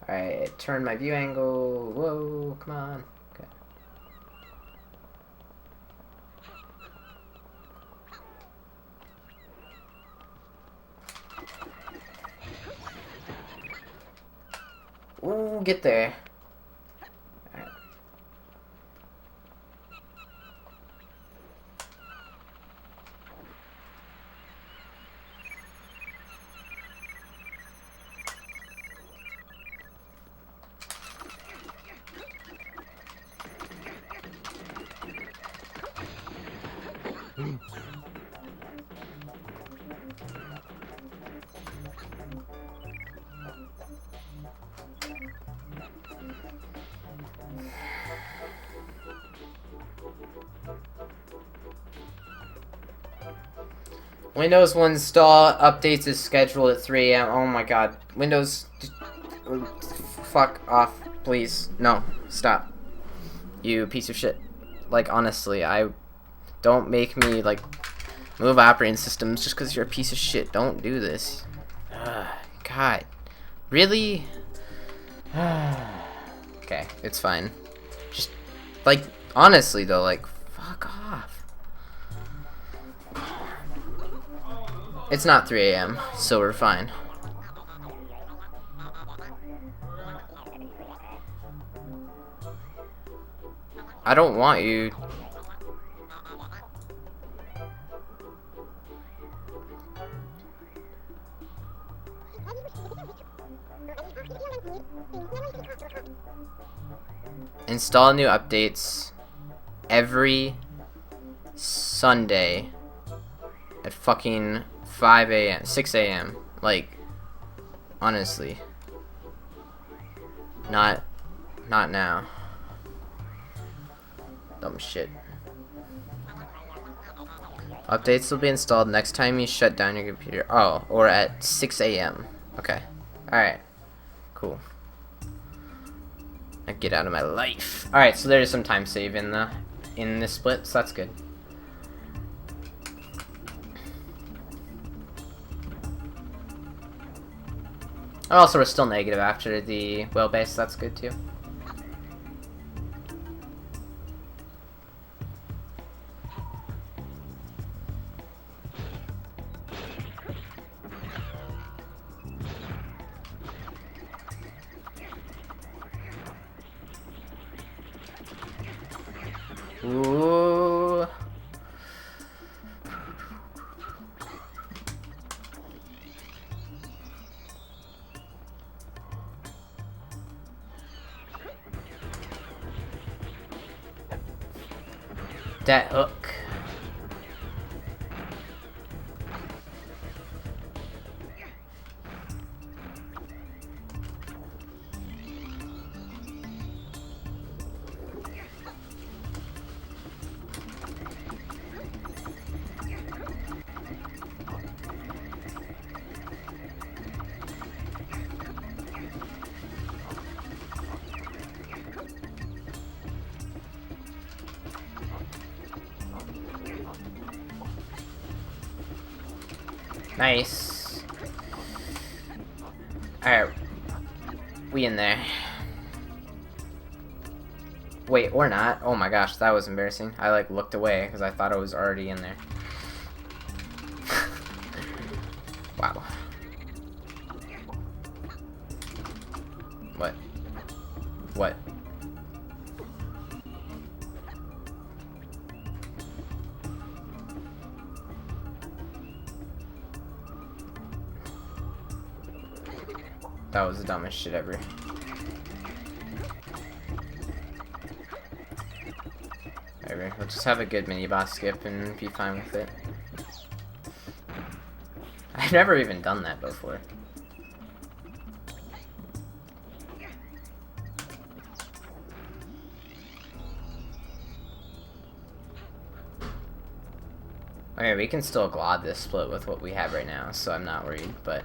Alright, turn my view angle. Whoa, come on. Okay. Ooh, get there. Alright. Windows will install updates is scheduled at 3 AM. Oh my god. Windows, fuck off, please. No, stop. You piece of shit. Like, honestly, don't make me, like, move operating systems just because you're a piece of shit. Don't do this. God. Really? Okay, it's fine. Just, like, honestly, though, like, fuck off. It's not 3 AM, so we're fine. I don't want you. Install new updates every Sunday at fucking 5 AM, 6 AM. Like, honestly. Not now. Dumb shit. Updates will be installed next time you shut down your computer. Oh, or at 6 AM. Okay. Alright. Cool. I get out of my life. Alright, so there's some time save in this split, so that's good. And also, we're still negative after the wheelbase, so that's good too. Ooh. That hook. Nice. Alright. We in there. Wait, or not. Oh my gosh, that was embarrassing. I like looked away because I thought I was already in there. Wow. What? What? That was the dumbest shit ever. Whatever. We'll just have a good mini boss skip and be fine with it. I've never even done that before. Okay, we can still glod this split with what we have right now, so I'm not worried, but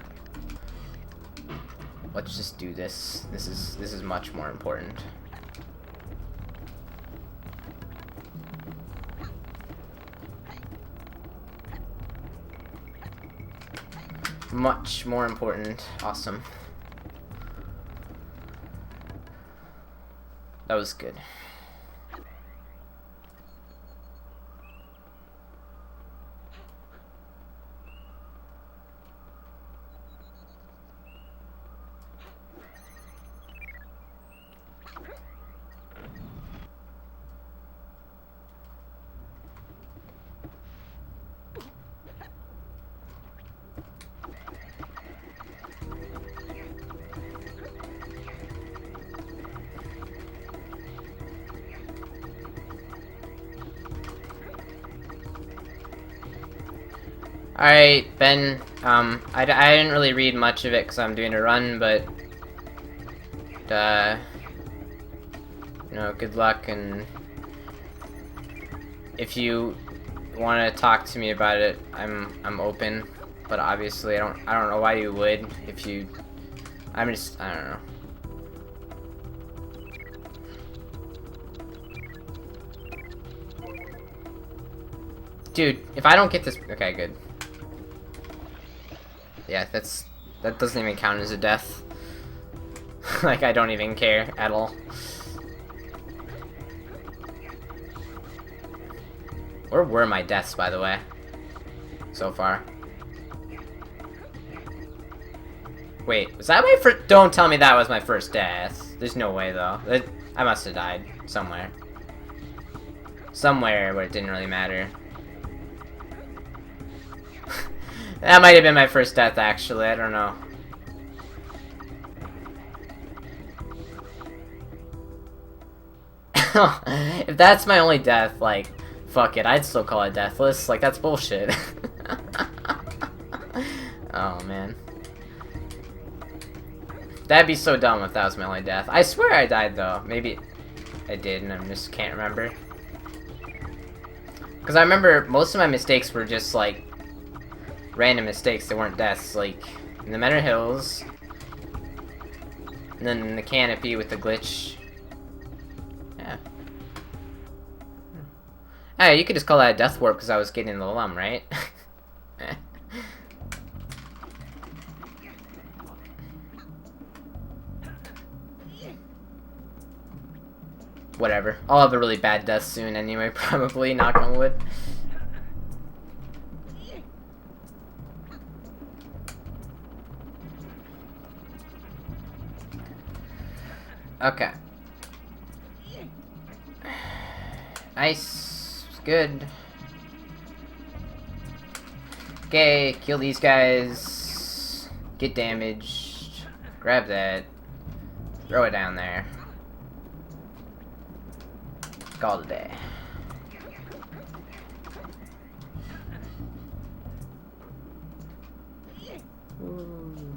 let's just do this. This is much more important. Much more important. Awesome. That was good. Alright, Ben, I didn't really read much of it because I'm doing a run, but, you know, good luck, and if you want to talk to me about it, I'm open, but obviously I don't know why you would, if you, I don't know. Dude, if I don't get this, okay, good. Yeah, that doesn't even count as a death. Like, I don't even care at all. Where were my deaths, by the way? So far. Wait, was that my first? Don't tell me that was my first death. There's no way, though. I must have died somewhere. Somewhere where it didn't really matter. That might have been my first death, actually. I don't know. If that's my only death, like, fuck it. I'd still call it deathless. Like, that's bullshit. Oh, man. That'd be so dumb if that was my only death. I swear I died, though. Maybe I did, and I just can't remember. Because I remember most of my mistakes were just, like, random mistakes. They weren't deaths, like in the Menor Hills, and then in the canopy with the glitch. Yeah. Hey, you could just call that a death warp because I was getting the lum, right? whatever. I'll have a really bad death soon anyway, probably, knock on wood. Okay. Nice. Good. Okay, kill these guys. Get damaged. Grab that. Throw it down there. Call it a day. Ooh.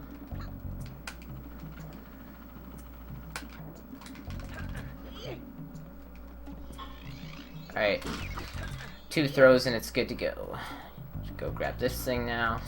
Alright. 2 throws and it's good to go. Go grab this thing now.